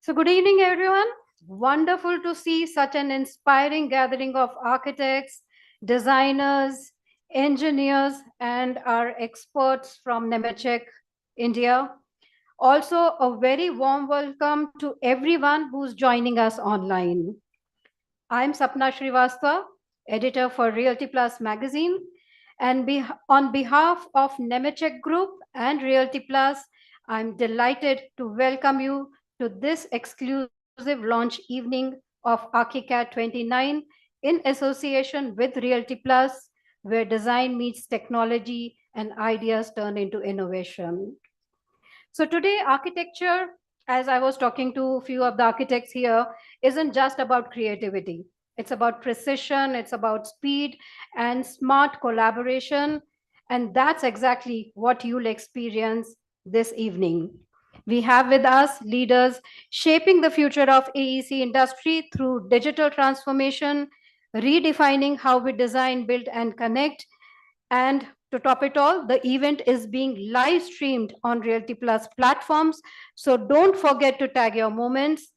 So, good evening, everyone. Wonderful to see such an inspiring gathering of architects, designers, engineers, and our experts from Nemetschek, India. Also, a very warm welcome to everyone who's joining us online. I'm Sapna Srivastava, editor for Realty Plus magazine. And on behalf of Nemetschek Group and Realty Plus, I'm delighted to welcome you to this exclusive launch evening of Archicad 29 in association with Realty Plus, where design meets technology and ideas turn into innovation. So today, architecture, as I was talking to a few of the architects here, isn't just about creativity. It's about precision, it's about speed and smart collaboration. And that's exactly what you'll experience this evening. We have with us leaders shaping the future of AEC industry through digital transformation, redefining how we design, build, and connect, and to top it all, the event is being live streamed on Realty Plus platforms. So don't forget to tag your moments.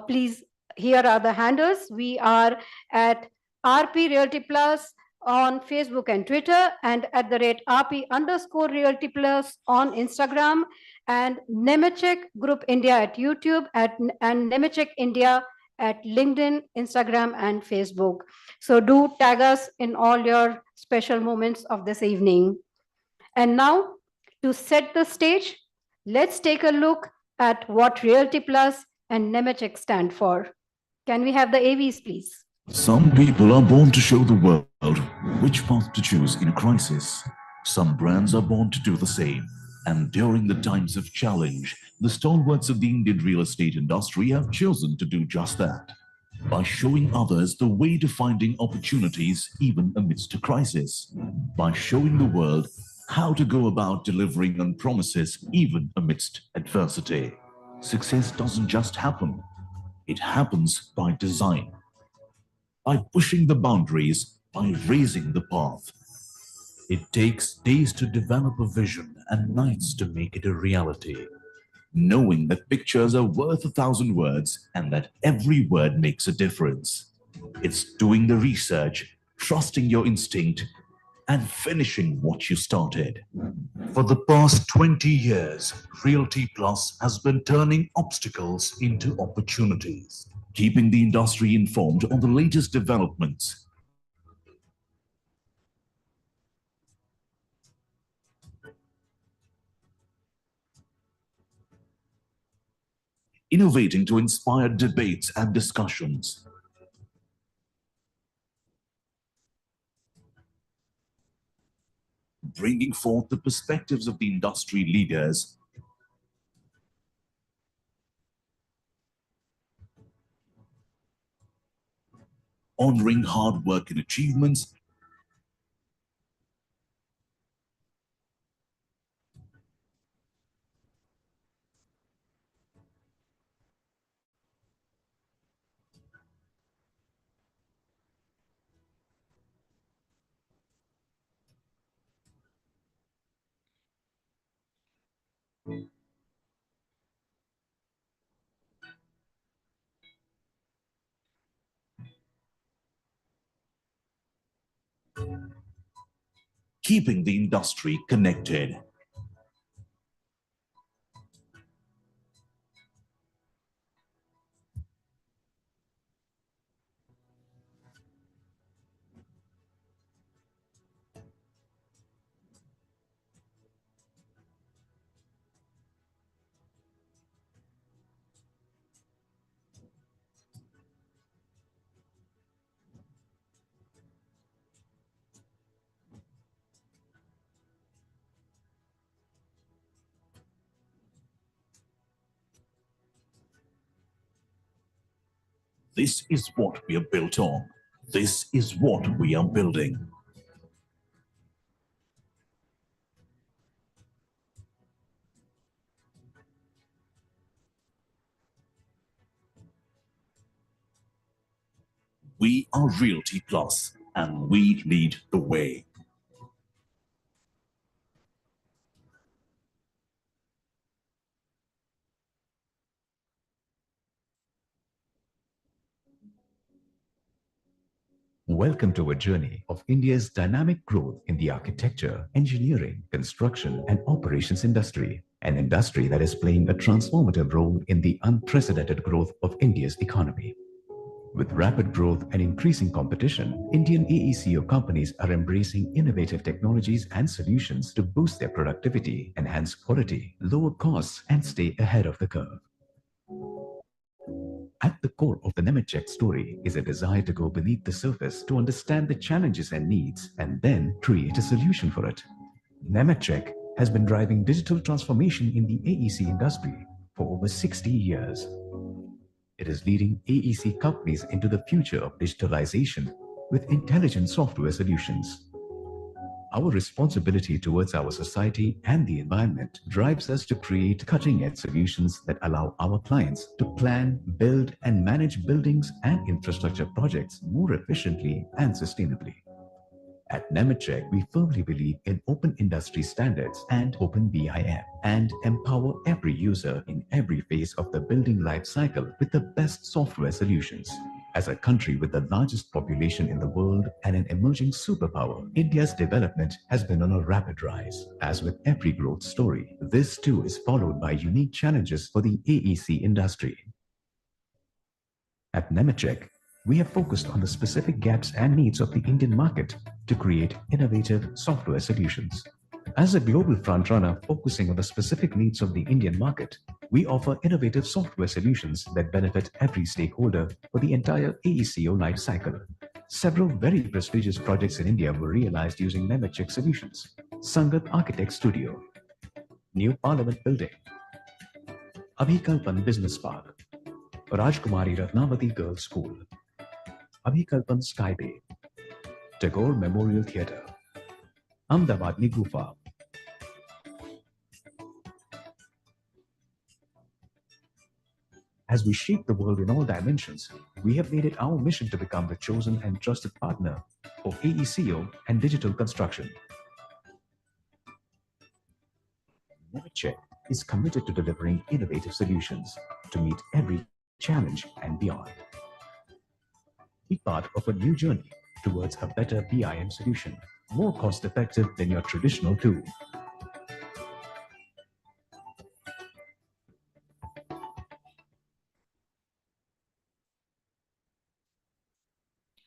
Please, here are the handles. We are at RP Realty Plus on Facebook and Twitter, and at the rate RP underscore Realty Plus on Instagram, and Nemetschek Group India at YouTube, and Nemetschek India at LinkedIn, Instagram, and Facebook. So do tag us in all your special moments of this evening. And now, to set the stage, let's take a look at what Realty Plus and Nemetschek stand for. Can we have the AVs, please? Some people are born to show the world which path to choose in a crisis. Some brands are born to do the same. And during the times of challenge, the stalwarts of the Indian real estate industry have chosen to do just that. By showing others the way to finding opportunities even amidst a crisis. By showing the world how to go about delivering on promises even amidst adversity. Success doesn't just happen. It happens by design, by pushing the boundaries, by raising the path. It takes days to develop a vision and nights to make it a reality. Knowing that pictures are worth 1,000 words and that every word makes a difference. It's doing the research, trusting your instinct, and finishing what you started. For the past 20 years, Realty Plus has been turning obstacles into opportunities, keeping the industry informed on the latest developments, innovating to inspire debates and discussions, bringing forth the perspectives of the industry leaders, honoring hard work and achievements, keeping the industry connected. This is what we are built on. This is what we are building. We are Realty Plus, and we lead the way. Welcome to a journey of India's dynamic growth in the architecture, engineering, construction, and operations industry, an industry that is playing a transformative role in the unprecedented growth of India's economy. With rapid growth and increasing competition, Indian AECO companies are embracing innovative technologies and solutions to boost their productivity, enhance quality, lower costs, and stay ahead of the curve. At the core of the Nemetschek story is a desire to go beneath the surface to understand the challenges and needs and then create a solution for it. Nemetschek has been driving digital transformation in the AEC industry for over 60 years. It is leading AEC companies into the future of digitalization with intelligent software solutions. Our responsibility towards our society and the environment drives us to create cutting-edge solutions that allow our clients to plan, build, and manage buildings and infrastructure projects more efficiently and sustainably. At Nemetschek, we firmly believe in open industry standards and open BIM and empower every user in every phase of the building life cycle with the best software solutions. As a country with the largest population in the world and an emerging superpower, India's development has been on a rapid rise. As with every growth story, this too is followed by unique challenges for the AEC industry. At Nemetschek, we have focused on the specific gaps and needs of the Indian market to create innovative software solutions. As a global frontrunner focusing on the specific needs of the Indian market, we offer innovative software solutions that benefit every stakeholder for the entire AECO life cycle. Several very prestigious projects in India were realized using Nemetschek solutions. Sangat Architect Studio, New Parliament Building, Abhikalpan Business Park, Rajkumari Ratnavati Girls School, Abhikalpan Skybay, Tagore Memorial Theatre, Ahmedabad Gufa. As we shape the world in all dimensions, we have made it our mission to become the chosen and trusted partner for AECO and digital construction. Nemetschek is committed to delivering innovative solutions to meet every challenge and beyond. Be part of a new journey towards a better BIM solution, more cost-effective than your traditional tool.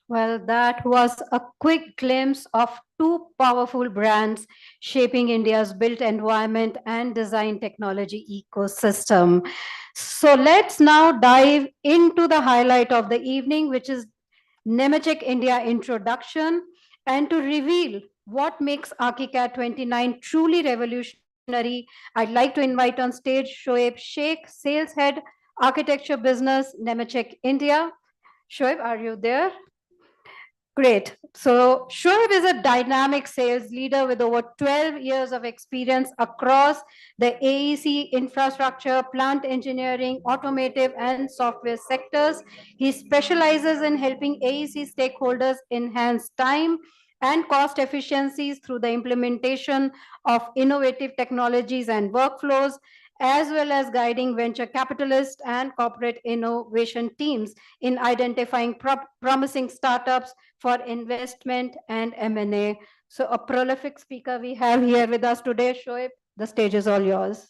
Well, that was a quick glimpse of two powerful brands shaping India's built environment and design technology ecosystem. So let's now dive into the highlight of the evening, which is Nemetschek India introduction, and to reveal what makes Archicad 29 truly revolutionary, I'd like to invite on stage Shoaib Sheikh, Sales Head, Architecture Business, Nemetschek India. Shoaib, are you there? Great. So Shoaib is a dynamic sales leader with over 12 years of experience across the AEC infrastructure, plant engineering, automotive, and software sectors. He specializes in helping AEC stakeholders enhance time and cost efficiencies through the implementation of innovative technologies and workflows, as well as guiding venture capitalists and corporate innovation teams in identifying promising startups for investment and M&A. So a prolific speaker we have here with us today. Shoaib, the stage is all yours.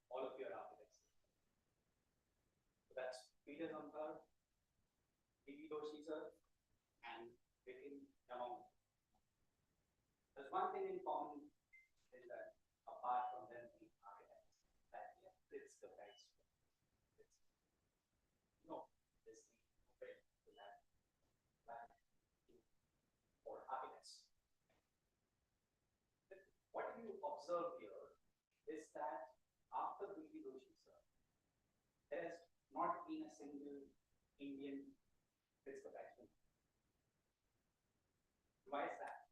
All of your architects. So that's Peter Namkar, P.V. Doshi sir, and Vitin Yamon. There's one thing in common is that apart from them being architects, that fits the price. No, this is to that for architects. What you observe here is that after P.V. Doshi sir, there has not been a single Indian fits the price. Why is that?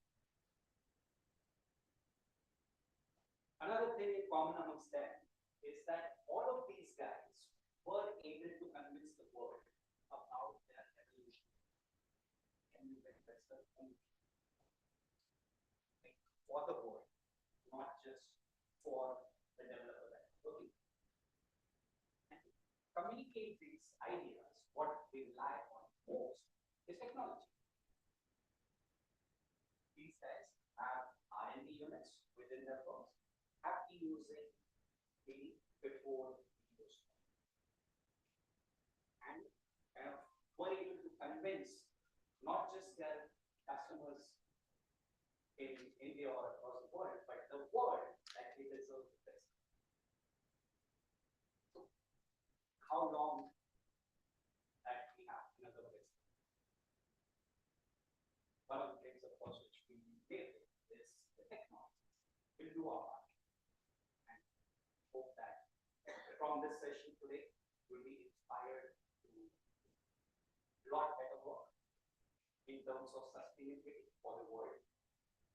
Another thing in common amongst them is that all of these guys were able to convince the world about their evolution. And you can for the world. for the developer that is working. And to communicate these ideas, what we rely on most is technology. These guys have R&D units within their firms, have been using maybe before used, and kind of were able to convince not just their customers in India or across the world, but the world that they deserve the best. So, how long that we have another best? One of the things, of course, which we live with is the technology. We'll do our part and hope that from this session today, you'll be inspired to do a lot better work in terms of sustainability for the world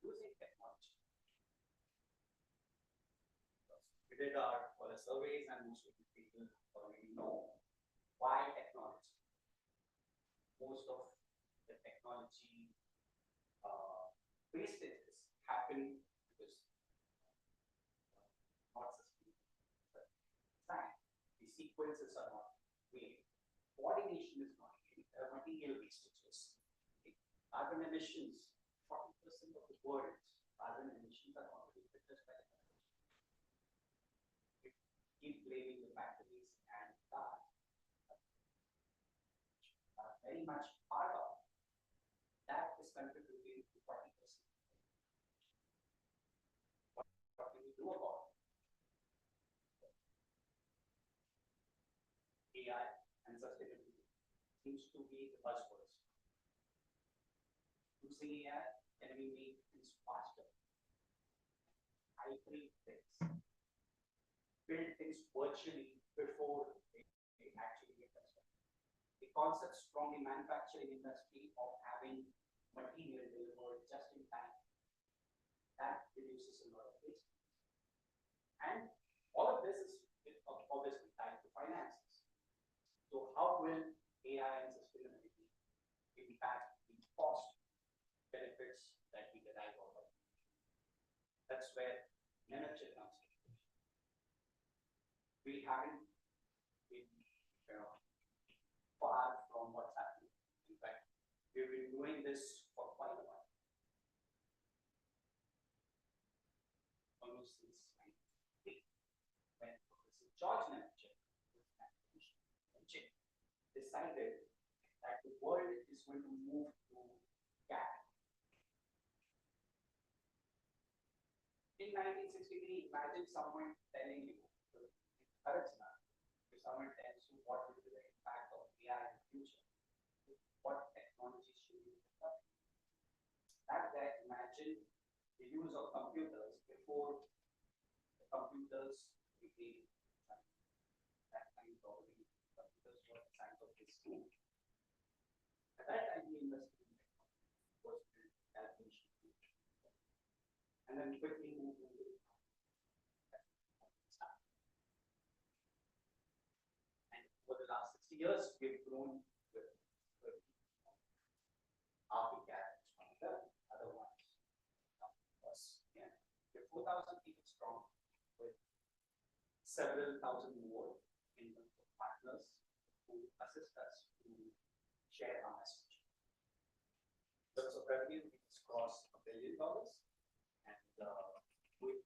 using technology. We did our surveys, and most of the people already know why technology. Most of the technology wastages happen because not sustainable. The sequences are not made. Coordination is not made. There are material wastages. Carbon emissions, 40% of the world's carbon emissions are already witnessed by technology. We keep blaming the batteries and cars, are very much part of that is contributing to 40%. What can we do about it? AI and sustainability seems to be the buzzwords. Using AI, can we make things faster? Iterate things, build things virtually before they actually get tested. The concepts from the manufacturing industry of having material delivered just in time, that reduces a lot of waste. And all of this is obviously tied to finances. So how will AI and sustainability impact the cost benefits that we derive out of? That's where Nemetschek comes in. We haven't been far from what's happening. In fact, we've been doing this for quite a while. Almost since 1980, when Professor George Nemetschek decided that the world is going to move to CAD. In 1963, imagine someone telling you, current scenario, if someone tells you what will be the impact of AI in the future, what technology should you develop? Back then, imagine the use of computers before the computers became that time probably computers were the size of this room. At that time, the invested in technology was calculation. And then quickly moved into and over the last 60 years, we've grown with Archicad, one of the other ones. We're 4,000 people strong with several thousand more in terms of partners who assist us to share our message. In terms of revenue, it's crossed $1 billion. And we're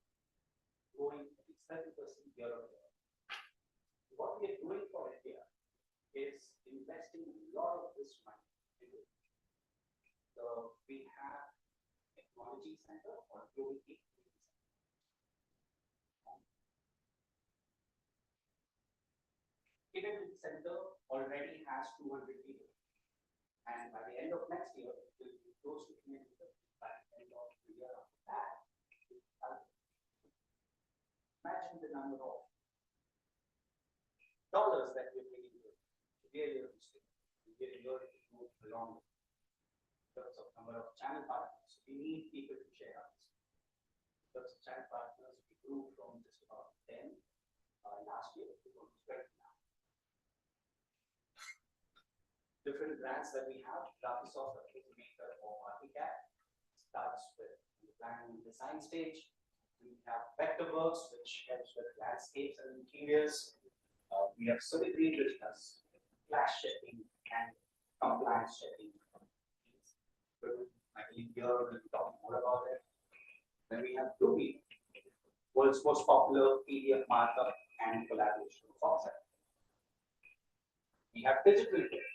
growing at least 30% year on year. What we are doing for India is investing a lot of this money into it. So we have technology center or global capability center. Capability center already has 200 people, and by the end of next year, it will be close to 300 people. By the end of the year after that, imagine the number of dollars that we're bringing to it. Really, we're here to move along in terms of number of channel partners. We need people to share us. In terms of channel partners, we grew from just about 10 last year to almost 20 now. Different brands that we have, Graphisoft, the maker of Archicad, starts with the planning and design stage, and We have Vectorworks, which helps with landscapes and interiors. We have Solidary Business, flash checking and compliance checking. I believe here we'll talk more about it. Then we have Ruby, world's most popular PDF markup and collaboration software. We have digital twin.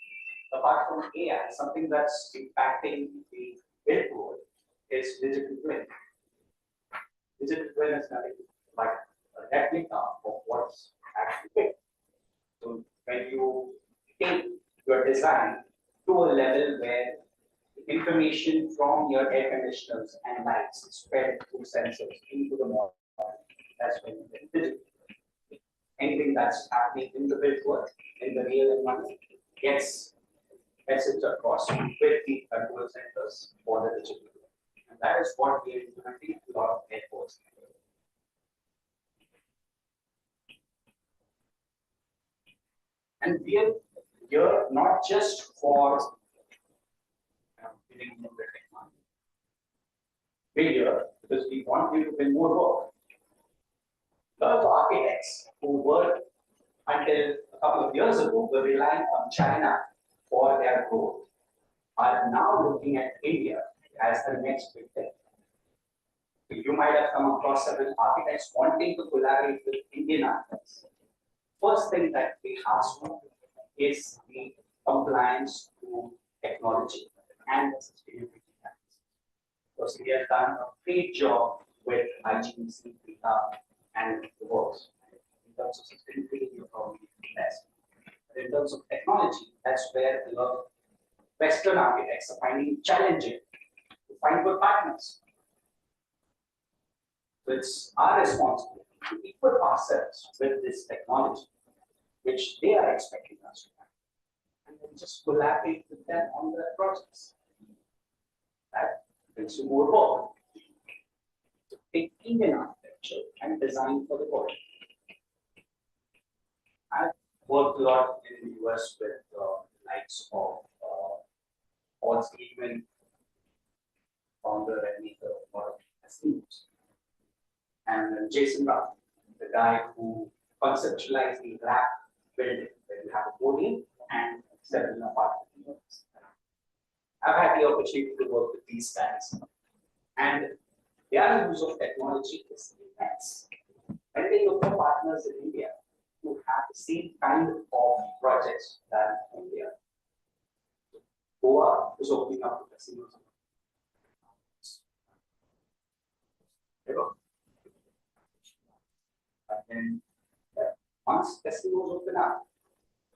Apart from AI, something that's impacting the built world is digital twin. Digital twin is nothing like a replica of what's actually built. So when you take your design to a level where the information from your air conditioners and lights is spread through sensors into the model, that's when you get digital. Anything that's happening in the built world, in the real environment, gets messaged across with the control centers for the digital. And that is what we are implementing at a lot of airports. And we are here not just for getting more technology. We're here because we want you to win more work. A lot of architects who were until a couple of years ago were relying on China for their growth are now looking at India as the next big thing. You might have come across several architects wanting to collaborate with Indian architects. First thing that we ask for is the compliance to technology and sustainability practices. Because we have done a great job with IGBC and the works. In terms of sustainability, you're probably less. But in terms of technology, that's where a lot of Western architects are finding it challenging to find good partners. So it's our responsibility to equip ourselves with this technology, which they are expecting us to have, and then just collaborate with them on their projects. That brings you more work. So take Indian architecture and design for the world. I've worked a lot in the US with the likes of Paul Steedman, founder and maker of a lot of casinos, and Jason Brown, the guy who conceptualized the rack building, where you have a podium and several apartment units. I've had the opportunity to work with these guys, and their use of technology is immense. When they look for partners in India who have the same kind of projects than India, Goa is opening up the casinos. And once casinos open up,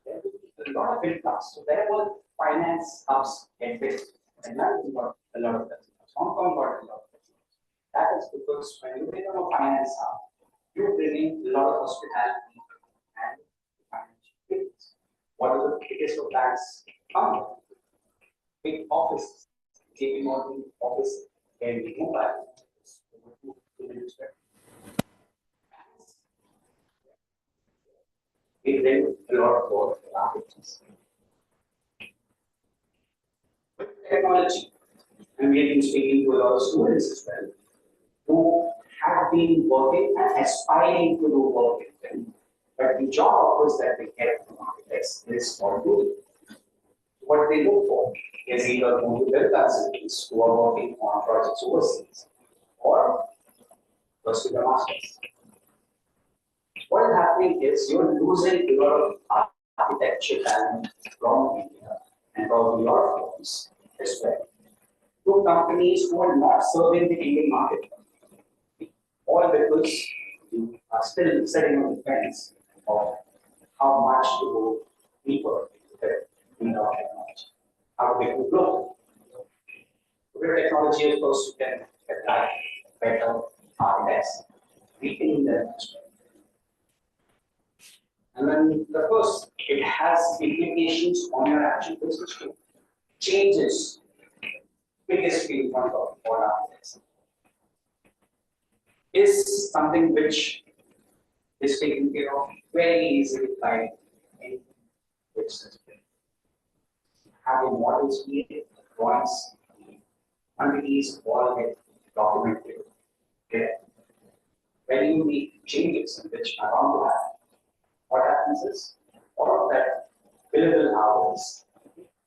there will be a lot of influx. So there were finance hubs get built, and now we got a lot of casinos. Hong Kong got a lot of casinos. That is because when you become a finance hub, you bring in a lot of hospitality and financial business. What are the biggest of banks come with? Big offices, JP Morgan office, can be mobile. We bring a lot of work for architects. With technology, and we have been speaking to a lot of students as well, who have been working and aspiring to do work with them, but the job offers that they get from architects is for doing. What they look for is either going to build consultants who are working on projects overseas or pursue the masters. What is happening is you're losing a lot of architecture talent from India and probably your firms as well to companies who are not serving the Indian market. All because you are still sitting on the fence of how much to go deeper in our technology, how to go global. With technology, of course, you can apply better architects, retain them as well. And then, of course, it has implications on your actual business too. Changes, biggest pain point of all architects, is something which is taken care of very easily by any business. Having models created, drawings, quantities all get documented. Okay. when you make changes which are bound to happen, what happens is all of that billable hours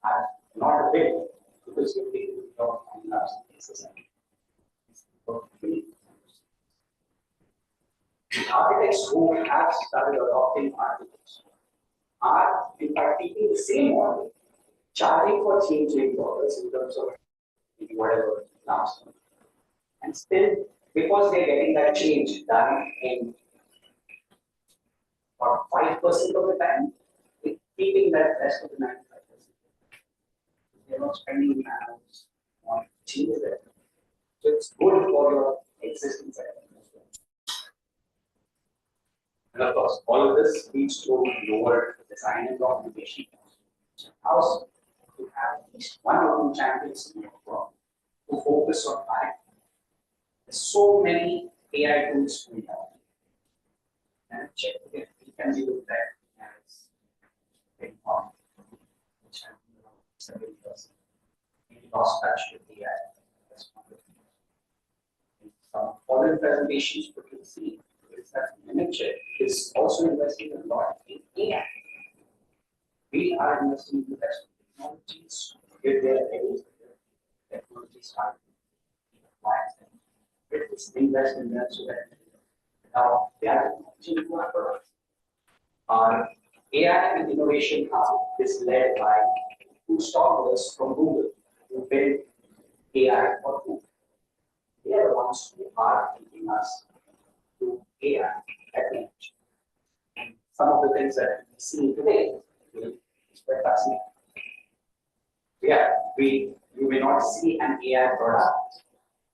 are not billed because you're taking your own labs and cases. The architects who have started adopting architects are in fact taking the same model, charging for changing dollars in terms of whatever last month. And still, because they're getting that change done in about 5% of the time, they're keeping that rest of the 95%. They're not spending hours on changes there. So it's good for your existing setup as well. And of course, all of this leads to lower design and documentation costs. Also, you have at least one or two champions in your firm who focus on R&D. There's so many AI tools we have. And check if we can be looked at as very important, which has been around 70%. We lost touch with AI. That's one of the things. In some foreign presentations, what you'll see is that Nemetschek is also investing a lot in AI. We are investing in the best technologies with their areas, technologies are applied. It's invest in them so that now they are technology to our products. Our AI and innovation hub is led by two stalwarts from Google who build AI for Google. They are the ones who are taking us to AI at the edge. And some of the things that we see today will be quite fascinating. Yeah, you may not see an AI product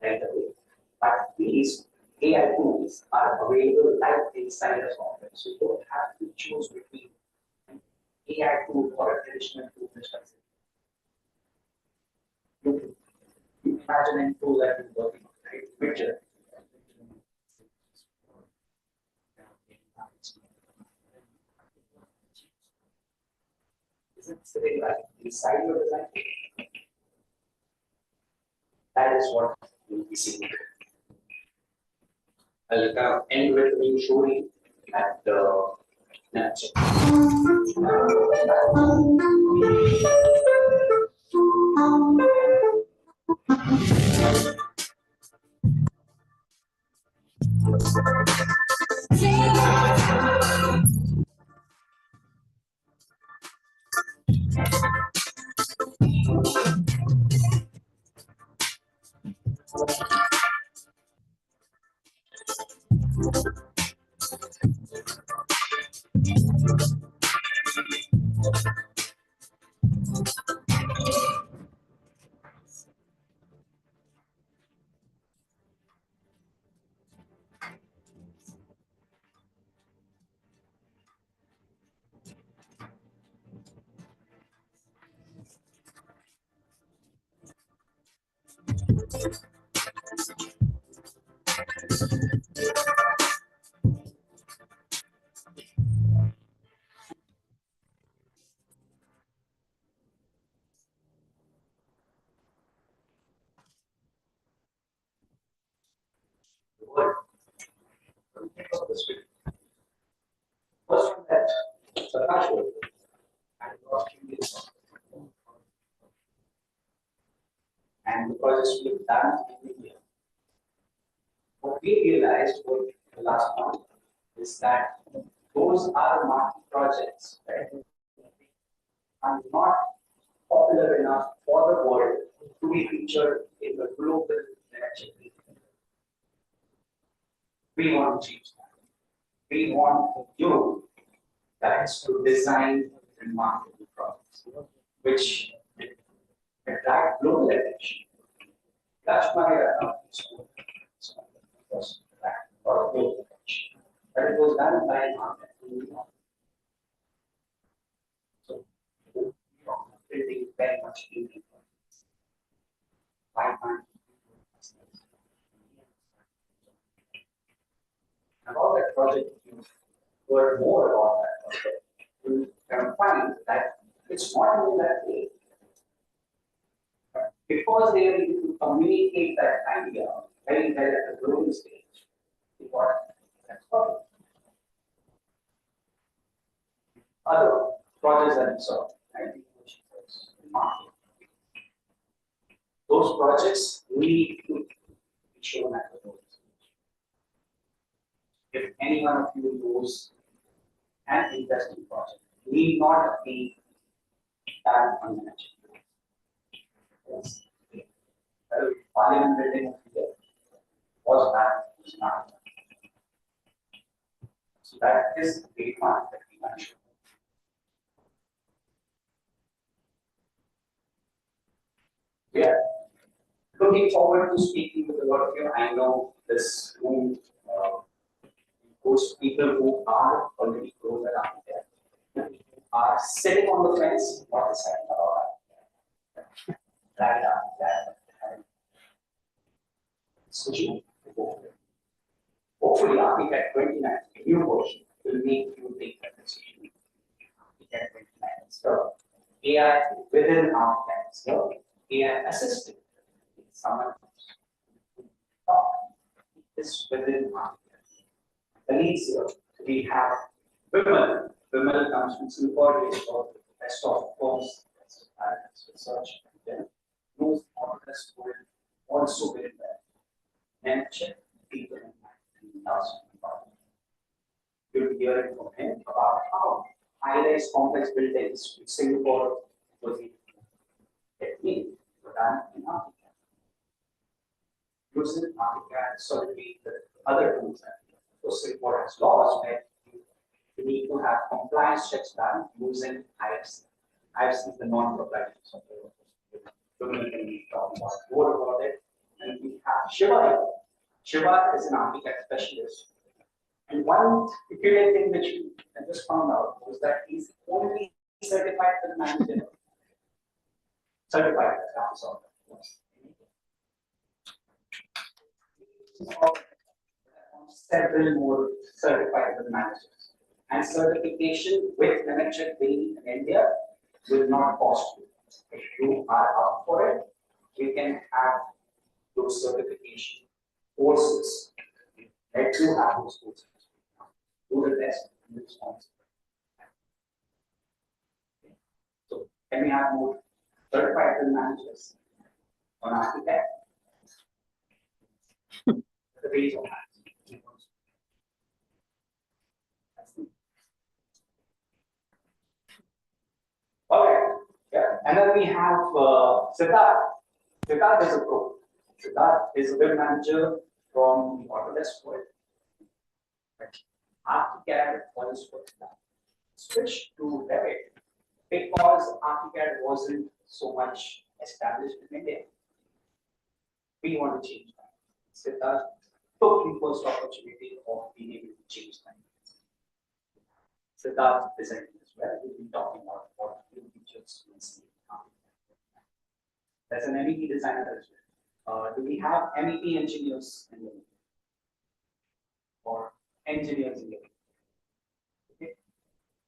right away, but these AI tools are available right inside the software. So you don't have to choose between an AI tool or a traditional tool. You imagine a tool that you're working on, right? Picture. Is it sitting right inside your design? That is what you'll be seeing. I'll kind of end with you showing at the Nemetschek. First one that Prakash will and lost in this. And the projects we've done in India. What we realized over the last month is that those are market projects, right? Are not popular enough for the world to be featured in the global lecture. We want to change that. We want you guys to design and market the products, which attract global attention. That's why global attention. But it was done by an architect. So, building very much in why can't and all that project, if you learn more about that project, you can find that it's not in that way. Because they are able to communicate that idea very well at the global stage, what That's all. Other projects that we saw, I think, which was market. Those projects need to be shown at the road. If any one of you knows an interesting project, need not be done on Nemetschek. Yes. Parliament building of India was that was not. So that is the big one that we mentioned. Yeah. Looking forward to speaking with a lot of you. I know this room those people who are already close around there are sitting on the fence, not deciding about that. That. Switching to go. Hopefully, Archicad 29, a new version, will make you take that decision. Archicad 29 is the AI within Archicad is the AI assistant. Someone is within Archicad. The leads here, we have Vimal. Vimal comes from Singapore, is for best of course, research, and knows all the student also very well. Nemetschek, people in you'll be hearing from him about how high-rise complex buildings in Singapore was a technique done in Archicad. Using Archicad, so the other tools that Singapore has laws where you need to have compliance checks done using IFC. IFC is the non-proprietary software. So we can be talking about more about it. And we have Shiva. Shiva is an Archicad specialist. And one peculiar thing which I just found out was that he's only certified for the manager. Certified as software. Several more certified as managers. And certification with Nemetschek being in India will not cost you. If you are up for it, you can have those certification courses. Let you have those courses. Do the test and response. So, can we have more certified managers on Archicad? The base of that. Okay, yeah, and then we have Siddharth. Siddharth is a pro. Siddharth is a web manager from the Autodesk world. Archicad was for that. Switch to Revit because Archicad wasn't so much established in India. We want to change that. Siddharth took the first opportunity of being able to change that. Siddharth presenting as well. We'll be talking about what new features we see. There's an MEP designer as well. Do we have MEP engineers in the room? Or engineers in the room? Okay.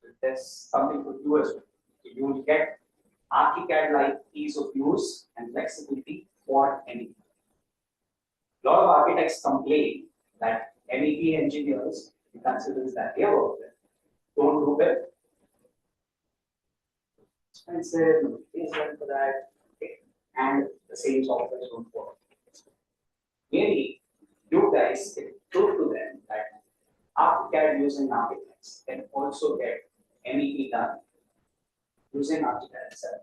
So there's something to do as well. So you will get Archicad-like ease of use and flexibility for MEP. A lot of architects complain that MEP engineers, he considers that they work with, don't do it. Expensive, pays well for that, okay. And the same software don't work. Maybe you guys can prove to them that Archicad using architects can also get MEP done using Archicad itself.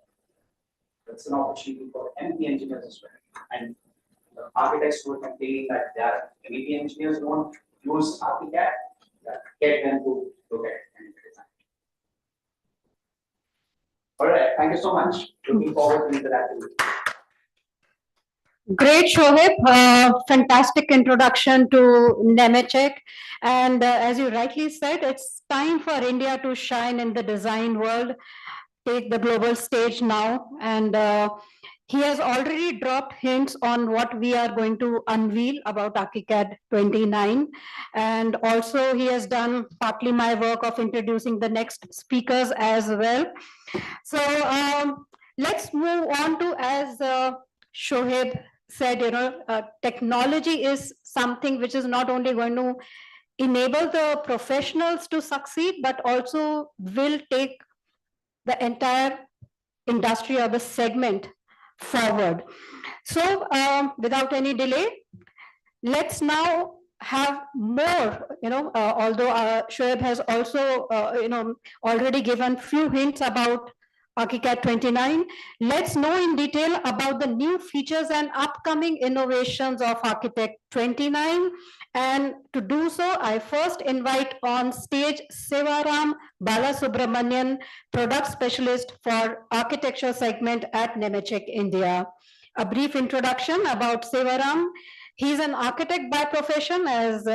That's an opportunity for MEP engineers as well. And the architects who are complaining that their MEP engineers don't use Archicad, get them to look at and design. All right, thank you so much. Looking forward to interacting with you. Great, Shoaib. Fantastic introduction to Nemetschek. And as you rightly said, it's time for India to shine in the design world, take the global stage now. And he has already dropped hints on what we are going to unveil about Archicad 29. And also he has done partly my work of introducing the next speakers as well. So let's move on to, as Shoaib said, technology is something which is not only going to enable the professionals to succeed, but also will take the entire industry or the segment forward. So without any delay, let's now have more, although Shoaib has also, already given few hints about Archicad 29. Let's know in detail about the new features and upcoming innovations of Architect 29. And to do so, I first invite on stage Sivaram Balasubramanian, product specialist for architecture segment at Nemetschek, India. A brief introduction about Sivaram. He's an architect by profession, as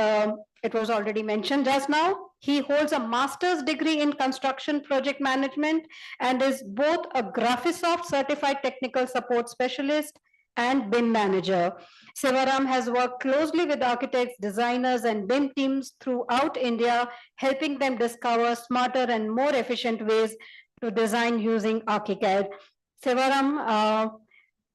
it was already mentioned just now. He holds a master's degree in construction project management and is both a Graphisoft certified technical support specialist and BIM manager. Sivaram has worked closely with architects, designers, and BIM teams throughout India, helping them discover smarter and more efficient ways to design using Archicad. Sivaram,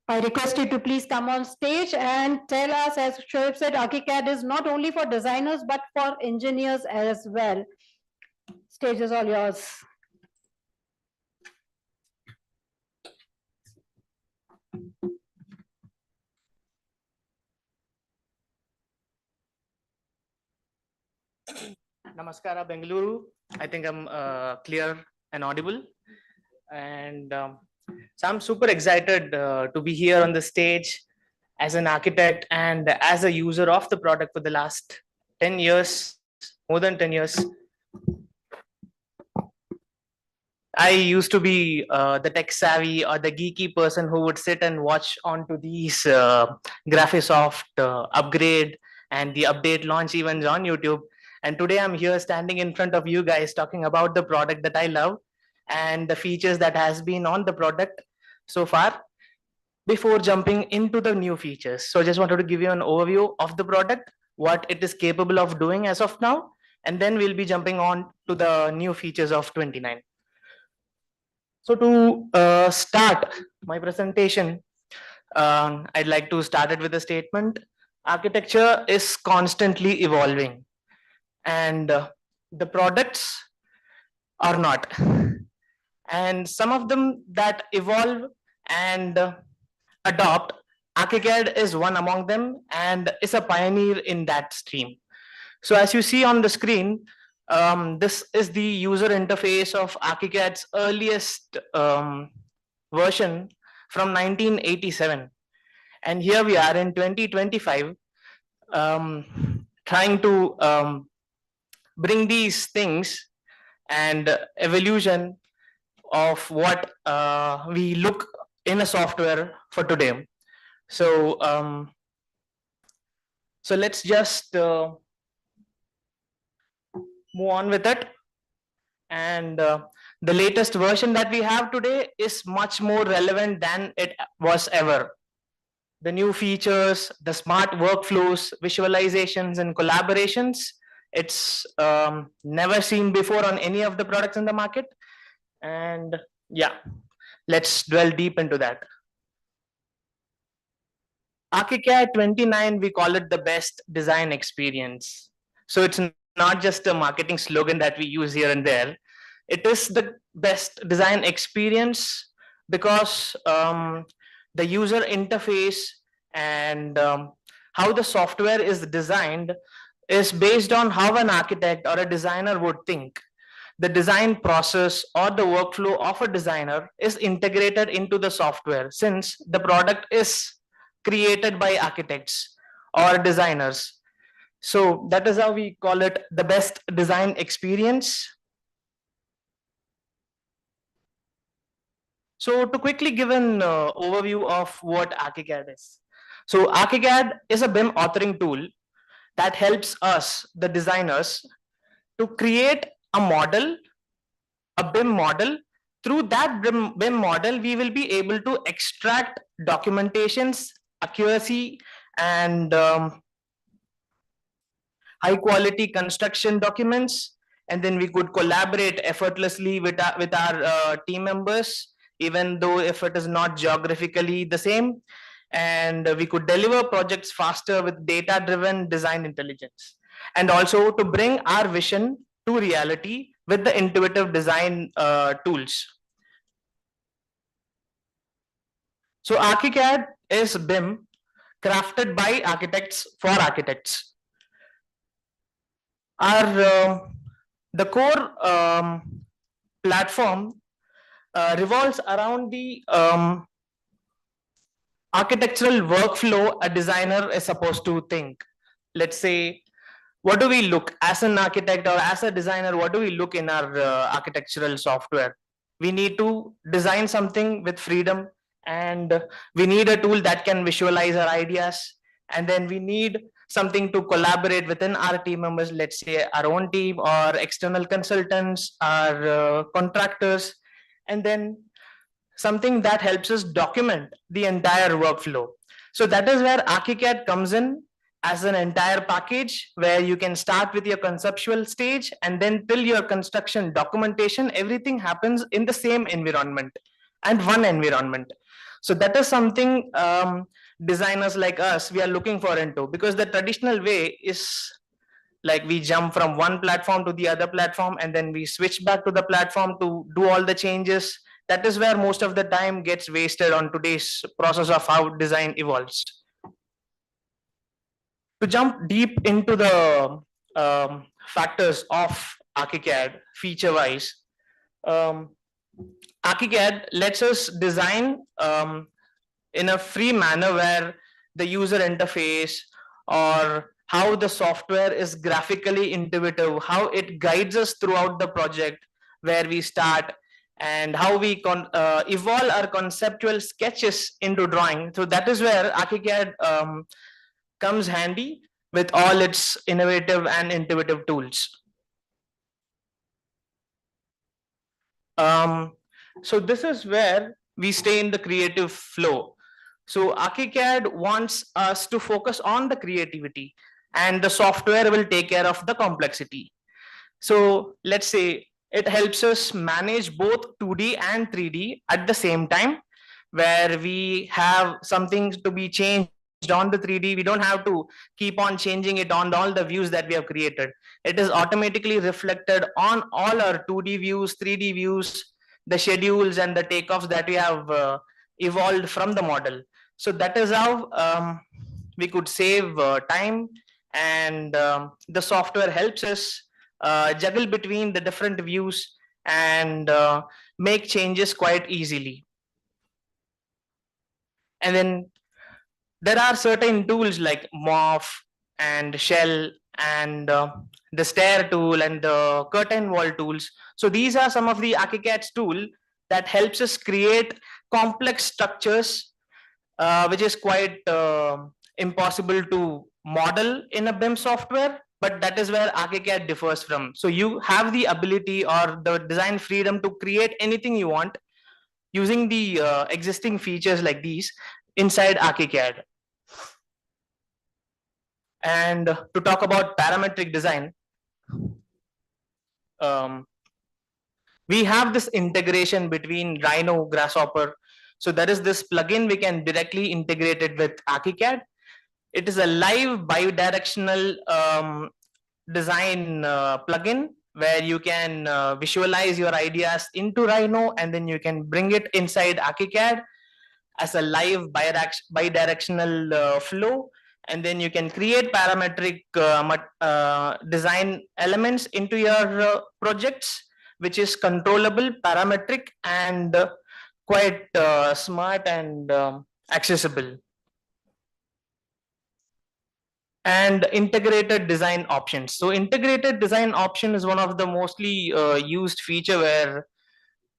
I request you to please come on stage and tell us, as Shoaib said, Archicad is not only for designers, but for engineers as well. Stage is all yours. Namaskara, Bengaluru. I think I'm clear and audible. And so I'm super excited to be here on the stage as an architect and as a user of the product for the last 10 years, more than 10 years. I used to be the tech savvy or the geeky person who would sit and watch onto these Graphisoft upgrade and the update launch events on YouTube. And today I'm here standing in front of you guys talking about the product that I love and the features that has been on the product so far before jumping into the new features. So I just wanted to give you an overview of the product, what it is capable of doing as of now, and then we'll be jumping on to the new features of 29. So to start my presentation, I'd like to start it with a statement. Architecture is constantly evolving and the products are not. And some of them that evolve and adopt, Archicad is one among them and is a pioneer in that stream. So as you see on the screen, this is the user interface of Archicad's earliest version from 1987. And here we are in 2025, trying to bring these things and evolution of what we look in a software for today. So, so let's just move on with it. And the latest version that we have today is much more relevant than it was ever. The new features, the smart workflows, visualizations, and collaborations, it's never seen before on any of the products in the market. And yeah, let's dwell deep into that. Archicad 29, we call it the best design experience. So it's not just a marketing slogan that we use here and there. It is the best design experience because the user interface and how the software is designed is based on how an architect or a designer would think. The design process or the workflow of a designer is integrated into the software since the product is created by architects or designers. So that is how we call it the best design experience. So to quickly give an overview of what Archicad is. So Archicad is a BIM authoring tool that helps us, the designers, to create a model, a BIM model. Through that BIM model, we will be able to extract documentations, accuracy, and high quality construction documents. And then we could collaborate effortlessly with our team members, even though if it is not geographically the same. And we could deliver projects faster with data-driven design intelligence. and also to bring our vision to reality with the intuitive design tools. So Archicad is BIM crafted by architects for architects. Our the core platform revolves around the architectural workflow a designer is supposed to think. Let's say, what do we look as an architect or as a designer? What do we look in our architectural software? We need to design something with freedom, and we need a tool that can visualize our ideas, and then we need something to collaborate within our team members, let's say our own team or external consultants, our contractors, and then something that helps us document the entire workflow. So that is where Archicad comes in as an entire package, where you can start with your conceptual stage and then till your construction documentation, everything happens in the same environment and one environment. So that is something designers like us, we are looking for into, because the traditional way is like we jump from one platform to the other platform and then we switch back to the platform to do all the changes. That is where most of the time gets wasted on today's process of how design evolves. To jump deep into the factors of Archicad feature wise, Archicad lets us design in a free manner where the user interface or how the software is graphically intuitive, how it guides us throughout the project, where we start and how we evolve our conceptual sketches into drawing. So that is where Archicad comes handy with all its innovative and intuitive tools. So this is where we stay in the creative flow. So Archicad wants us to focus on the creativity, and the software will take care of the complexity. So let's say it helps us manage both 2D and 3D at the same time, where we have something to be changed on the 3D. We don't have to keep on changing it on all the views that we have created. It is automatically reflected on all our 2D views, 3D views, the schedules and the takeoffs that we have evolved from the model. So that is how we could save time, and the software helps us juggle between the different views and make changes quite easily. And then there are certain tools like morph and shell and the stair tool and the curtain wall tools. So these are some of the Archicad's tool that helps us create complex structures, which is quite impossible to model in a BIM software, but that is where Archicad differs from. So you have the ability or the design freedom to create anything you want using the existing features like these inside Archicad. And to talk about parametric design, we have this integration between Rhino, Grasshopper. So there is this plugin we can directly integrate it with Archicad. It is a live bidirectional design plugin where you can visualize your ideas into Rhino, and then you can bring it inside Archicad as a live bidirectional flow, and then you can create parametric design elements into your projects, which is controllable, parametric, and quite smart and accessible. And integrated design options. So integrated design option is one of the mostly used feature where,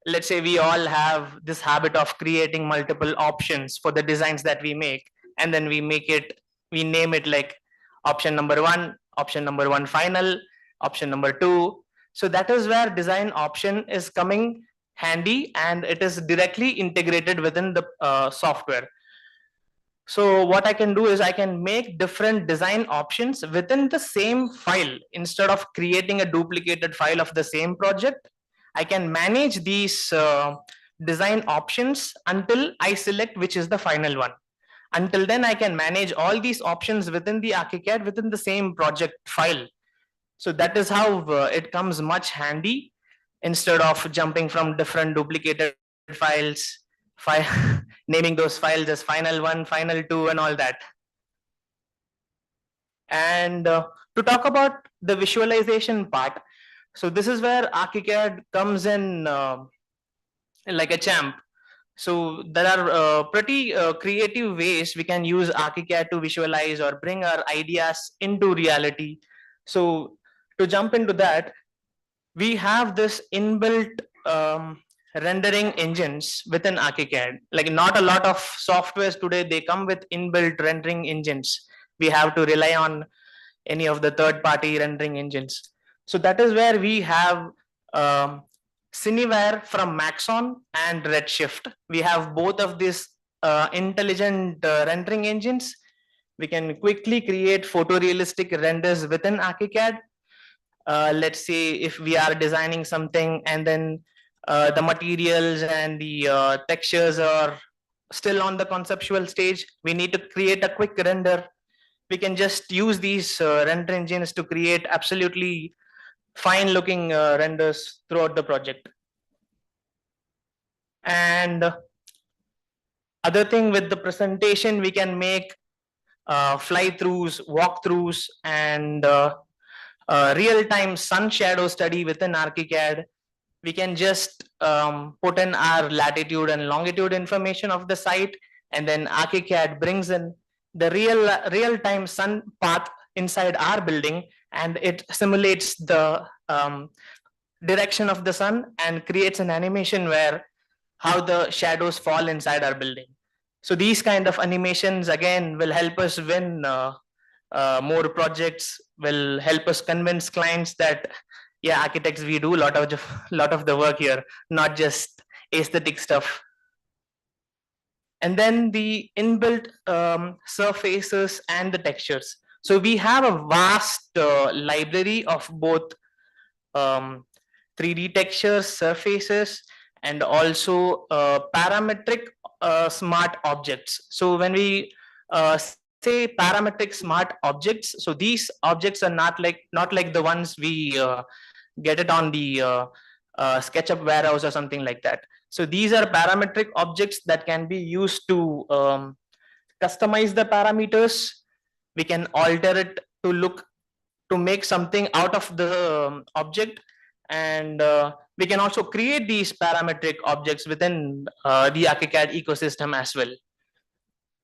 let's say, we all have this habit of creating multiple options for the designs that we make, and then we name it like option number 1, option number 1 final, option number 2. So that is where design option is coming handy, and it is directly integrated within the software. So what I can do is I can make different design options within the same file. Instead of creating a duplicated file of the same project, I can manage these design options until I select which is the final one. Until then, I can manage all these options within the Archicad within the same project file. So that is how it comes much handy instead of jumping from different duplicated files, naming those files as final one, final two, and all that. And to talk about the visualization part, so this is where Archicad comes in like a champ. So there are pretty creative ways we can use Archicad to visualize or bring our ideas into reality. So to jump into that, we have this inbuilt rendering engines within Archicad. Like not a lot of softwares today, they come with inbuilt rendering engines. We have to rely on any of the third-party rendering engines. So that is where we have um, Cineware from Maxon and Redshift. We have both of these intelligent rendering engines. We can quickly create photorealistic renders within Archicad. Let's say if we are designing something and then the materials and the textures are still on the conceptual stage, we need to create a quick render. We can just use these render engines to create absolutely fine looking renders throughout the project. And other thing with the presentation, we can make fly-throughs, walkthroughs, and real-time sun shadow study within Archicad. We can just put in our latitude and longitude information of the site, and then Archicad brings in the real-time sun path inside our building, and it simulates the direction of the sun and creates an animation where how the shadows fall inside our building. So these kind of animations again will help us win more projects, will help us convince clients that yeah, architects, we do a lot of the work here, not just aesthetic stuff. And then the inbuilt surfaces and the textures. So we have a vast library of both 3D textures, surfaces, and also parametric smart objects. So when we say parametric smart objects, so these objects are not like the ones we get it on the SketchUp warehouse or something like that. So these are parametric objects that can be used to customize the parameters. We can alter it to make something out of the object, and we can also create these parametric objects within the Archicad ecosystem as well.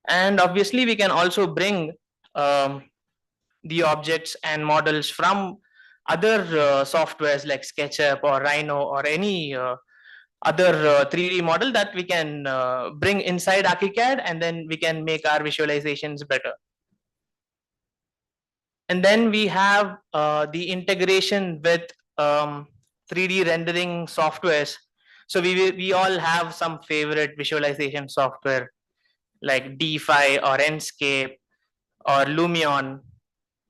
And obviously we can also bring the objects and models from other softwares like SketchUp or Rhino or any other 3D model that we can bring inside Archicad, and then we can make our visualizations better. And then we have the integration with 3D rendering softwares. So we all have some favorite visualization software like DeFi or Enscape or Lumion.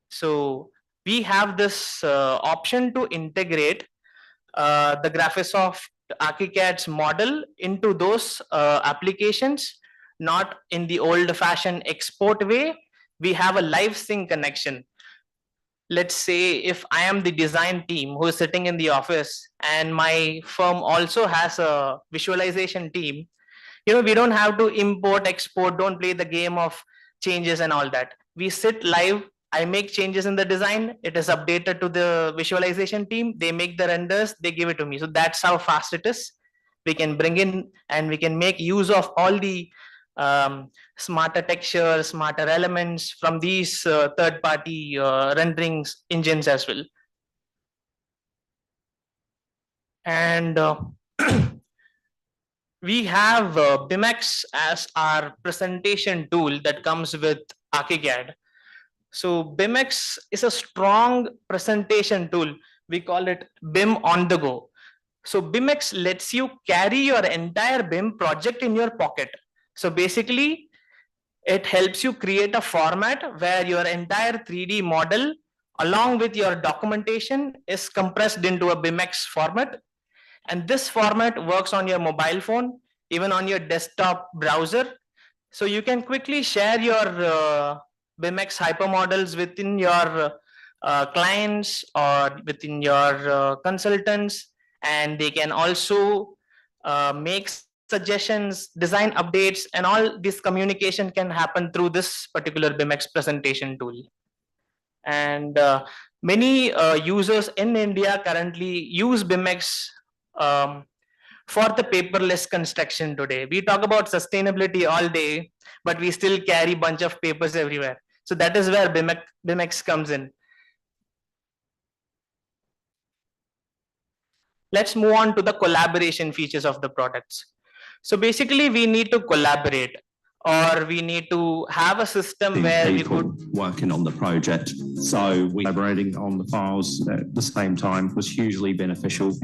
So we have this option to integrate the Graphisoft Archicad's model into those applications, not in the old-fashioned export way. We have a live sync connection. Let's say if I am the design team who is sitting in the office and my firm also has a visualization team, we don't have to import, export, don't play the game of changes and all that. We sit live, I make changes in the design, it is updated to the visualization team, they make the renders, they give it to me. So that's how fast it is. We can bring in and we can make use of all the smarter textures, smarter elements from these third-party rendering engines as well. And we have BIMX as our presentation tool that comes with Archicad. So BIMX is a strong presentation tool. We call it BIM on the go. So BIMX lets you carry your entire BIM project in your pocket. So basically, it helps you create a format where your entire 3D model along with your documentation is compressed into a BIMX format. And this format works on your mobile phone, even on your desktop browser. So you can quickly share your BIMX hypermodels within your clients or within your consultants, and they can also make suggestions, design updates, and all this communication can happen through this particular BIMX presentation tool. And many users in India currently use BIMX um, for the paperless construction today. We talk about sustainability all day, but we still carry bunch of papers everywhere. So that is where BIMX comes in. Let's move on to the collaboration features of the products. So basically, we need to collaborate, or we need to have a system where we could working on the project. So we collaborating on the files at the same time was hugely beneficial.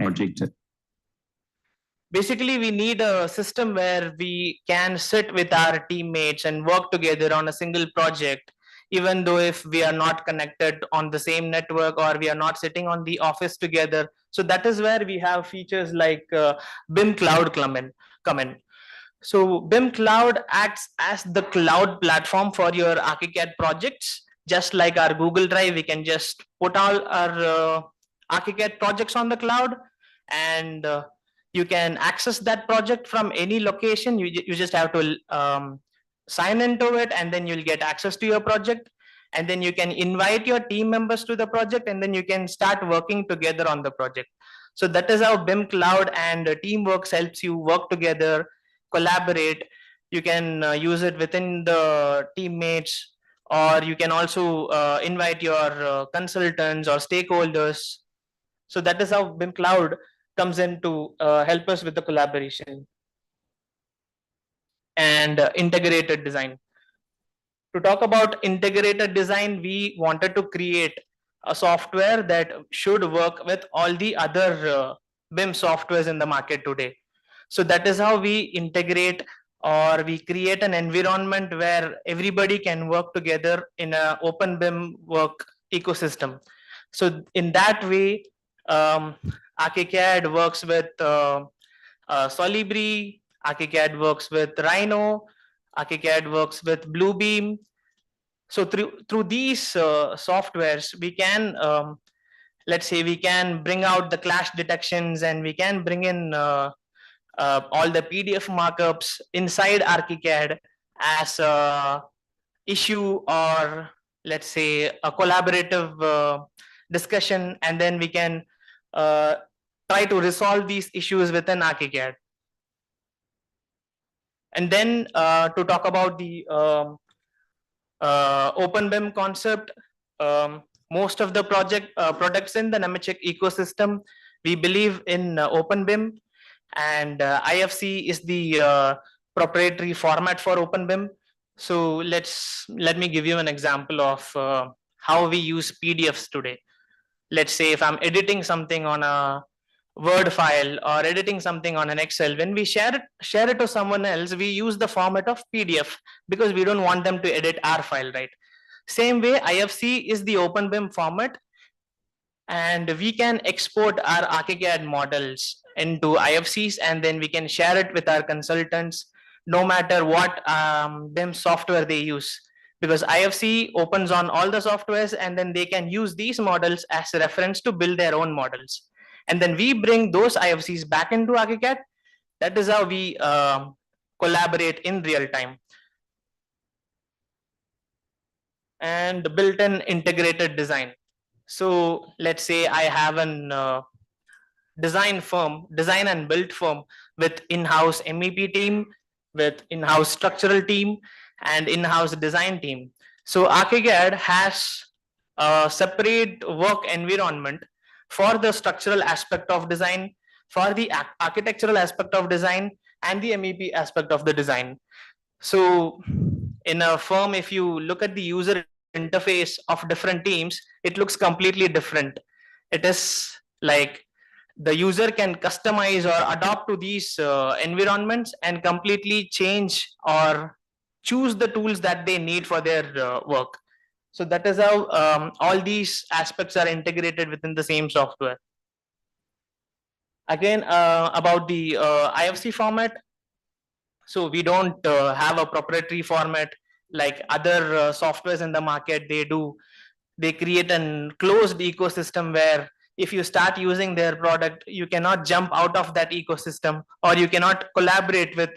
Basically, we need a system where we can sit with our teammates and work together on a single project, even though if we are not connected on the same network or we are not sitting on the office together. So that is where we have features like BIM Cloud come in. So BIM Cloud acts as the cloud platform for your Archicad projects. Just like our Google Drive, we can just put all our Archicad projects on the cloud, and you can access that project from any location. You just have to sign into it, and then you'll get access to your project, and then you can invite your team members to the project, and then you can start working together on the project. So that is how BIM Cloud and Teamworks helps you work together, collaborate. You can use it within the teammates, or you can also invite your consultants or stakeholders. So that is how BIM Cloud comes in to help us with the collaboration and integrated design. To talk about integrated design, we wanted to create a software that should work with all the other BIM softwares in the market today. So that is how we integrate, or we create an environment where everybody can work together in an open BIM work ecosystem. So in that way, Archicad works with Solibri, Archicad works with Rhino, Archicad works with Bluebeam. So through these softwares, we can let's say we can bring out the clash detections, and we can bring in all the PDF markups inside Archicad as a issue, or let's say a collaborative discussion, and then we can try to resolve these issues within Archicad. And then to talk about the open BIM concept, most of the products in the Nemetschek ecosystem, we believe in open BIM, and IFC is the proprietary format for open BIM. So let me give you an example of how we use PDFs today. Let's say if I'm editing something on a Word file or editing something on an Excel, when we share it to someone else, we use the format of PDF because we don't want them to edit our file, right? Same way, IFC is the open BIM format, and we can export our Archicad models into IFCs, and then we can share it with our consultants, no matter what BIM software they use, because IFC opens on all the softwares, and then they can use these models as a reference to build their own models. And then we bring those IFCs back into Archicad. That is how we collaborate in real time. And built-in integrated design. So let's say I have an design and build firm with in-house MEP team, with in-house structural team, and in-house design team. So Archicad has a separate work environment for the structural aspect of design, for the architectural aspect of design, and the MEP aspect of the design. So in a firm, if you look at the user interface of different teams, it looks completely different. It is like the user can customize or adopt to these environments and completely change or choose the tools that they need for their work. So that is how all these aspects are integrated within the same software. Again, about the IFC format. So we don't have a proprietary format like other softwares in the market they do. they create a closed ecosystem where if you start using their product, you cannot jump out of that ecosystem, or you cannot collaborate with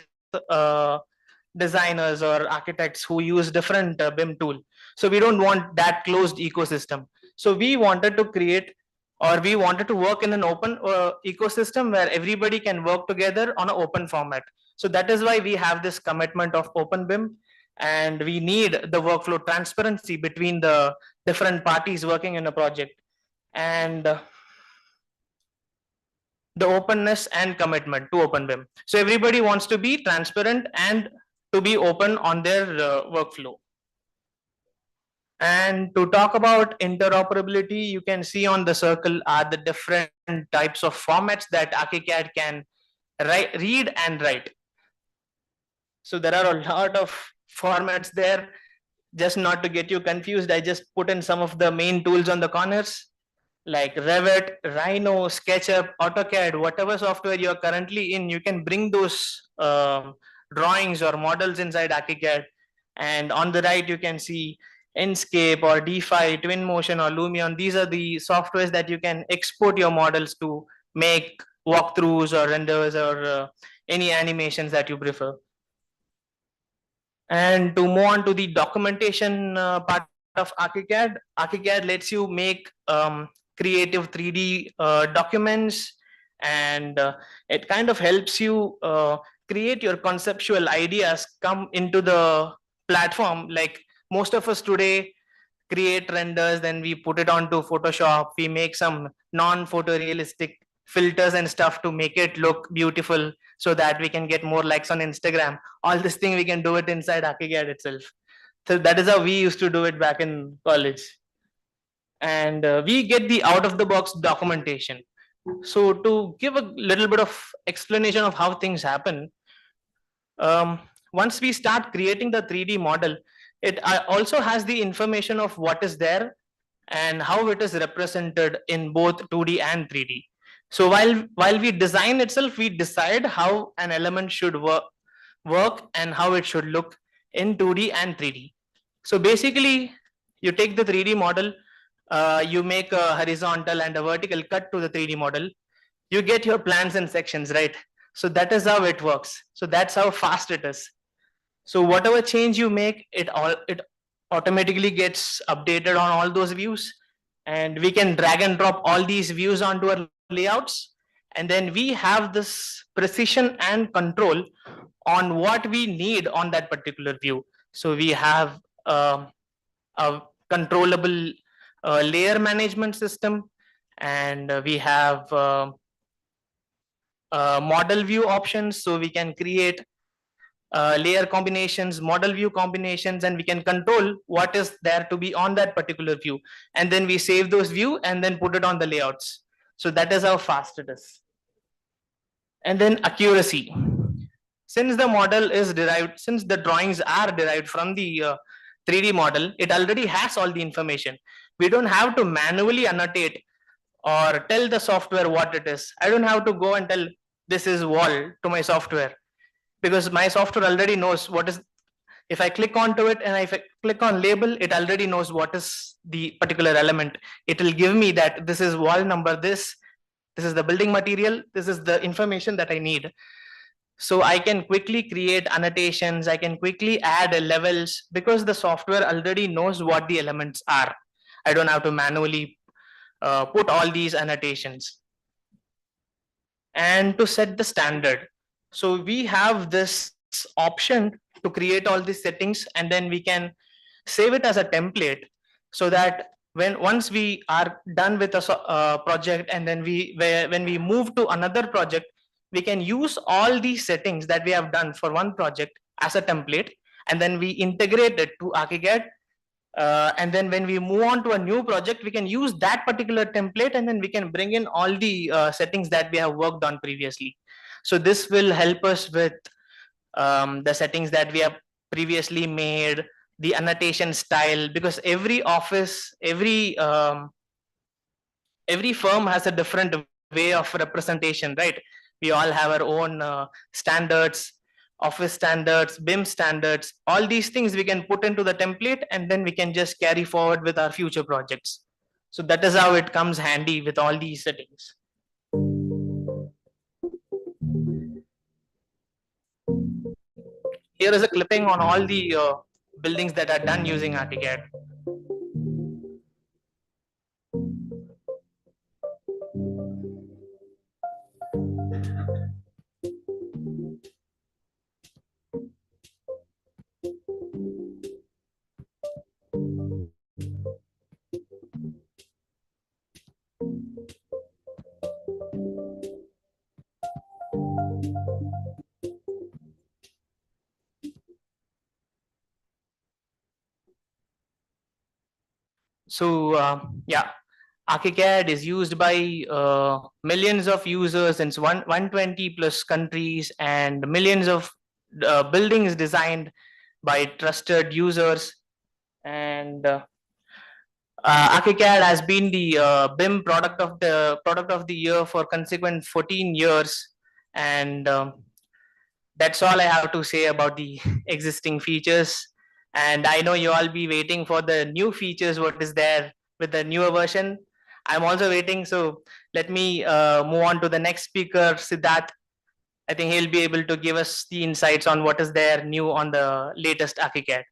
designers or architects who use different BIM tool. So we don't want that closed ecosystem. So we wanted to create, or we wanted to work in an open ecosystem where everybody can work together on an open format. So that is why we have this commitment of open BIM, and we need the workflow transparency between the different parties working in a project, and the openness and commitment to open BIM. So everybody wants to be transparent and to be open on their workflow. And to talk about interoperability, you can see on the circle are the different types of formats that Archicad can read and write. So there are a lot of formats there. Just not to get you confused, I just put in some of the main tools on the corners, like Revit, Rhino, SketchUp, AutoCAD, whatever software you're currently in, you can bring those drawings or models inside Archicad. And on the right, you can see Enscape or DeFi, Twinmotion or Lumion. These are the softwares that you can export your models to make walkthroughs or renders or any animations that you prefer. And to move on to the documentation part of Archicad, Archicad lets you make creative 3D documents, and it kind of helps you create your conceptual ideas come into the platform. Like most of us today create renders, then we put it onto Photoshop, we make some non-photorealistic filters and stuff to make it look beautiful so that we can get more likes on Instagram. All this thing we can do it inside Archicad itself. So that is how we used to do it back in college. And we get the out of the box documentation. So to give a little bit of explanation of how things happen, once we start creating the 3D model, it also has the information of what is there and how it is represented in both 2D and 3D. So while we design itself, we decide how an element should work and how it should look in 2D and 3D. So basically, you take the 3D model, you make a horizontal and a vertical cut to the 3D model, you get your plans and sections, right? So that is how it works. So that's how fast it is. So whatever change you make, it automatically gets updated on all those views, and we can drag and drop all these views onto our layouts, and then we have this precision and control on what we need on that particular view. So we have a controllable layer management system, and we have model view options, so we can create layer combinations, model view combinations, and we can control what is there to be on that particular view. And then we save those view and then put it on the layouts. So that is how fast it is. And then accuracy. Since the model is derived, since the drawings are derived from the 3D model, it already has all the information. We don't have to manually annotate or tell the software what it is. I don't have to go and tell this is wall to my software, because my software already knows what is. If I click onto it and if I click on label, it already knows what is the particular element. It will give me that this is wall number, this is the building material, this is the information that I need. So I can quickly create annotations, I can quickly add levels, because the software already knows what the elements are. I don't have to manually put all these annotations. And to set the standard, so we have this option to create all these settings, and then we can save it as a template, so that once we are done with a project, and then when we move to another project, we can use all these settings that we have done for one project as a template, and then we integrate it to Archicad. And then when we move on to a new project, we can use that particular template, and then we can bring in all the settings that we have worked on previously. So this will help us with the settings that we have previously made, the annotation style, because every office, every firm has a different way of representation, right? We all have our own standards. office standards, BIM standards, all these things we can put into the template, and then we can just carry forward with our future projects. So that is how it comes handy with all these settings. Here is a clipping on all the buildings that are done using Archicad. So yeah, Archicad is used by millions of users in 120 plus countries, and millions of buildings designed by trusted users. And Archicad has been the BIM product of the year for consequent 14 years, and that's all I have to say about the existing features. And I know you all be waiting for the new features, what is there with the newer version. I'm also waiting, so let me move on to the next speaker, Siddharth. I think he'll be able to give us the insights on what is there new on the latest Archicad.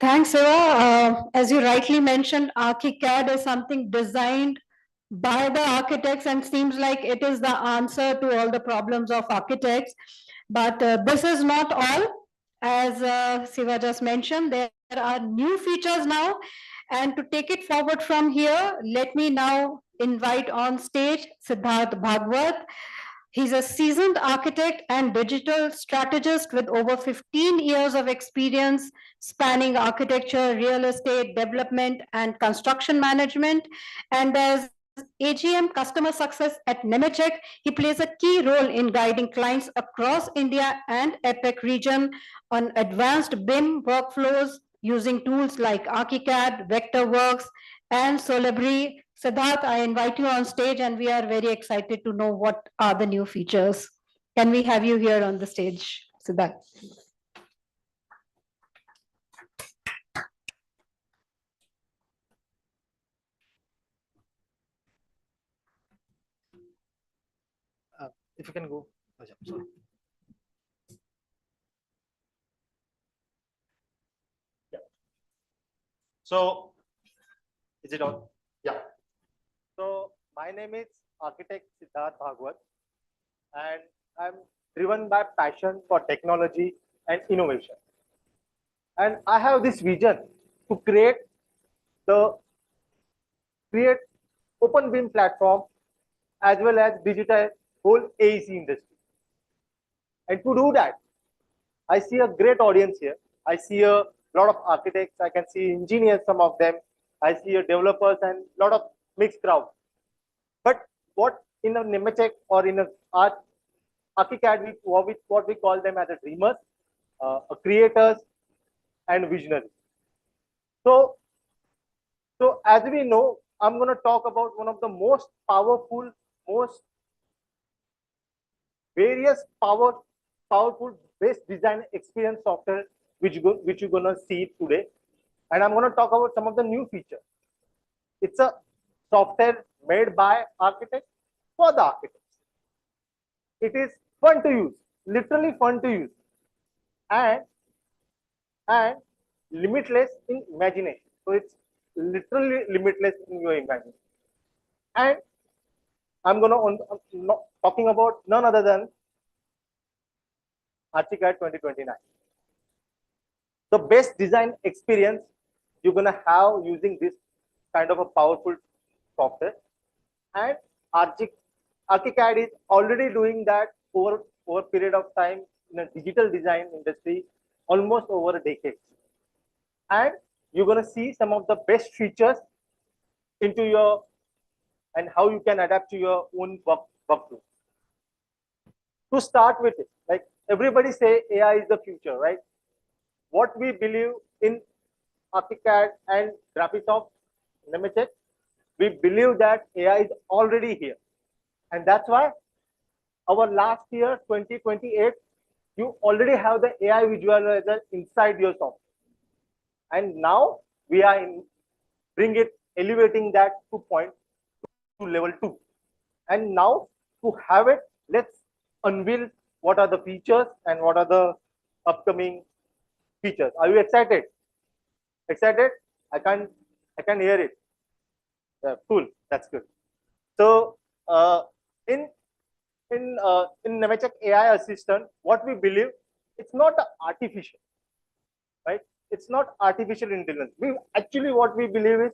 Thanks, Siva. As you rightly mentioned, Archicad is something designed by the architects and seems like it is the answer to all the problems of architects. But this is not all. As Siva just mentioned, there are new features now. And to take it forward from here, let me now invite on stage Siddharth Bhagwat. He's a seasoned architect and digital strategist with over 15 years of experience spanning architecture, real estate, development, and construction management. And as AGM Customer Success at Nemetschek, he plays a key role in guiding clients across India and APEC region on advanced BIM workflows using tools like Archicad, Vectorworks, and Solibri. Siddharth, I invite you on stage, and we are very excited to know what are the new features. Can we have you here on the stage, Siddharth? If you can go. Oh, yeah, sorry. Yeah. So, is it on? Yeah. So, my name is Architect Siddharth Bhagwat, and I'm driven by passion for technology and innovation. And I have this vision to create open BIM platform as well as digital whole AEC industry. And to do that, I see a great audience here. I see a lot of architects. I can see engineers, some of them. I see a developers and a lot of mixed crowd. But what in a Nemetschek or in a Archicad, what we call them as a dreamers, creators, and visionaries. So as we know, I'm going to talk about one of the most powerful, most various powerful best design experience software which you're going to see today. And I'm going to talk about some of the new features. It's a software made by architects for the architects. It is fun to use, literally fun to use, and limitless in imagination. So it's literally limitless in your imagination. And I'm going to talking about none other than Archicad 2029. The best design experience you're going to have using this kind of a powerful software. And Archicad is already doing that over a period of time in a digital design industry, almost over a decade. And you're going to see some of the best features into your and how you can adapt to your own workflow. To start with it, like everybody say AI is the future, right? What we believe in Archicad and Graphisoft Nemetschek, we believe that AI is already here. And that's why our last year, 2028, you already have the AI visualizer inside your software. And now we are elevating that to level 2. And now to have it, let's unveil what are the features and what are the upcoming features. Are you excited? Excited? I can hear it. Yeah, cool. That's good. So in Nemetschek AI assistant, what we believe, it's not artificial, right? It's not artificial intelligence. We actually what we believe is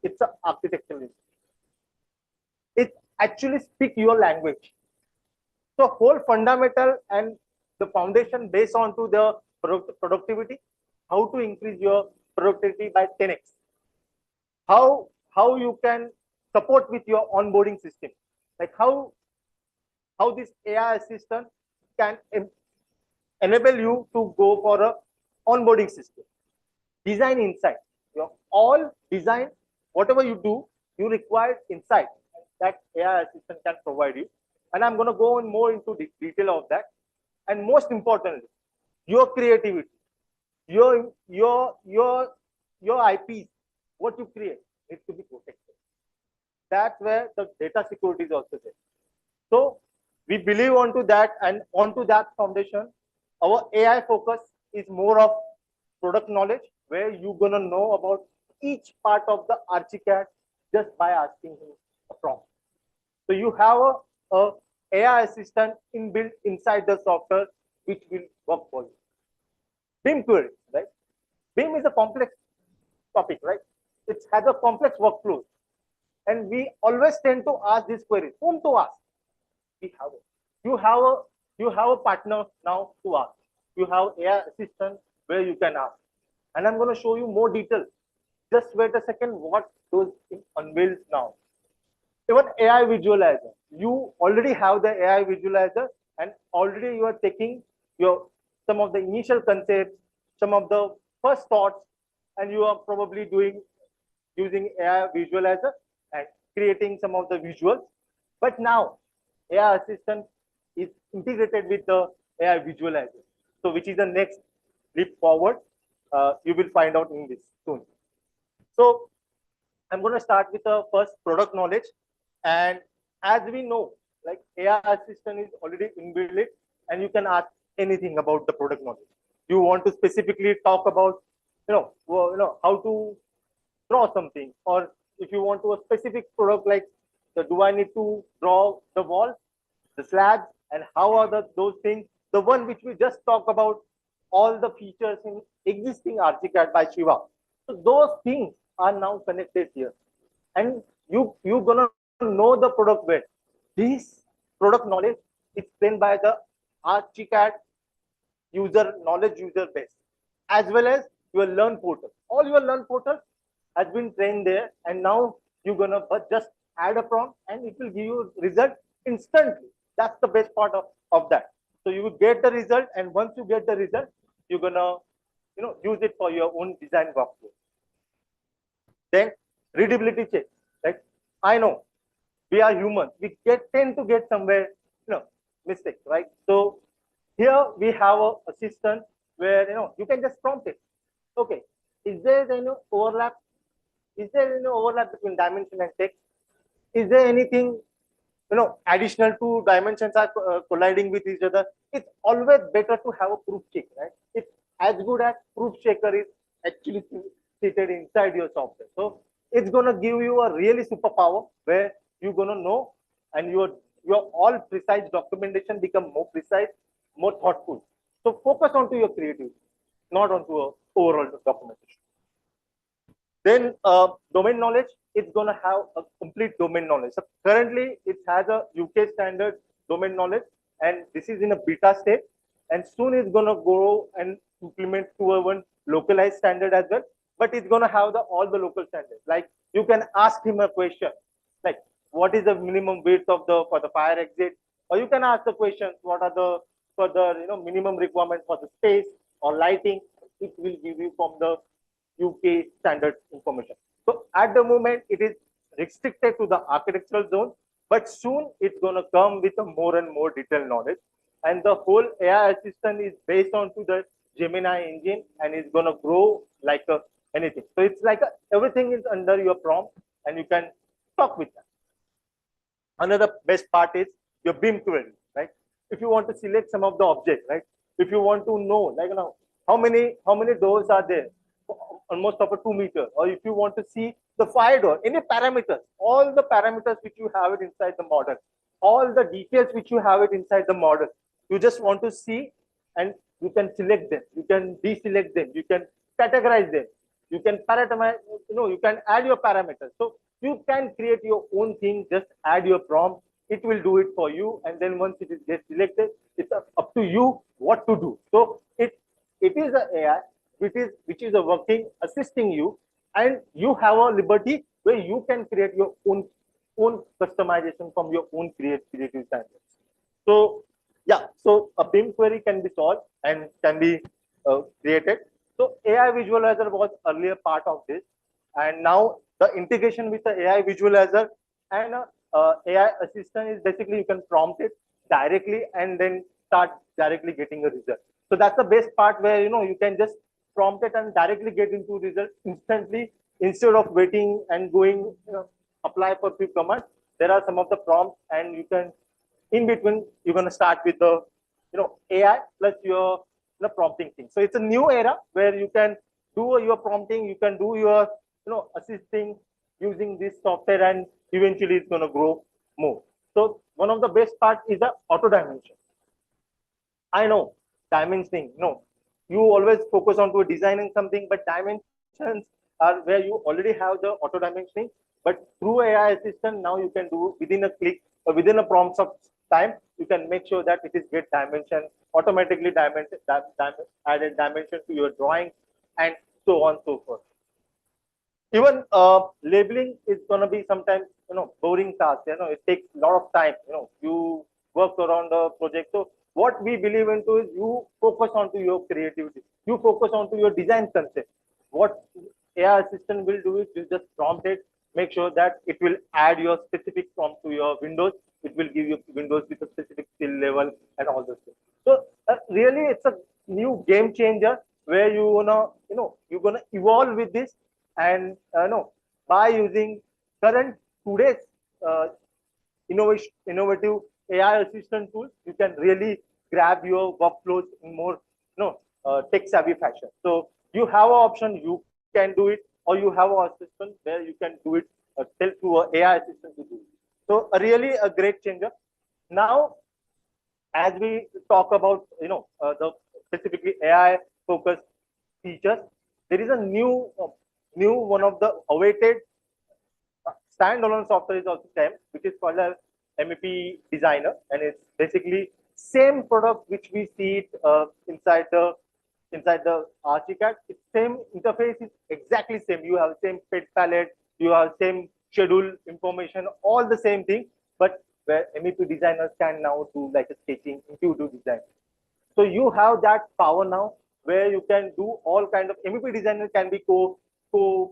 it's an architectural. It actually speak your language. So whole fundamental and the foundation based on to the productivity, how to increase your productivity by 10x. How you can support with your onboarding system, like how this AI assistant can enable you to go for a onboarding system. Design insight. Your all design, whatever you do, you require insight that AI assistant can provide you. And I'm going to go in more into the detail of that. And most importantly, your creativity, your IPs, what you create needs to be protected. That's where the data security is also there. So we believe onto that, and onto that foundation, our AI focus is more of product knowledge, where you're gonna know about each part of the Archicad just by asking him a prompt. So you have a AI assistant inbuilt inside the software which will work for you. BIM query, right? BIM is a complex topic, right? It has a complex workflow, and we always tend to ask this query. Whom to ask? We have it. You have a partner now to ask. You have AI assistant where you can ask, and I'm going to show you more detail. Just wait a second. What those unveils now? Even AI visualizer. You already have the AI visualizer, and already you are taking some of the initial concepts, some of the first thoughts, and you are probably using AI visualizer and creating some of the visuals. But now AI assistant is integrated with the AI visualizer. So which is the next leap forward? You will find out in this soon. So I'm going to start with the first product knowledge. And as we know, like AI assistant is already inbuilt, and you can ask anything about the product knowledge. You want to specifically talk about, how to draw something, or if you want to a specific product, like do I need to draw the wall, the slabs, and how are those things? The one which we just talked about, all the features in existing Archicad by Shiva. So those things are now connected here, and you're gonna know the product well. This product knowledge is trained by the Archicad user base, as well as your learn portal. All your learn portal has been trained there, and now you're gonna just add a prompt and it will give you result instantly. That's the best part of that. So you will get the result, and once you get the result, you're gonna use it for your own design workflow. Then readability check. Like, I know we are human, we tend to get somewhere mistakes, right? So here we have a assistant where you can just prompt it. Okay, is there any overlap? Is there any overlap between dimension and text? Is there anything additional two dimensions are colliding with each other? It's always better to have a proof check, right? It's as good as proof checker is actually seated inside your software. So it's gonna give you a really superpower where you're gonna know, and your all precise documentation become more precise, more thoughtful. So focus onto your creativity, not onto a overall documentation. Then domain knowledge, it's going to have a complete domain knowledge. So currently it has a UK standard domain knowledge, and this is in a beta state, and soon it's going to go and implement to a one localized standard as well. But it's going to have all the local standards. Like you can ask him a question, like what is the minimum width for the fire exit, or you can ask the question, what are the further minimum requirements for the space or lighting. It will give you from the UK standard information. So at the moment, it is restricted to the architectural zone, but soon it's going to come with a more and more detailed knowledge. And the whole AI assistant is based on to the Gemini engine, and it's going to grow like anything. So it's like everything is under your prompt, and you can talk with that. Another best part is your BIM query, right? If you want to select some of the objects, right? If you want to know, like, how many doors are there, almost of a 2 meter, or if you want to see the fire door, any parameters, all the parameters which you have it inside the model, all the details which you have it inside the model, you just want to see, and you can select them, you can deselect them, you can categorize them, you can parameterize, you can add your parameters. So you can create your own thing, just add your prompt, it will do it for you, and then once it is get selected, it's up to you what to do. So it is an AI which is a working assisting you, and you have a liberty where you can create your own customization from your own creative standards. So yeah, so a BIM query can be solved and can be created. So AI visualizer was earlier part of this, and now the integration with the AI visualizer and AI assistant is basically you can prompt it directly and then start directly getting a result. So that's the best part where you can just prompt it and directly get into result instantly instead of waiting and going apply for few commands. There are some of the prompts, and you can in between you're going to start with the AI plus your prompting thing. So it's a new era where you can do your prompting, you can do your assisting using this software, and eventually it's going to grow more. So one of the best part is the auto dimension. I know dimensioning, you always focus on to designing something, but dimensions are where you already have the auto dimensioning. But through AI assistant, now you can do within a click or within a prompt of time, you can make sure that it is get dimension automatically added dimension to your drawing, and so on so forth. Even labeling is going to be sometimes boring task. It takes a lot of time. You work around the project. So what we believe into is you focus onto your creativity. You focus onto your design concept. What AI assistant will do is you just prompt it, make sure that it will add your specific prompt to your windows. It will give you windows with a specific skill level and all those things. So really, it's a new game changer where you're gonna evolve with this, and by using current today's innovative AI assistant tools, you can really grab your workflows in more tech savvy fashion. So you have an option, you can do it, or you have an assistant where you can do it tell to an AI assistant to do it. So really a great changer. Now, as we talk about the specifically AI focused features, there is a new one of the awaited standalone software is also same, which is called as MEP Designer, and it's basically same product which we see it inside the Archicad. It's same interface is exactly same. You have same pet palette, you have same schedule information, all the same thing, but where MEP designers can now do like a sketching, intuitive design. So you have that power now where you can do all kind of MEP designer can be co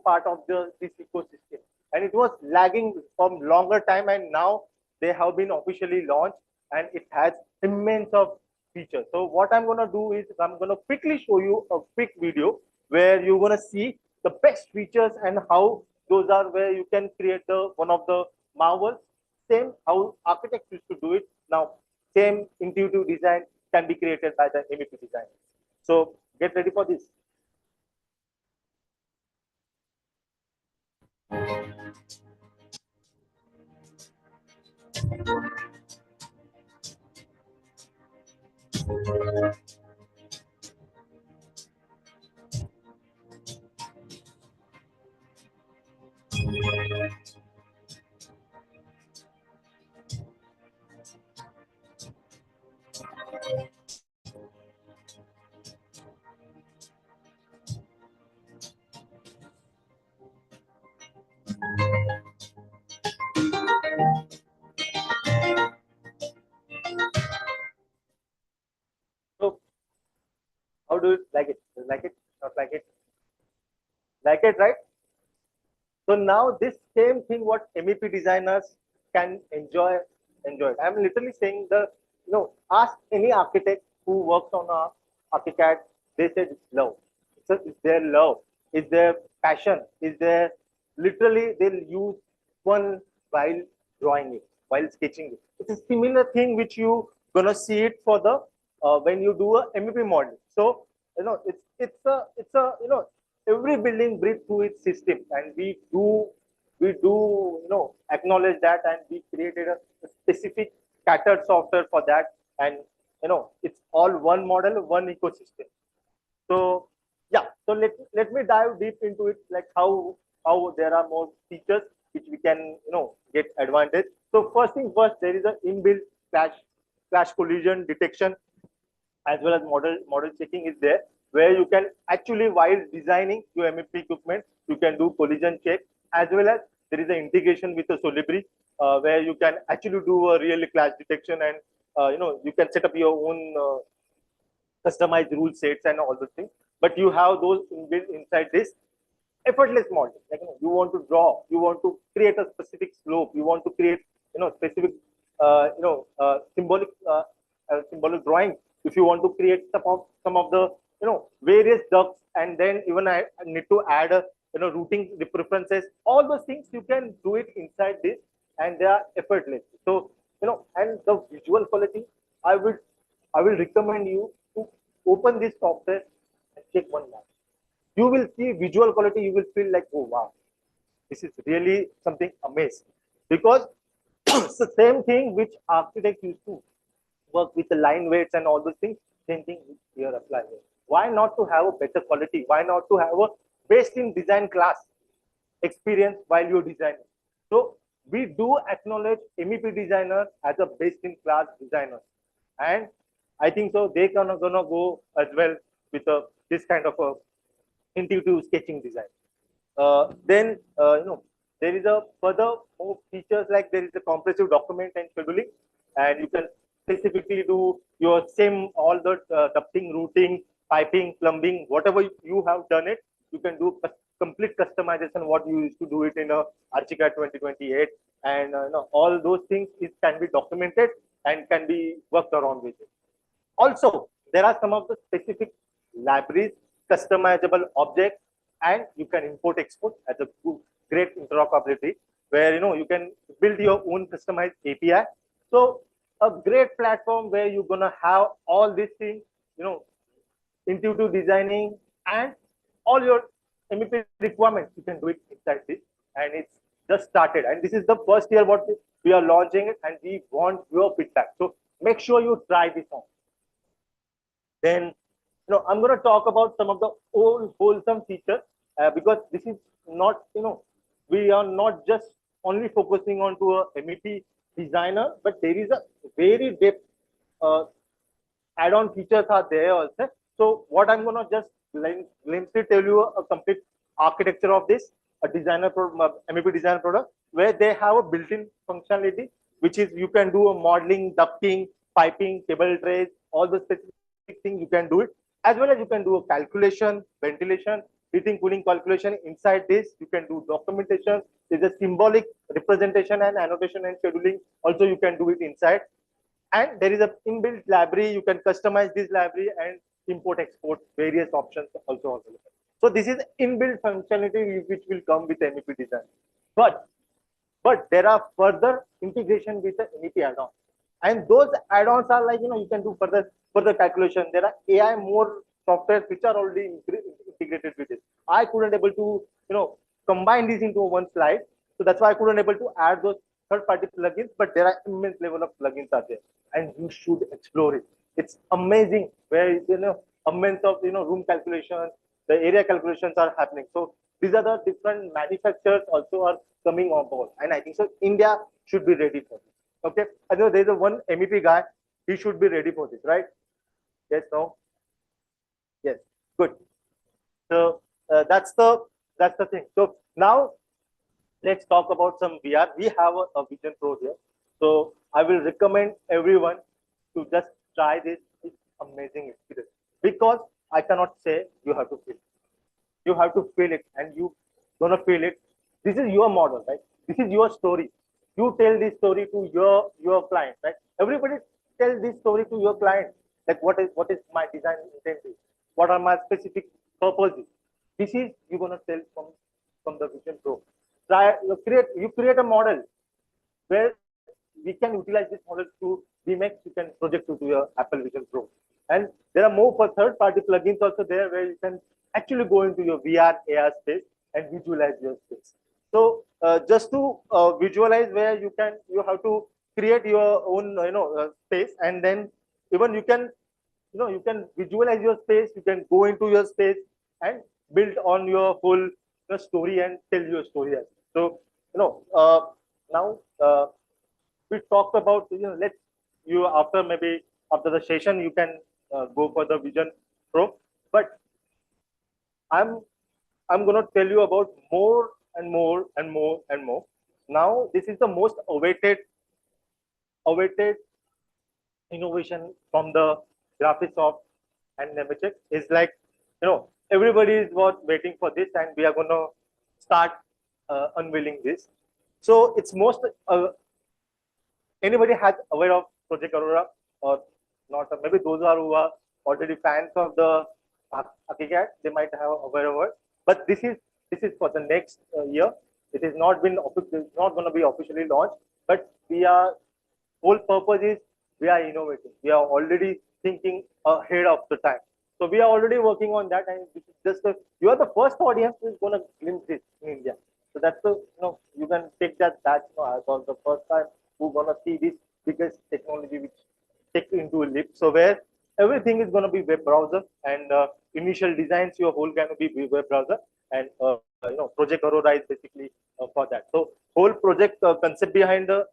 part of this ecosystem. And it was lagging from longer time, and now they have been officially launched, and it has immense of features. So what I'm going to do is I'm going to quickly show you a quick video where you're going to see the best features and how those are, where you can create the one of the marvels. Same how architects used to do it. Now same intuitive design can be created by the MEP design. So get ready for this. So how do you like it? Like it? Not like it? Like it, right? So now this same thing, what MEP designers can enjoy. I'm literally saying ask any architect who works on a Archicad, they said it's love. It's their love, it's their passion, is their literally they'll use one while drawing it, while sketching it. It's a similar thing which you gonna see it for the when you do a MEP model. So it's a every building breathes through its system, and we do acknowledge that, and we created a specific scattered software for that, and it's all one model, one ecosystem. So yeah, so let me dive deep into it, like how there are more features which we can get advantage. So first thing first, there is a inbuilt clash collision detection, as well as model checking is there, where you can actually, while designing your MEP equipment, you can do collision check, as well as there is an integration with a Solibri, where you can actually do a real clash detection, and you can set up your own customized rule sets and all those things. But you have those inbuilt inside this effortless model. Like you want to draw, you want to create a specific slope, you want to create specific symbolic drawing. If you want to create some of the various ducts, and then even I need to add a routing the preferences, all those things you can do it inside this, and they are effortless. So and the visual quality, I will recommend you to open this software and check one match. You will see visual quality, you will feel like, oh wow, this is really something amazing. Because it's the same thing which architects used to work with the line weights and all those things, same thing here apply here. Why not to have a better quality? Why not to have a best in design class experience while you're designing? So we do acknowledge MEP designer as a best in class designer, and I think so they gonna go as well with this kind of a intuitive sketching design. Then there is a further more features, like there is a compressive document and scheduling, and you can specifically do your same all the ducting, routing, piping, plumbing, whatever you have done it, you can do complete customization what you used to do it in a Archicad 2028, and all those things can be documented and can be worked around with it. Also, there are some of the specific libraries, customizable objects, and you can import export as a great interoperability, where you can build your own customized API. So a great platform where you're gonna have all these things, intuitive designing, and all your MEP requirements, you can do it inside this, and it's just started. And this is the first year what we are launching it, and we want your feedback. So make sure you try this on. Then I'm going to talk about some of the old wholesome features, because this is not we are not just only focusing on to a MEP designer, but there is a very depth add-on features are there also. So what I'm going to just glimpsely tell you a complete architecture of this a designer MEP designer product, where they have a built-in functionality, which is you can do a modeling, ducting, piping, cable trays, all the specific things you can do it, as well as you can do a calculation, ventilation, heating, cooling calculation inside this. You can do documentation. There's a symbolic representation and annotation and scheduling. Also, you can do it inside. And there is a inbuilt library. You can customize this library and import, export, various options also available. So this is inbuilt functionality which will come with MEP design. But there are further integration with the MEP add-on. And those add-ons are like, you can do further calculation. There are AI more softwares which are already integrated with it. I couldn't able to, combine these into one slide. So that's why I couldn't able to add those third-party plugins, but there are immense level of plugins are there, and you should explore it. It's amazing where, immense of, room calculations, the area calculations are happening. So these are the different manufacturers also are coming on board. And I think so India should be ready for this. Okay. I know there's a one MEP guy, he should be ready for this, right? Yes, no? Yes, good. So that's the thing. So now let's talk about some VR. We have a Vision Pro here. So I will recommend everyone to just try this. It's amazing experience, because I cannot say you have to feel it. You have to feel it, and you gonna feel it This is your model, right? This is your story. You tell this story to your client, right? Everybody tell this story to your client. Like what is my design intent is? What are my specific purposes? This is you're gonna tell from the Vision Pro. Try you create a model where we can utilize this model to VMAX, you can project to your Apple Vision Pro. And there are more for third-party plugins also there where you can actually go into your VR, AR space and visualize your space. So just to visualize where you have to create your own space, and then even you can visualize your space, you can go into your space and build on your whole story and tell your story. So now we talked about let's you after maybe after the session you can go for the Vision Pro, but i'm I'm going to tell you about more and more and more and more. Now this is the most awaited innovation from the Graphisoft and Nemetschek. Is like everybody is waiting for this, and we are going to start unveiling this. So it's most anybody has aware of Project Aurora or not? Maybe those are who are already fans of the Archicad, they might have aware of it. But this is for the next year. It is not been it's not going to be officially launched, but we are whole purpose is we are innovating. We are already thinking ahead of the time. So we are already working on that, and this is just you are the first audience who is going to glimpse this in India. So that's the you can take that as was the first time who gonna see this biggest technology which take into a leap. So where everything is gonna be web browser, and initial designs your whole gonna be web browser, and Project Aurora is basically for that. So whole project concept behind the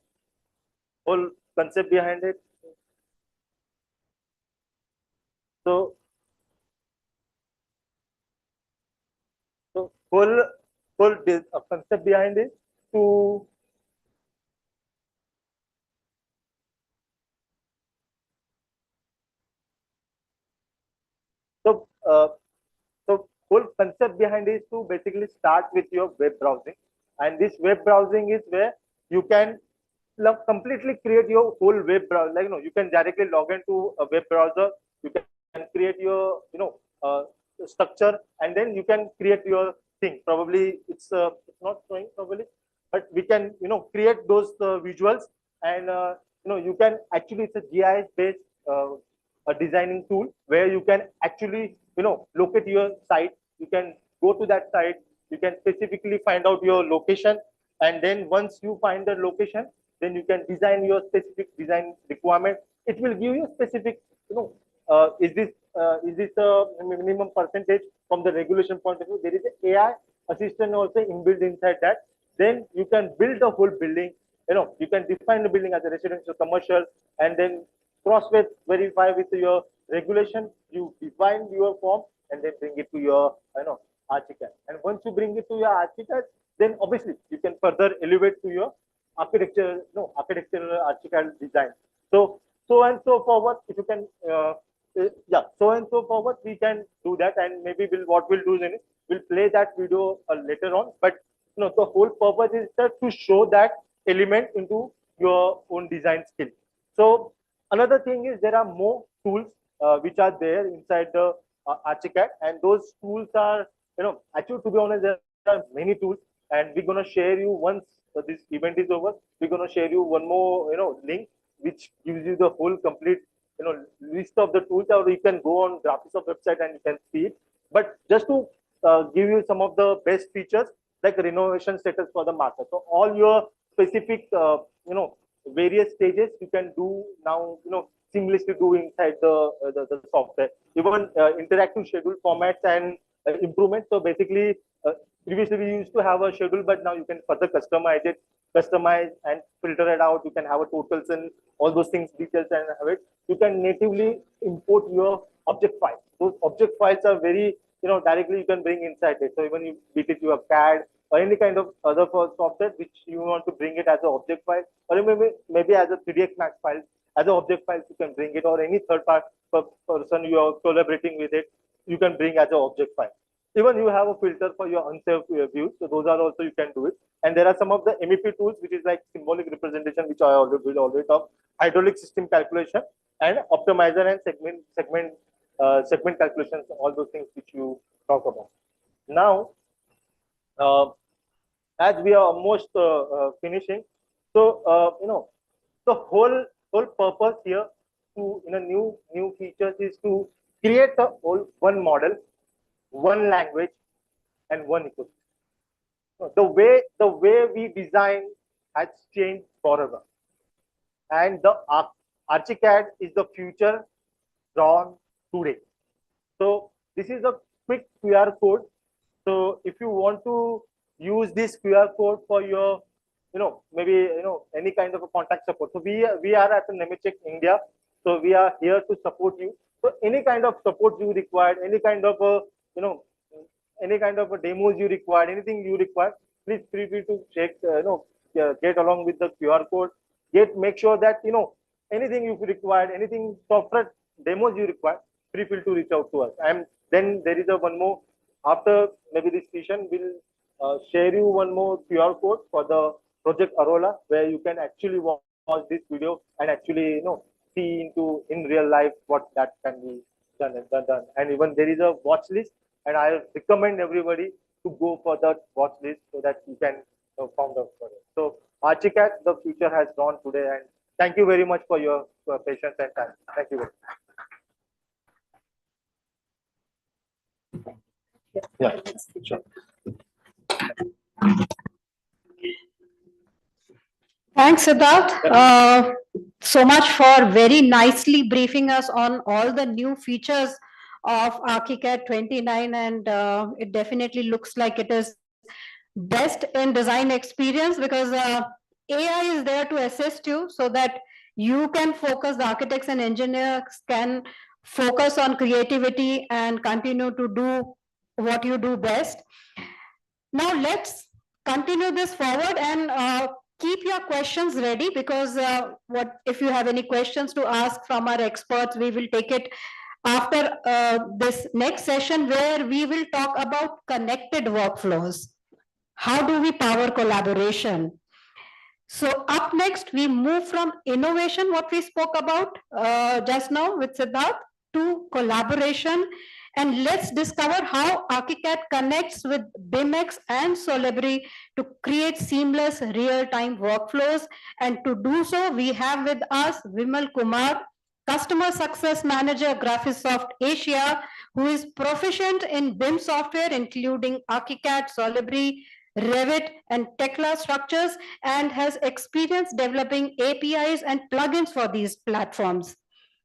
whole concept behind it. So whole concept behind it to so so whole concept behind it is to basically start with your web browsing, and this web browsing is where you can completely create your whole web browser. Like you can directly log into a web browser. You can create your structure, and then you can create your thing. Probably it's not showing probably, but we can create those visuals, and you can actually it's a GIS based a designing tool where you can actually locate your site. You can go to that site, you can specifically find out your location, and then once you find the location, then you can design your specific design requirement. It will give you specific is this a minimum percentage from the regulation point of view. There is an AI assistant also inbuilt inside that. Then you can build the whole building. You can define the building as a residential, commercial, and then cross verify with your regulation. You define your form and then bring it to your Archicad. And once you bring it to your Archicad, then obviously you can further elevate to your architectural Archicad design. So and so forward. If you can so and so forward, we can do that, and maybe what we'll do is we'll play that video later on. But the whole purpose is just to show that element into your own design skill. So another thing is there are more tools which are there inside the Archicad, and those tools are actually, to be honest, there are many tools, and we're gonna share you once this event is over. We're gonna share you one more link which gives you the whole complete list of the tools, or you can go on Graphisoft website and you can see it. But just to give you some of the best features like renovation status for the master. So all your specific various stages you can do now seamlessly do inside the software. Even interactive schedule formats and improvements. So basically previously we used to have a schedule, but now you can further customize and filter it out. You can have a totals and all those things, details, and have it. You can natively import your object files. Those object files are very directly you can bring inside it. So even you beat it to a CAD or any kind of other software which you want to bring it as an object file, or maybe as a 3ds Max file, as an object file you can bring it, or any third person you are collaborating with it, you can bring as an object file. Even you have a filter for your unsafe views. So those are also you can do it. And there are some of the MEP tools, which is like symbolic representation, which I already talked, hydraulic system calculation, and optimizer and segment calculations, all those things which you talk about. Now, as we are almost finishing, so the whole purpose here to new features is to create a whole one model, one language, and one ecosystem. The way we design has changed forever, and the Archicad is the future drawn today. So this is a quick QR code. So if you want to use this QR code for your, maybe any kind of a contact support. So we are at the Nemetschek India. So we are here to support you. So any kind of support you require, any kind of any kind of a demos you require, anything you require, please feel free to check, get along with the QR code. Make sure that anything you require, anything software demos you require, feel free to reach out to us. And then there is a one more after maybe this session, we'll share you one more QR code for the Project Arola, where you can actually watch this video and actually see in real life what that can be done. And even there is a watch list, and I recommend everybody to go for that watch list so that you can found out for it. So Archicad, the future has gone today, and thank you very much for your patience and time. Thank you very much. Yeah, sure. Thanks, Siddharth. So much for very nicely briefing us on all the new features of Archicad 29, and it definitely looks like it is best in design experience, because AI is there to assist you so that you can focus, the architects and engineers can focus on creativity and continue to do what you do best. Now let's continue this forward, and keep your questions ready, because what if you have any questions to ask from our experts, we will take it after this next session, where we will talk about connected workflows. How do we power collaboration? So up next, we move from innovation, what we spoke about just now with Siddharth, to collaboration. And let's discover how Archicad connects with BIMX and Solibri to create seamless real-time workflows. And to do so, we have with us Vimal Kumar, Customer Success Manager, Graphisoft Asia, who is proficient in BIM software, including Archicad, Solibri, Revit, and Tekla structures, and has experience developing APIs and plugins for these platforms.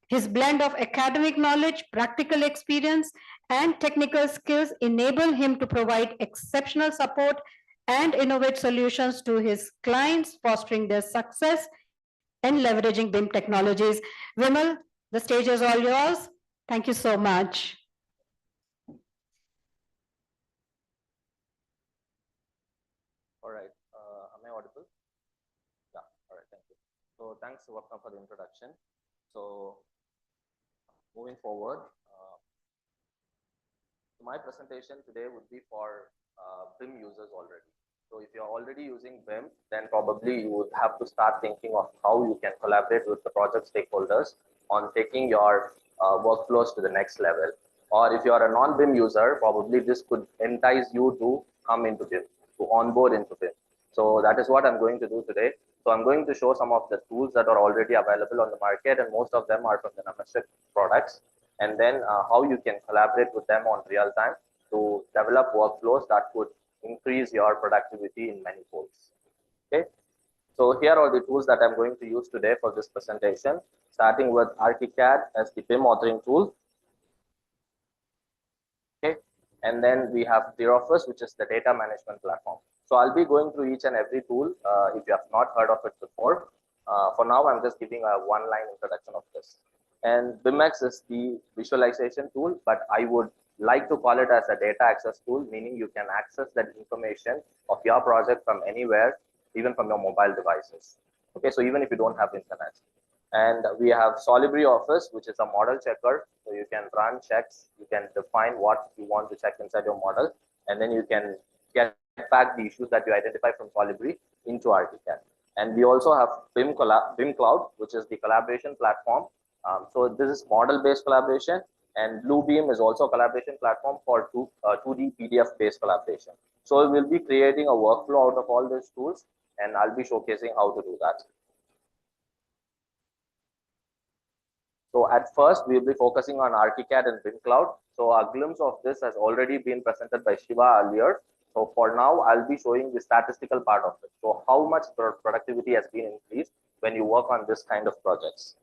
His blend of academic knowledge, practical experience, and technical skills enable him to provide exceptional support and innovate solutions to his clients, fostering their success and leveraging BIM technologies. Vimal, the stage is all yours. Thank you so much. All right, am I audible? Yeah, all right, thank you. So thanks, Vakna, for the introduction. So moving forward, my presentation today would be for BIM users already. So if you're already using BIM, then probably you would have to start thinking of how you can collaborate with the project stakeholders on taking your workflows to the next level. Or if you're a non-BIM user, probably this could entice you to come into BIM, to onboard into BIM. So that is what I'm going to do today. So I'm going to show some of the tools that are already available on the market, and most of them are from the Nemetschek products. And then how you can collaborate with them on real time to develop workflows that could increase your productivity in many folds. Okay. So here are the tools that I'm going to use today for this presentation, starting with Archicad as the BIM authoring tool. Okay. And then we have Office, which is the data management platform. So I'll be going through each and every tool if you have not heard of it before. For now, I'm just giving a one-line introduction of this. And BIMX is the visualization tool, but I would like to call it as a data access tool, meaning you can access that information of your project from anywhere, even from your mobile devices. Okay, so even if you don't have internet. And we have Solibri Office, which is a model checker. So you can run checks, you can define what you want to check inside your model, and then you can get back the issues that you identify from Solibri into Archicad. And we also have BIM Cloud, which is the collaboration platform. So this is model-based collaboration, and Bluebeam is also a collaboration platform for 2D PDF-based collaboration. So we'll be creating a workflow out of all these tools, and I'll be showcasing how to do that. So at first, we'll be focusing on Archicad and BIM Cloud. So a glimpse of this has already been presented by Shiva earlier. So for now, I'll be showing the statistical part of it. So how much productivity has been increased when you work on this kind of projects.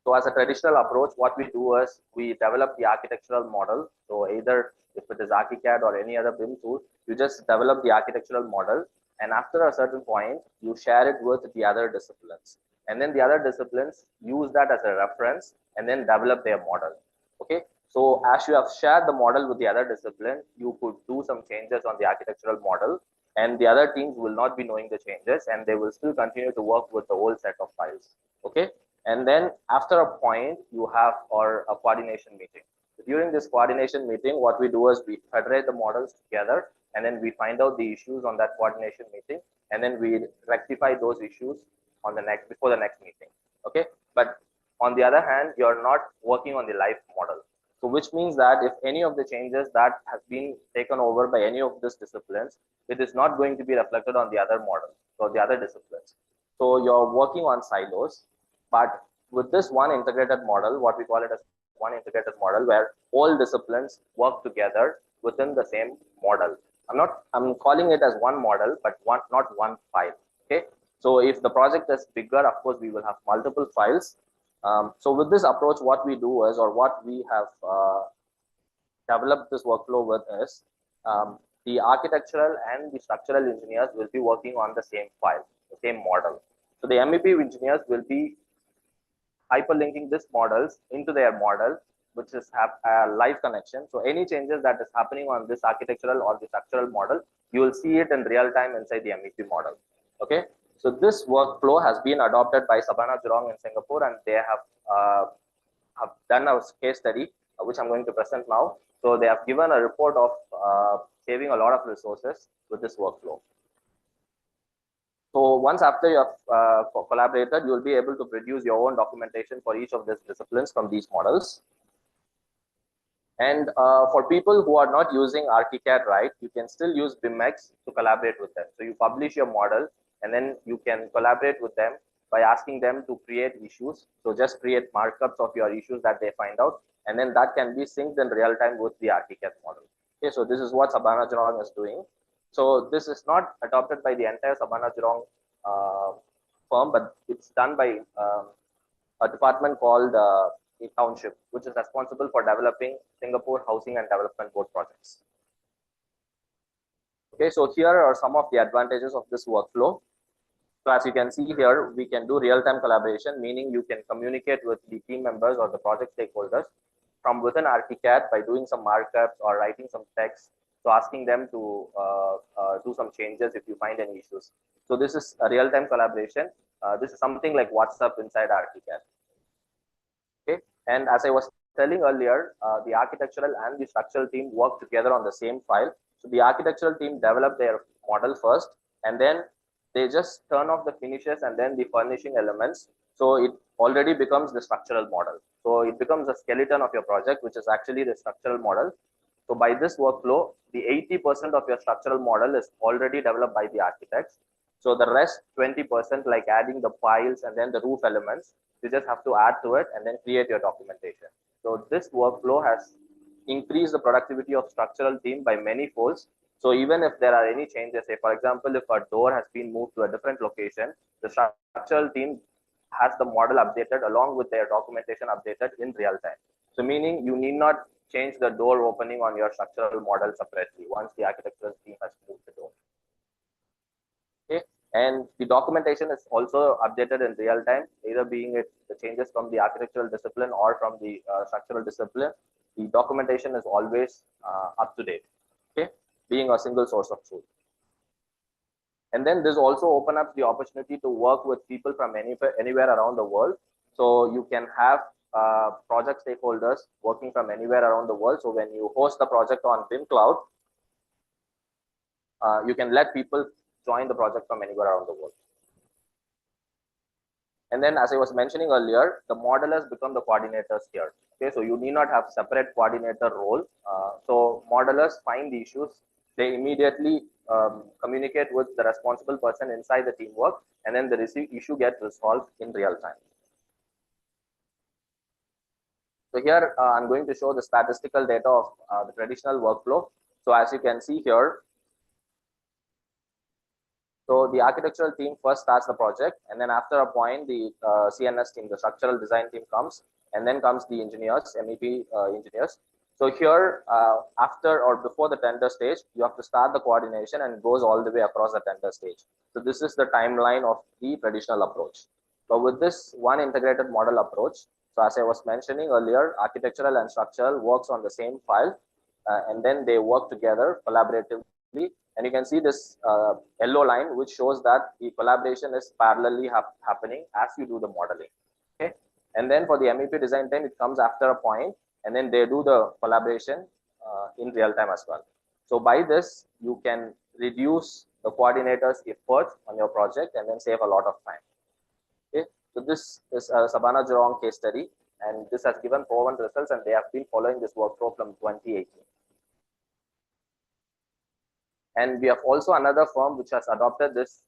So as a traditional approach, what we do is we develop the architectural model. So either if it is Archicad or any other BIM tool, you just develop the architectural model. And after a certain point, you share it with the other disciplines. And then the other disciplines use that as a reference and then develop their model. Okay. So as you have shared the model with the other discipline, you could do some changes on the architectural model, and the other teams will not be knowing the changes, and they will still continue to work with the whole set of files. Okay. And then after a point, you have a coordination meeting. During this coordination meeting, what we do is we federate the models together, and then we find out the issues on that coordination meeting, and then we rectify those issues on the before the next meeting. Okay. But on the other hand, you're not working on the live model. So which means that if any of the changes that has been taken over by any of these disciplines, it is not going to be reflected on the other model or the other disciplines. So you're working on silos, but with this one integrated model, what we call it as one integrated model, where all disciplines work together within the same model. I'm calling it as one model, but not one file. Okay. So if the project is bigger, of course, we will have multiple files. So with this approach, what we do is, or what we have developed this workflow with is, the architectural and the structural engineers will be working on the same file, the same model. So the MEP engineers will be hyperlinking these models into their model, which is have a live connection. So any changes that is happening on this architectural or the structural model, you will see it in real time inside the MEP model. Okay. So this workflow has been adopted by Sabana Jurong in Singapore, and they have done a case study, which I'm going to present now. So they have given a report of saving a lot of resources with this workflow. So once after you have collaborated, you will be able to produce your own documentation for each of these disciplines from these models. And for people who are not using Archicad, right, you can still use BIMX to collaborate with them. So you publish your model, and then you can collaborate with them by asking them to create issues. So just create markups of your issues that they find out, and then that can be synced in real time with the Archicad model. Okay, so this is what Sabana Jurong is doing. So this is not adopted by the entire Sabana Jurong firm, but it's done by a department called the Township, which is responsible for developing Singapore Housing and Development Board projects. Okay, so here are some of the advantages of this workflow. So as you can see here, we can do real-time collaboration, meaning you can communicate with the team members or the project stakeholders from within Archicad by doing some markups or writing some text. So asking them to do some changes if you find any issues. So this is a real-time collaboration. This is something like WhatsApp inside Archicad. Okay, and as I was telling earlier, the architectural and the structural team work together on the same file. So the architectural team develop their model first, and then they just turn off the finishes and then the furnishing elements. So it already becomes the structural model. So it becomes a skeleton of your project, which is actually the structural model. So by this workflow, the 80% of your structural model is already developed by the architects. So the rest 20%, like adding the piles and then the roof elements, you just have to add to it and then create your documentation. So this workflow has increased the productivity of structural team by many folds. So even if there are any changes, say for example, if a door has been moved to a different location, the structural team has the model updated along with their documentation updated in real time. So meaning you need not change the door opening on your structural model separately once the architectural team has moved the door. Okay, and the documentation is also updated in real time, either being it the changes from the architectural discipline or from the structural discipline. The documentation is always up to date. Okay, being a single source of truth. And then this also open up the opportunity to work with people from anywhere around the world. So you can have project stakeholders working from anywhere around the world. So when you host the project on BIM Cloud, you can let people join the project from anywhere around the world. And then, as I was mentioning earlier, the modelers become the coordinators here. Okay, so you need not have separate coordinator role. So modelers find the issues, they immediately communicate with the responsible person inside the teamwork, and then the issue gets resolved in real time. So here I'm going to show the statistical data of the traditional workflow. So as you can see here, so the architectural team first starts the project, and then after a point, the CNS team, the structural design team comes, and then comes the engineers, MEP engineers. So here, after or before the tender stage, you have to start the coordination and it goes all the way across the tender stage. So this is the timeline of the traditional approach. So with this one integrated model approach, so as I was mentioning earlier, architectural and structural works on the same file, and then they work together collaboratively. And you can see this yellow line, which shows that the collaboration is parallelly happening as you do the modeling. Okay. And then for the MEP design time, it comes after a point, and then they do the collaboration in real time as well. So by this, you can reduce the coordinators' effort on your project and then save a lot of time. Okay. So this is a Sabana Jurong case study, and this has given proven results, and they have been following this workflow from 2018. And we have also another firm which has adopted this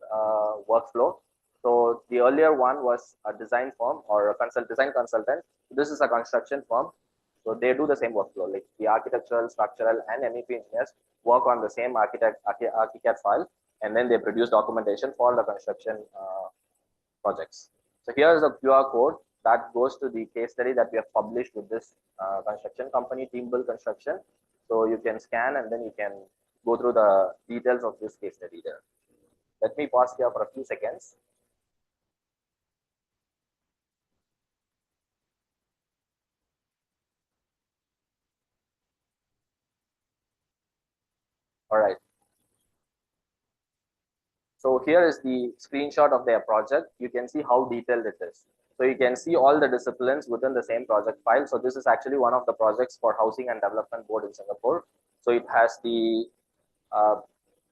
workflow. So the earlier one was a design firm or a design consultant. This is a construction firm. So they do the same workflow, like the architectural, structural, and MEP engineers work on the same Archicad file, and then they produce documentation for the construction projects. So here is a QR code that goes to the case study that we have published with this construction company, Team Build Construction. So you can scan and then you can go through the details of this case study there. Let me pause here for a few seconds. All right. So here is the screenshot of their project. You can see how detailed it is. So you can see all the disciplines within the same project file. So this is actually one of the projects for Housing and Development Board in Singapore. So it has the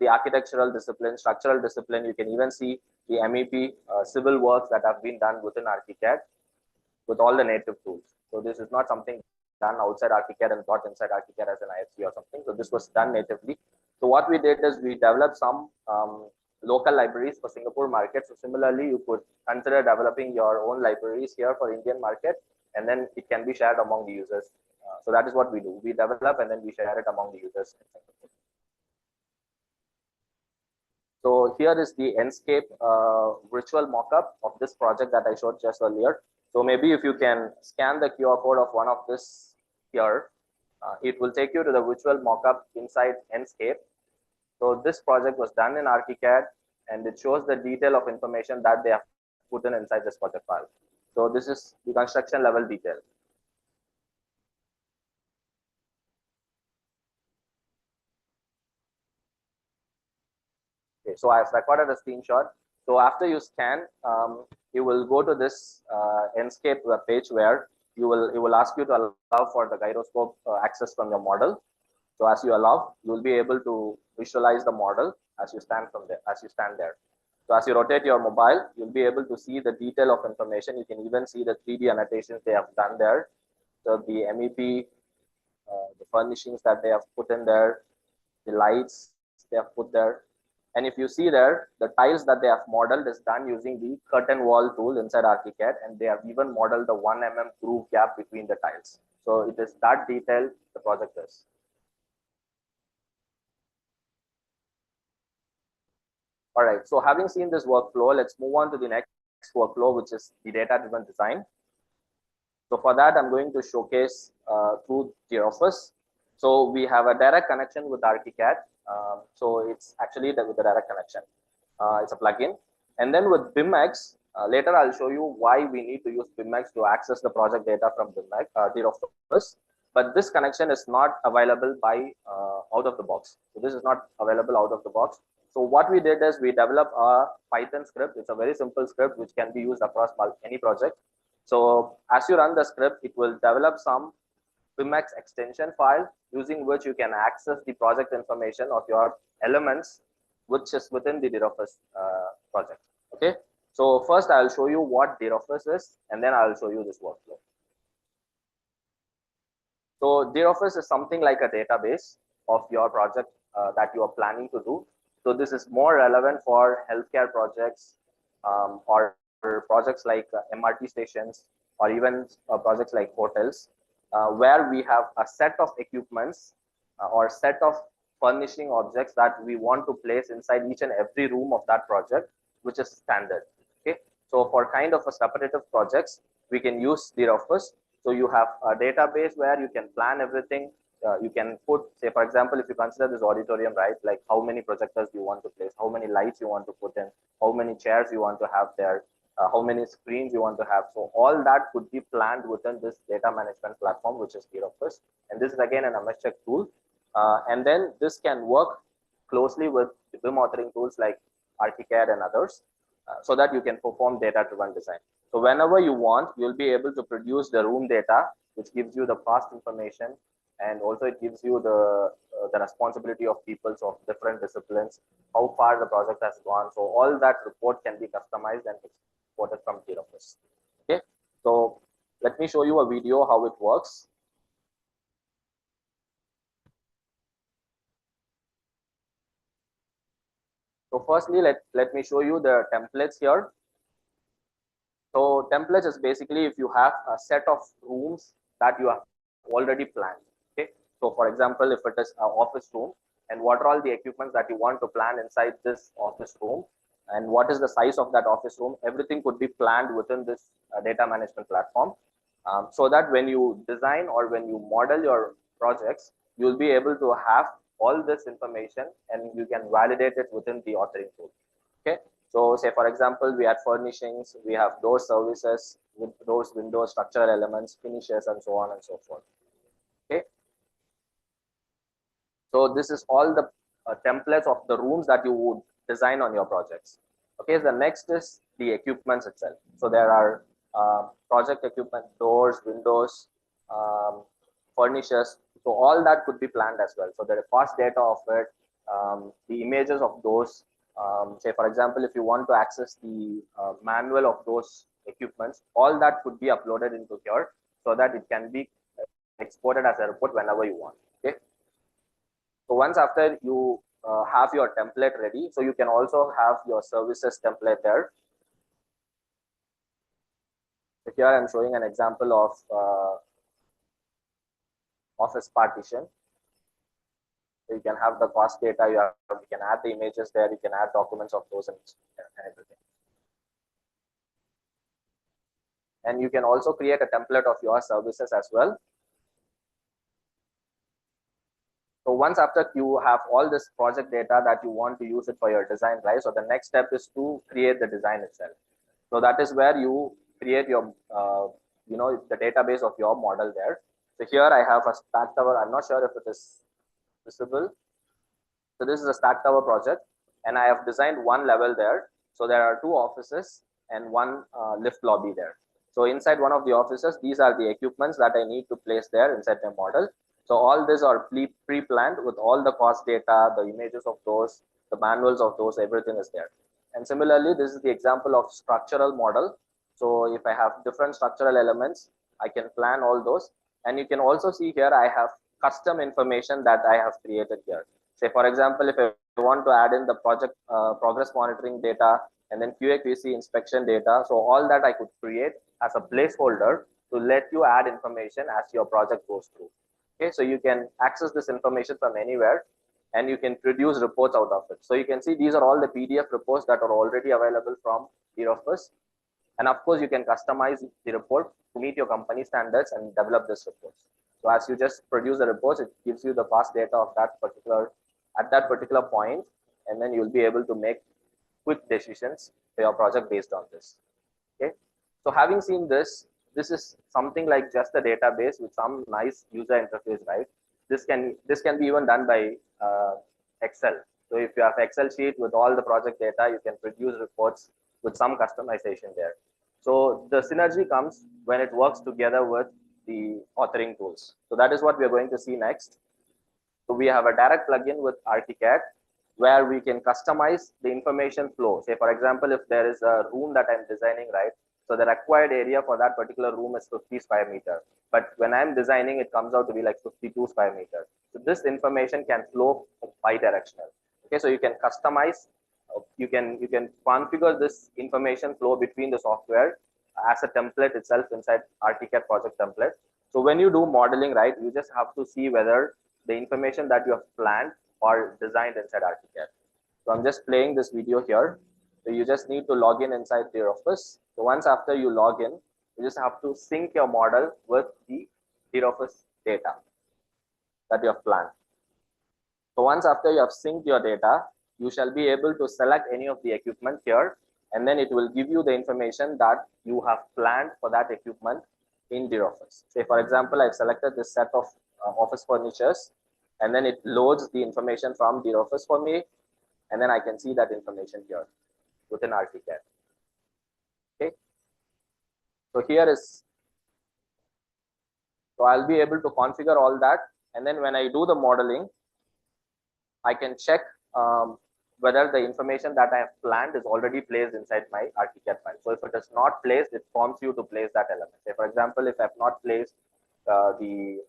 architectural discipline, structural discipline. You can even see the MEP civil works that have been done within Archicad with all the native tools. So this is not something done outside Archicad and brought inside Archicad as an IFC or something. So this was done natively. So what we did is we developed some local libraries for Singapore market. So similarly, you could consider developing your own libraries here for Indian market, and then it can be shared among the users. So that is what we do. We develop and then we share it among the users in Singapore. So here is the Enscape virtual mockup of this project that I showed just earlier. So maybe if you can scan the QR code of one of this here, it will take you to the virtual mockup inside Enscape. So this project was done in Archicad, and it shows the detail of information that they have put in inside this project file. So this is the construction level detail. Okay, so I've recorded a screenshot. So after you scan, you will go to this Enscape web page where it will ask you to allow for the gyroscope access from your model. So as you allow, you will be able to visualize the model as you stand there. So as you rotate your mobile, you'll be able to see the detail of information. You can even see the 3D annotations they have done there. So the MEP, the furnishings that they have put in there, the lights they have put there. And if you see there, the tiles that they have modeled is done using the curtain wall tool inside Archicad, and they have even modeled the 1 mm groove gap between the tiles. So it is that detailed the project is. All right, so having seen this workflow, let's move on to the next workflow, which is the data-driven design. So for that, I'm going to showcase through Office. So we have a direct connection with Archicad. So it's actually with the direct connection. It's a plugin. And then with BIMX, later I'll show you why we need to use BIMX to access the project data from BIMX, Office. But this connection is not available by out of the box. So this is not available out of the box. So what we did is we developed a Python script. It's a very simple script which can be used across any project. So as you run the script, it will develop some Vimx extension file using which you can access the project information of your elements, which is within the DRoffice project. Okay. So first I'll show you what DRoffice is, and then I'll show you this workflow. So DRoffice is something like a database of your project that you are planning to do. So this is more relevant for healthcare projects or projects like MRT stations, or even projects like hotels, where we have a set of equipments or set of furnishing objects that we want to place inside each and every room of that project, which is standard. Okay, so for kind of a repetitive projects, we can use DRoffice. So you have a database where you can plan everything. You can put, say, for example, if you consider this auditorium, right, like how many projectors you want to place, how many lights you want to put in, how many chairs you want to have there, how many screens you want to have. So all that could be planned within this data management platform, which is DRoffice. And this is again an Nemetschek tool. And then this can work closely with the BIM authoring tools like Archicad and others, so that you can perform data-driven design. So whenever you want, you'll be able to produce the room data, which gives you the past information, and also it gives you the responsibility of people of different disciplines, how far the project has gone. So all that report can be customized and exported from DRoffice. Okay, so let me show you a video how it works. So firstly, let me show you the templates here. So templates is basically if you have a set of rooms that you have already planned. Okay. So for example, if it is an office room, and what are all the equipments that you want to plan inside this office room, and what is the size of that office room, everything could be planned within this data management platform. So that when you design or when you model your projects, you'll be able to have all this information and you can validate it within the authoring tool. Okay. So say for example, we have furnishings, we have door services, with doors, windows, structural elements, finishes, and so on and so forth. Okay. So this is all the templates of the rooms that you would design on your projects. Okay. The next is the equipments itself. So there are project equipment, doors, windows, furnishers. So all that could be planned as well. So there are cost data of it, the images of those. Say for example, if you want to access the manual of those equipments, all that could be uploaded into here so that it can be exported as a report whenever you want. Okay. So once after you have your template ready, so you can also have your services template there. So here I'm showing an example of office partition. So you can have the cost data, you can add the images there, you can add documents of those and everything. And you can also create a template of your services as well. So once after you have all this project data that you want to use it for your design, right? So the next step is to create the design itself. So that is where you create your, the database of your model there. So here I have a stack tower. I'm not sure if it is visible. So this is a stack tower project, and I have designed one level there. So there are two offices and one lift lobby there. So inside one of the offices, these are the equipments that I need to place there inside the model. So all these are pre-planned with all the cost data, the images of those, the manuals of those, everything is there. And similarly, this is the example of structural model. So if I have different structural elements, I can plan all those. And you can also see here, I have custom information that I have created here. Say, for example, if I want to add in the project progress monitoring data and then QA/QC inspection data, so all that I could create as a placeholder to let you add information as your project goes through. Okay, so you can access this information from anywhere and you can produce reports out of it. So you can see these are all the PDF reports that are already available from DRoffice. And of course, you can customize the report to meet your company standards and develop this report. So as you just produce the reports, it gives you the past data of that particular point, and then you'll be able to make quick decisions for your project based on this. Okay. So having seen this, this is something like just a database with some nice user interface, right? This can be even done by Excel. So if you have Excel sheet with all the project data, you can produce reports with some customization there. So the synergy comes when it works together with the authoring tools. So that is what we are going to see next. So we have a direct plugin with Archicad where we can customize the information flow. Say, for example, if there is a room that I'm designing, right? So the required area for that particular room is 50 square meter. But when I'm designing, it comes out to be like 52 square meter. So this information can flow bi-directional. Okay, so you can customize, you can configure this information flow between the software as a template itself inside Archicad project template. So when you do modeling, right, you just have to see whether the information that you have planned or designed inside Archicad. So I'm just playing this video here. So you just need to log in inside the office. So once after you log in, you just have to sync your model with the office data that you have planned. So once after you have synced your data, you shall be able to select any of the equipment here, and then it will give you the information that you have planned for that equipment in the office. Say, for example, I've selected this set of office furnitures, and then it loads the information from the office for me, and then I can see that information here within Archicad. Okay. So here is, so I'll be able to configure all that, and then when I do the modeling, I can check whether the information that I have planned is already placed inside my Archicad file. So if it is not placed, it prompts you to place that element. Say, for example, if I have not placed the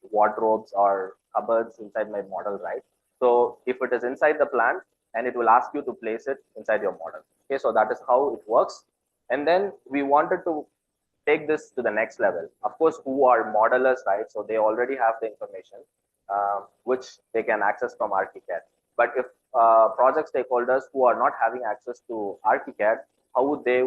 wardrobes or cupboards inside my model, right? So if it is inside the plan, and it will ask you to place it inside your model. Okay, so that is how it works. And then we wanted to take this to the next level. Of course, who are modelers, right? So they already have the information which they can access from Archicad. But if project stakeholders who are not having access to Archicad, how would they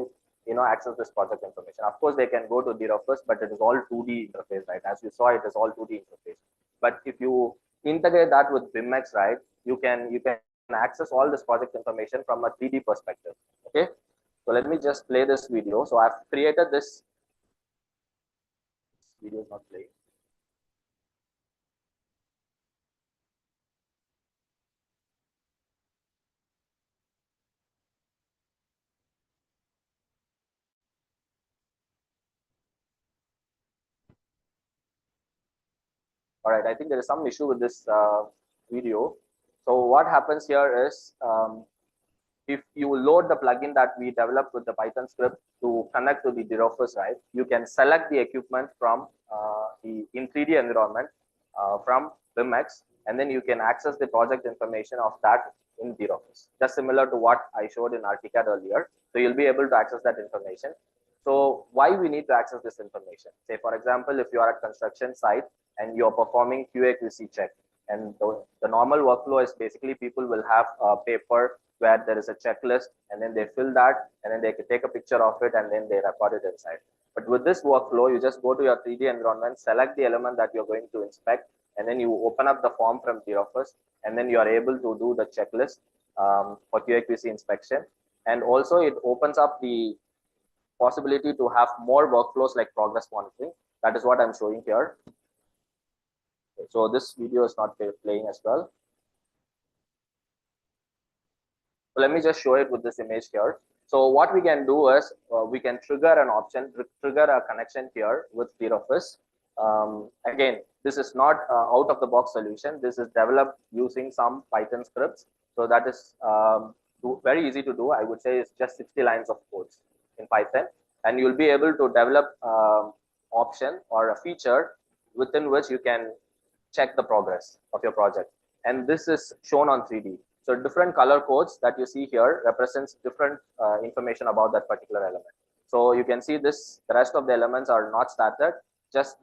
access this project information? Of course, they can go to the office, but it is all 2D interface, right? As you saw, it is all 2D interface. But if you integrate that with BIMX, right, you can access all this project information from a 3D perspective. Okay, so let me just play this video. So I've created this video, is not playing. All right, I think there is some issue with this video. So what happens here is, if you load the plugin that we developed with the Python script to connect to the office, right, you can select the equipment from in 3D environment from BIMX, and then you can access the project information of that in the office. Just similar to what I showed in Archicad earlier. So you'll be able to access that information. So why we need to access this information? Say, for example, if you are at construction site and you're performing QA/QC check, and the normal workflow is basically people will have a paper where there is a checklist, and then they fill that, and then they can take a picture of it, and then they record it inside. But with this workflow, you just go to your 3D environment, select the element that you're going to inspect, and then you open up the form from the office, and then you are able to do the checklist for QA/QC inspection. And also it opens up the possibility to have more workflows like progress monitoring. That is what I'm showing here. Okay, so this video is not playing as well. So let me just show it with this image here. So what we can do is we can trigger an option, trigger a connection here with the office. Again, this is not out of the box solution. This is developed using some Python scripts. So that is very easy to do. I would say it's just 60 lines of codes in Python, and you'll be able to develop option or a feature within which you can check the progress of your project. And this is shown on 3D. So different color codes that you see here represents different information about that particular element. So you can see this, the rest of the elements are not started. Just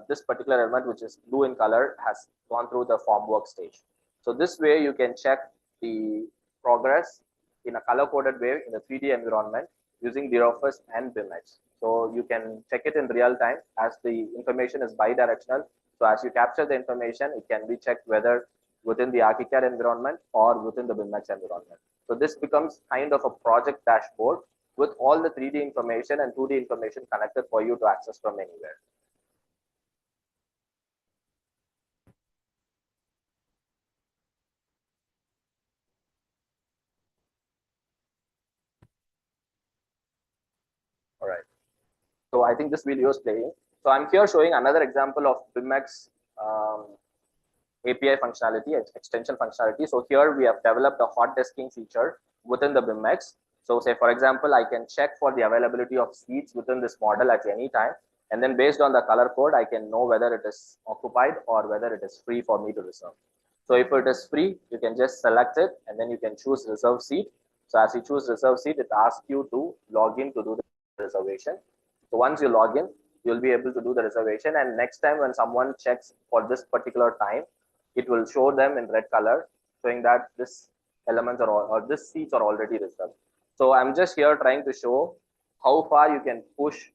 this particular element, which is blue in color, has gone through the form work stage. So this way you can check the progress in a color coded way in the 3D environment using the office and BIMX. So you can check it in real time as the information is bi-directional. So as you capture the information, it can be checked whether within the Archicad environment or within the BIMX environment. So this becomes kind of a project dashboard with all the 3D information and 2D information connected for you to access from anywhere. So I think this video is playing. So I'm here showing another example of BIMX API functionality, extension functionality. So here we have developed a hot desking feature within the BIMX. So say, for example, I can check for the availability of seats within this model at any time. And then based on the color code, I can know whether it is occupied or whether it is free for me to reserve. So if it is free, you can just select it and then you can choose reserve seat. So as you choose reserve seat, it asks you to log in to do the reservation. So once you log in, you'll be able to do the reservation. And next time when someone checks for this particular time, it will show them in red color, showing that this elements are all, or this seats are already reserved. So I'm just here trying to show how far you can push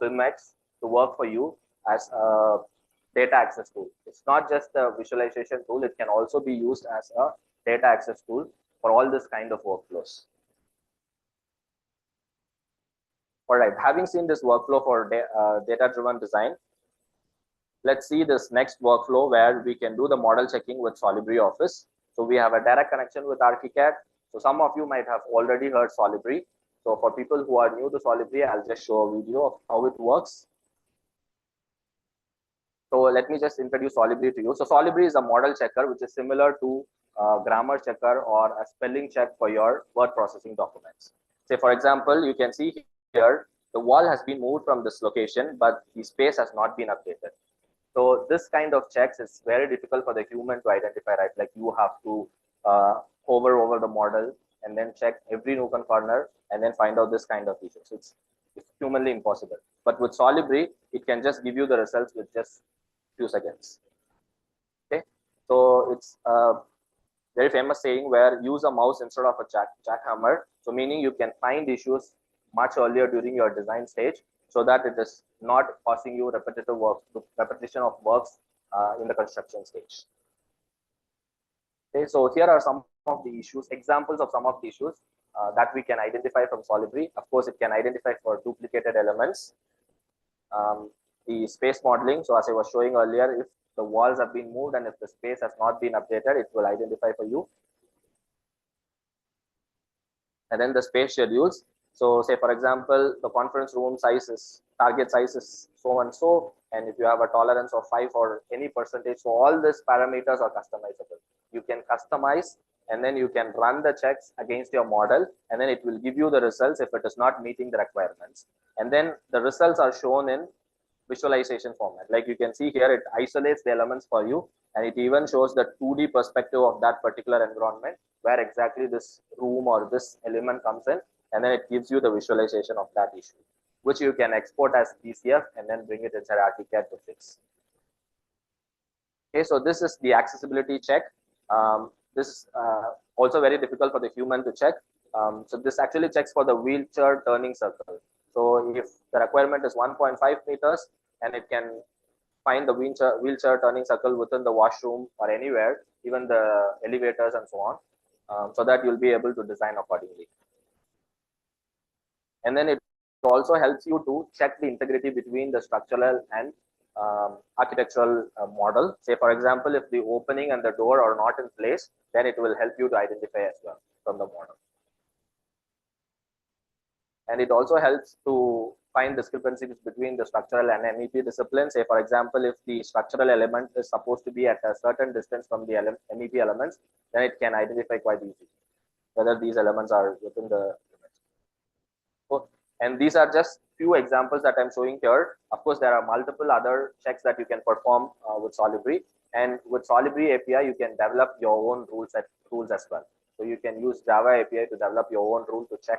BIMX to work for you as a data access tool. It's not just a visualization tool, it can also be used as a data access tool for all this kind of workflows. All right, having seen this workflow for data-driven design, let's see this next workflow where we can do the model checking with Solibri Office. So we have a direct connection with Archicad. So some of you might have already heard Solibri. So for people who are new to Solibri, I'll just show a video of how it works. So let me just introduce Solibri to you. So Solibri is a model checker, which is similar to grammar checker or a spelling check for your word processing documents. Say, for example, you can see here, the wall has been moved from this location, but the space has not been updated. So this kind of checks is very difficult for the human to identify, right? Like you have to hover over the model and then check every nook and corner and then find out this kind of issues. So it's humanly impossible. But with Solibri, it can just give you the results with just few seconds. Okay, so it's a very famous saying where use a mouse instead of a jackhammer. So meaning you can find issues much earlier during your design stage, so that it is not causing you repetition of works in the construction stage. Okay, so here are some of the issues, examples of some of the issues that we can identify from Solibri. Of course, it can identify for duplicated elements. The space modeling, so as I was showing earlier, if the walls have been moved and if the space has not been updated, it will identify for you. And then the space schedules. So say, for example, the conference room size is, target size is so and so, and if you have a tolerance of 5 or any percentage, so all these parameters are customizable. You can customize and then you can run the checks against your model, and then it will give you the results if it is not meeting the requirements. And then the results are shown in visualization format. Like you can see here, it isolates the elements for you, and it even shows the 2D perspective of that particular environment, where exactly this room or this element comes in, and then it gives you the visualization of that issue, which you can export as DCF and then bring it inside Archicad to fix. Okay, so this is the accessibility check. This is also very difficult for the human to check. So this actually checks for the wheelchair turning circle. So if the requirement is 1.5 meters and it can find the wheelchair turning circle within the washroom or anywhere, even the elevators and so on, so that you'll be able to design accordingly. And then it also helps you to check the integrity between the structural and architectural model. Say, for example, if the opening and the door are not in place, then it will help you to identify as well from the model. And it also helps to find discrepancies between the structural and MEP disciplines. Say, for example, if the structural element is supposed to be at a certain distance from the MEP elements, then it can identify quite easily whether these elements are within the limits. And these are just few examples that I'm showing here. Of course, there are multiple other checks that you can perform with Solibri. And with Solibri API, you can develop your own rules as well. So you can use Java API to develop your own rule to check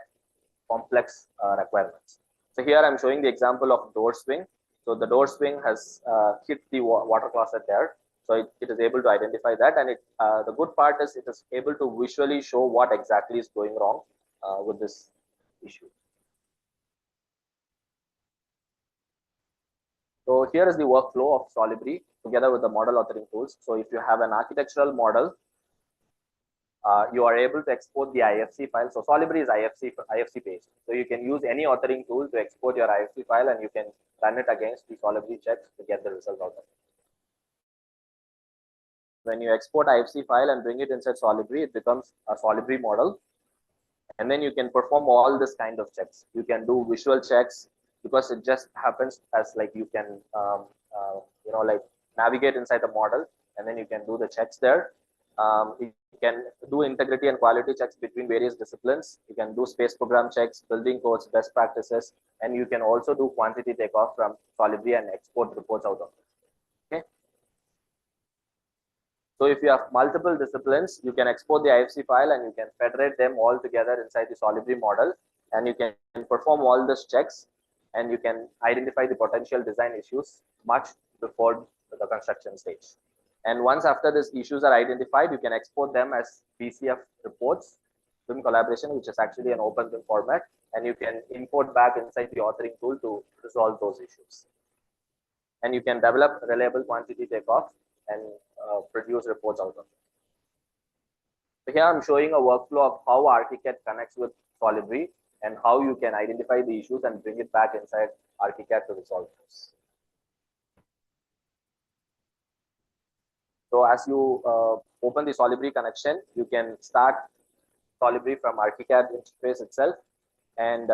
complex requirements. So here I'm showing the example of door swing. So the door swing has hit the water closet there. So it is able to identify that. And the good part is it is able to visually show what exactly is going wrong with this issue. So here is the workflow of Solibri together with the model authoring tools. So if you have an architectural model, you are able to export the IFC file. So Solibri is IFC based. So you can use any authoring tool to export your IFC file, and you can run it against the Solibri checks to get the result out of it. When you export IFC file and bring it inside Solibri, it becomes a Solibri model. And then you can perform all this kind of checks. You can do visual checks. because it just happens as like you can, like navigate inside the model and then you can do the checks there. You can do integrity and quality checks between various disciplines. You can do space program checks, building codes, best practices, and you can also do quantity takeoff from Solibri and export reports out of it. Okay. So if you have multiple disciplines, you can export the IFC file and you can federate them all together inside the Solibri model, and you can perform all these checks and you can identify the potential design issues much before the construction stage. And once after these issues are identified, you can export them as BCF reports, BIM collaboration, which is actually an open BIM format, and you can import back inside the authoring tool to resolve those issues. And you can develop reliable quantity takeoff and produce reports out of it. So here I'm showing a workflow of how Archicad connects with Solibri and how you can identify the issues and bring it back inside Archicad to resolve those. So as you open the Solibri connection, you can start Solibri from Archicad interface itself. And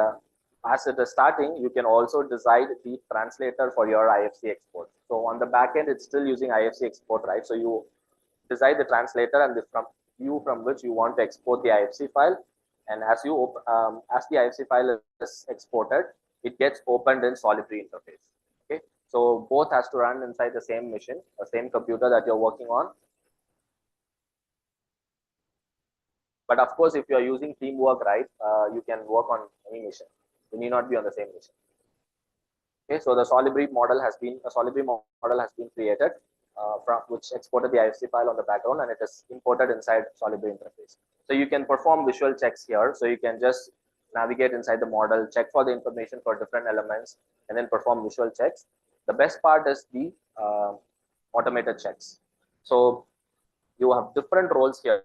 as it is starting, you can also decide the translator for your IFC export. So on the back end, it's still using IFC export, right? So you decide the translator and the view from which you want to export the IFC file. And as you as the IFC file is exported, it gets opened in Solibri interface. Okay, so both has to run inside the same machine, the same computer that you're working on. But of course, if you are using teamwork, right, you can work on any mission. You need not be on the same mission. Okay, so the Solibri model has been created from which exported the IFC file on the background, and it is imported inside Solibri interface. So you can perform visual checks here. So you can just navigate inside the model, check for the information for different elements, and then perform visual checks. The best part is the automated checks. So you have different roles here.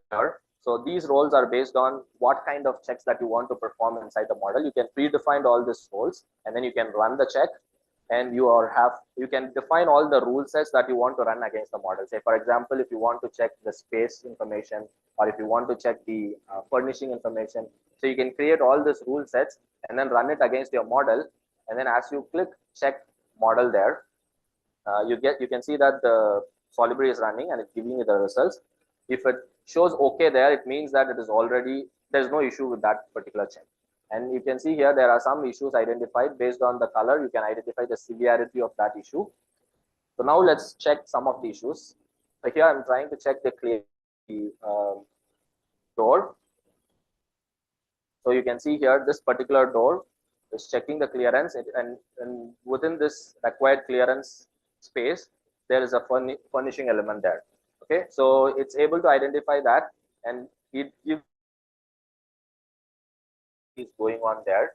So these roles are based on what kind of checks that you want to perform inside the model. You can predefine all these roles, and then you can run the check, and you can define all the rule sets that you want to run against the model. Say, for example, if you want to check the space information, or if you want to check the furnishing information, so you can create all these rule sets and then run it against your model. And then as you click check model there, you can see that the Solibri is running and it's giving you the results. If it shows okay there, it means that it is already, there's no issue with that particular check. And you can see here there are some issues identified. Based on the color, you can identify the severity of that issue. So now let's check some of the issues. So here I'm trying to check the clear door. So you can see here this particular door is checking the clearance, and within this required clearance space, there is a furnishing element there. Okay, so it's able to identify that, and it gives is going on there,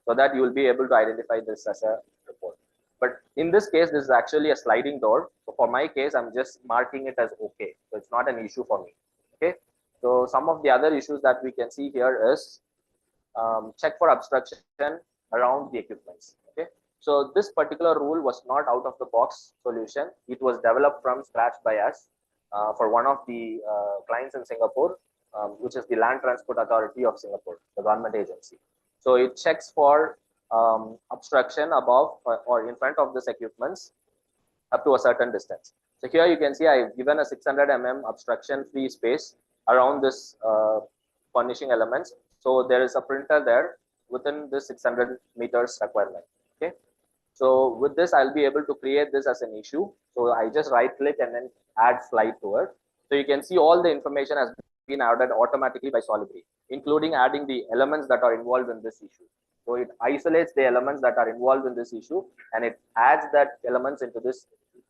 so that you will be able to identify this as a report. But in this case, this is actually a sliding door. So for my case, I'm just marking it as okay. So it's not an issue for me. Okay, so some of the other issues that we can see here is check for obstruction around the equipments. Okay, so this particular rule was not out of the box solution. It was developed from scratch by us for one of the clients in Singapore, which is the Land Transport Authority of Singapore, the government agency. So it checks for obstruction above or in front of this equipments up to a certain distance. So here you can see I've given a 600 mm obstruction free space around this furnishing elements. So there is a printer there within this 600 meters requirement. Okay, so with this I'll be able to create this as an issue. So I just right click and then add slide to it. So you can see all the information has been added automatically by Solibri, including adding the elements that are involved in this issue. So it isolates the elements that are involved in this issue and it adds that elements into this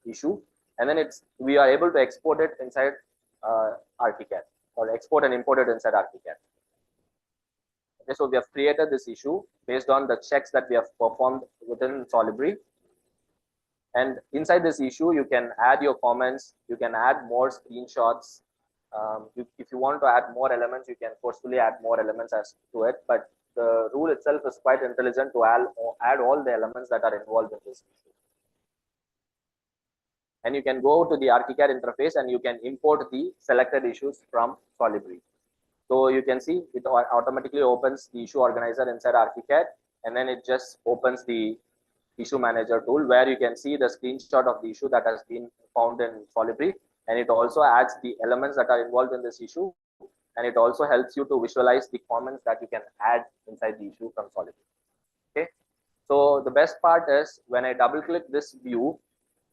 issue, and then we are able to export it inside Archicad, or export and import it inside Archicad. Okay, so we have created this issue based on the checks that we have performed within Solibri. And inside this issue, you can add your comments, you can add more screenshots. If you want to add more elements, you can forcefully add more elements as to it. But the rule itself is quite intelligent to add all the elements that are involved in this issue. And you can go to the Archicad interface and you can import the selected issues from Solibri. So you can see it automatically opens the issue organizer inside Archicad, and then it just opens the issue manager tool, where you can see the screenshot of the issue that has been found in Solibri, and it also adds the elements that are involved in this issue, and it also helps you to visualize the comments that you can add inside the issue from Solibri. Okay, so the best part is when I double click this view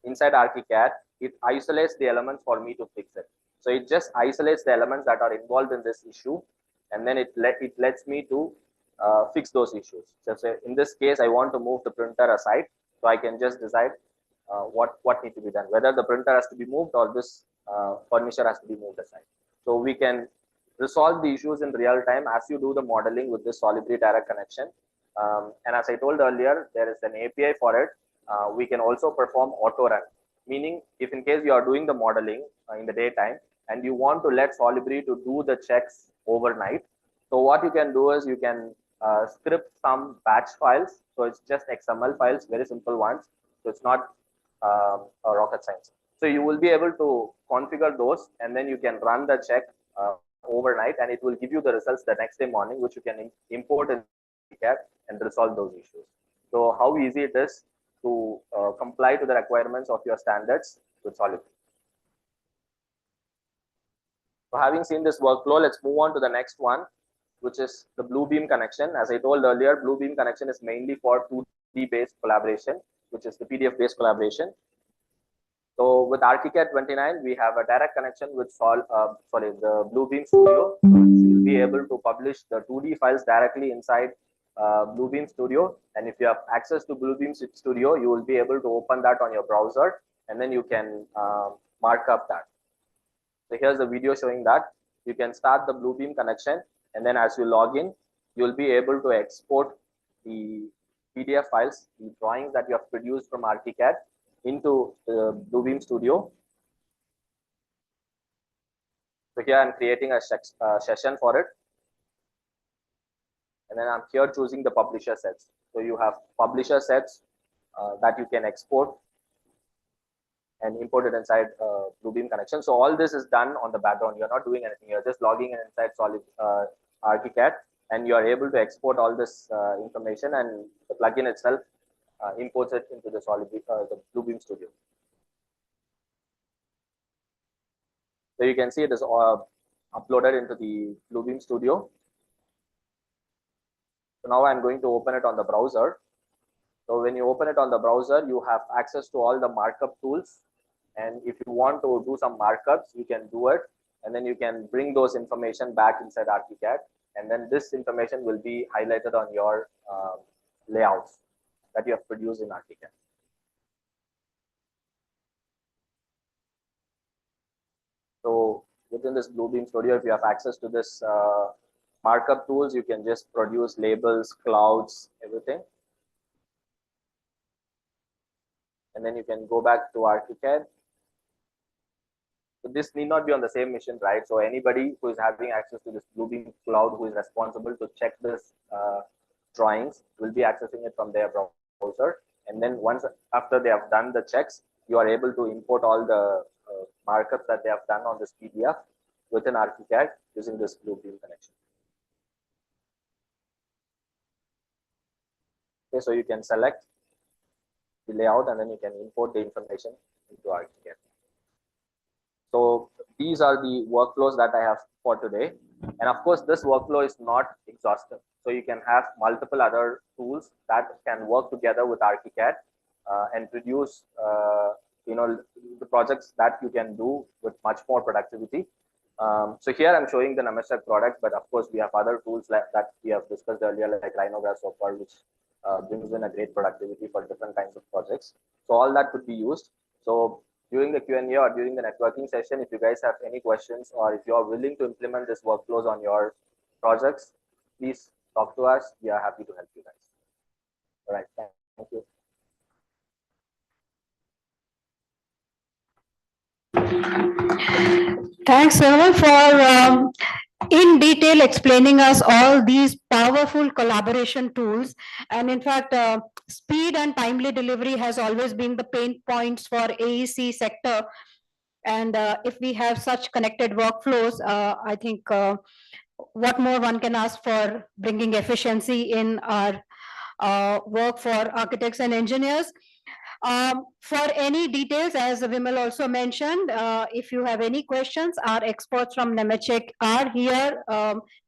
inside Archicad, it isolates the elements for me to fix it. So it just isolates the elements that are involved in this issue, and then it lets me to fix those issues. So in this case, I want to move the printer aside, so I can just decide what needs to be done, whether the printer has to be moved or this furniture has to be moved aside. So we can resolve the issues in real time as you do the modeling with this Solibri direct connection. And as I told earlier, there is an API for it. We can also perform auto run, meaning if in case you are doing the modeling in the daytime and you want to let Solibri to do the checks overnight, so what you can do is you can script some batch files. So it's just XML files, very simple ones. So it's not a rocket science. So you will be able to configure those, and then you can run the check overnight, and it will give you the results the next day morning, which you can import in Archicad and resolve those issues. So how easy it is to comply to the requirements of your standards with Solibri. So having seen this workflow, let's move on to the next one, which is the Bluebeam connection. As I told earlier, Bluebeam connection is mainly for 2D based collaboration, which is the PDF based collaboration. So with Archicad 29, we have a direct connection with the Bluebeam Studio. So you will be able to publish the 2D files directly inside Bluebeam Studio. And if you have access to Bluebeam Studio, you will be able to open that on your browser, and then you can mark up that. So here's the video showing that. You can start the Bluebeam connection, and then as you log in, you'll be able to export the PDF files, the drawings that you have produced from Archicad into the Bluebeam Studio. So here I'm creating a session for it. And then I'm here choosing the publisher sets. So you have publisher sets that you can export and import it inside Bluebeam connection. So all this is done on the background. You're not doing anything. You're just logging in inside Archicad, and you are able to export all this information, and the plugin itself imports it into the the Bluebeam Studio. So you can see it is uploaded into the Bluebeam Studio. So now I'm going to open it on the browser. So when you open it on the browser, you have access to all the markup tools. And if you want to do some markups, you can do it. And then you can bring those information back inside Archicad. And then this information will be highlighted on your layouts that you have produced in Archicad. So within this Bluebeam Studio, if you have access to this markup tools, you can just produce labels, clouds, everything. And then you can go back to Archicad. So this need not be on the same mission, right? So anybody who is having access to this Bluebeam cloud, who is responsible to check this drawings, will be accessing it from their browser. And then once after they have done the checks, you are able to import all the markups that they have done on this PDF within Archicad using this Bluebeam connection. Okay, so you can select the layout, and then you can import the information into Archicad. So these are the workflows that I have for today. And of course, this workflow is not exhaustive. So you can have multiple other tools that can work together with Archicad and produce the projects that you can do with much more productivity. So here I'm showing the Nemetschek product, but of course we have other tools that we have discussed earlier, like Grasshopper, which brings in a great productivity for different kinds of projects. So all that could be used. So during the Q&A or during the networking session, if you guys have any questions, or if you are willing to implement this workflows on your projects, please talk to us. We are happy to help you guys. All right, thank you. Thanks, Nirmal, for in detail explaining us all these powerful collaboration tools. And in fact, speed and timely delivery has always been the pain points for AEC sector. And if we have such connected workflows, I think what more one can ask for bringing efficiency in our work for architects and engineers. For any details, as Vimal also mentioned, if you have any questions, our experts from Nemetschek are here.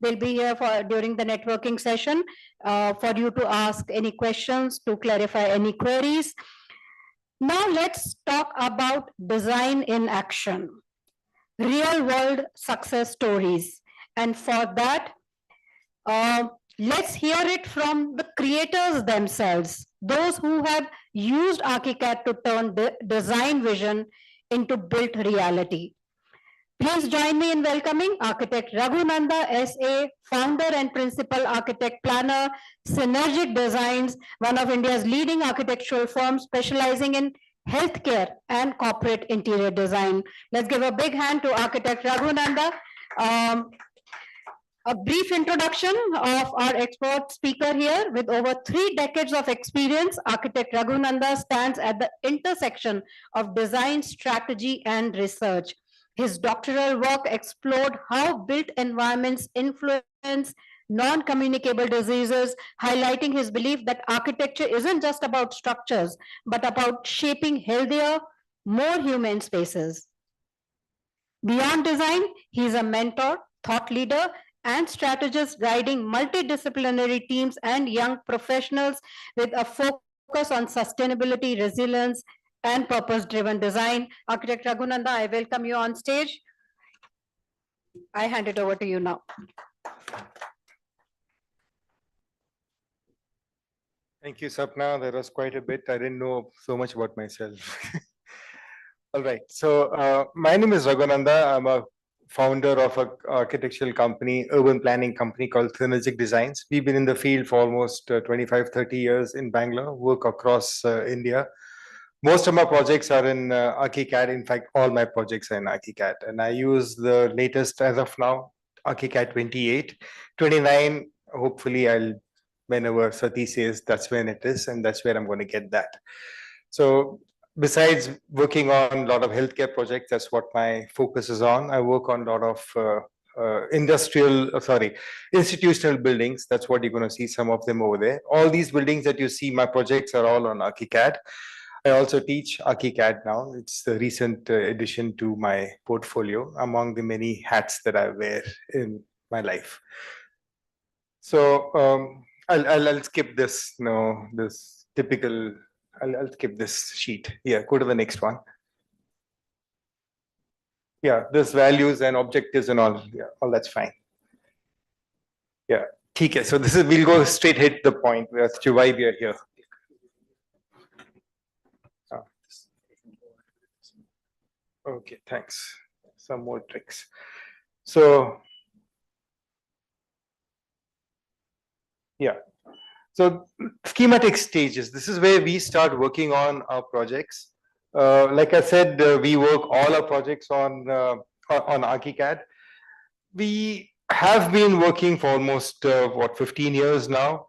They'll be here for during the networking session for you to ask any questions, to clarify any queries. Now let's talk about design in action, real world success stories. And for that, let's hear it from the creators themselves, those who have used Archicad to turn design vision into built reality. Please join me in welcoming architect Raghunanda SA, founder and principal architect planner, Synergic Designs, one of India's leading architectural firms specializing in healthcare and corporate interior design. Let's give a big hand to architect Raghunanda. A brief introduction of our expert speaker here. With over 3 decades of experience, architect Raghunanda stands at the intersection of design, strategy, and research. His doctoral work explored how built environments influence non-communicable diseases, highlighting his belief that architecture isn't just about structures, but about shaping healthier, more human spaces. Beyond design, he is a mentor, thought leader, and strategist guiding multidisciplinary teams and young professionals with a focus on sustainability, resilience, and purpose-driven design. Architect Raghunanda, I welcome you on stage. I hand it over to you now. Thank you, Sapna. That was quite a bit. I didn't know so much about myself. All right. So my name is Raghunanda. I'm a founder of an architectural company, urban planning company called Synergic Designs. We've been in the field for almost 25, 30 years in Bangalore, work across India. Most of my projects are in Archicad. In fact, all my projects are in Archicad. And I use the latest as of now, Archicad 28. 29, hopefully whenever Sati says that's when it is, and that's where I'm going to get that. So besides working on a lot of healthcare projects, that's what my focus is on. I work on a lot of institutional buildings. That's what you're going to see some of them over there. All these buildings that you see, my projects are all on Archicad. I also teach Archicad now. It's the recent addition to my portfolio among the many hats that I wear in my life. So I'll skip this. No, this typical. I'll skip this sheet. Yeah, go to the next one. Yeah, this values and objectives and all. Yeah, all that's fine. Yeah, okay. So this is, we'll go straight hit the point. That's why we are here. Okay, thanks. Some more tricks. So, yeah. So schematic stages, this is where we start working on our projects. Like I said, we work all our projects on Archicad. We have been working for almost, 15 years now.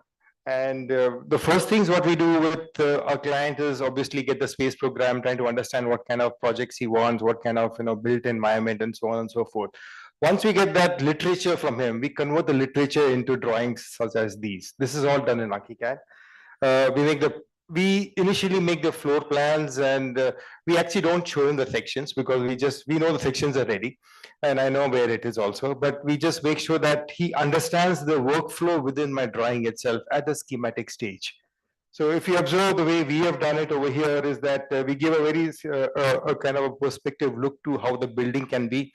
And the first things what we do with our client is obviously get the space program, trying to understand what kind of projects he wants, what kind of built environment and so on and so forth. Once we get that literature from him, we convert the literature into drawings such as these. This is all done in Archicad. We initially make the floor plans, and we actually don't show him the sections because we know the sections are ready, and I know where it is also, but we just make sure that he understands the workflow within my drawing itself at the schematic stage. So if you observe the way we have done it over here is that we give a very a kind of a perspective look to how the building can be.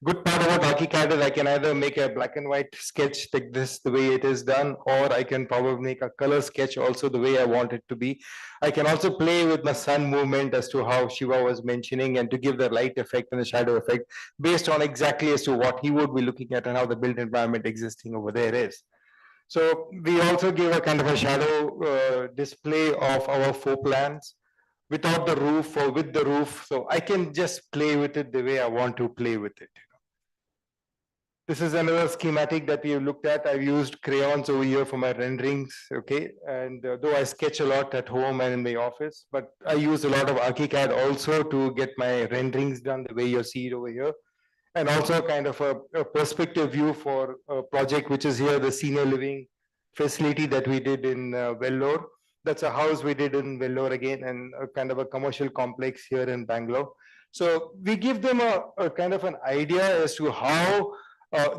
Good part about Archicad is I can either make a black and white sketch like this, the way it is done, or I can probably make a color sketch also the way I want it to be. I can also play with my sun movement as to how Shiva was mentioning, and to give the light effect and the shadow effect based on exactly as to what he would be looking at and how the built environment existing over there is. So we also give a kind of a shadow display of our floor plans without the roof or with the roof. So I can just play with it the way I want to play with it. This is another schematic that we have looked at. I've used crayons over here for my renderings, okay? And though I sketch a lot at home and in the office, but I use a lot of Archicad also to get my renderings done the way you see it over here. And also kind of a perspective view for a project which is here, the senior living facility that we did in Vellore. That's a house we did in Vellore again, and a kind of a commercial complex here in Bangalore. So we give them a kind of an idea as to how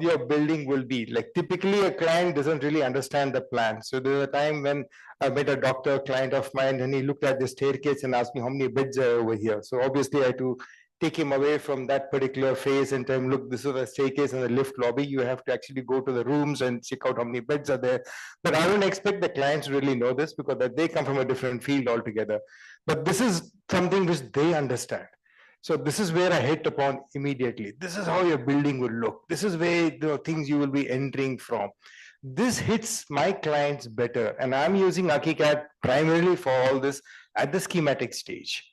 your building will be. Like typically a client doesn't really understand the plan. So there's a time when I met a doctor client of mine and he looked at the staircase and asked me how many beds are over here. So obviously I had to take him away from that particular phase and tell him, look, this is a staircase and a lift lobby. You have to actually go to the rooms and check out how many beds are there. But I don't expect the clients to really know this because they come from a different field altogether. But this is something which they understand. So this is where I hit upon immediately. This is how your building will look. This is where the things you will be entering from. This hits my clients better. And I'm using Archicad primarily for all this at the schematic stage.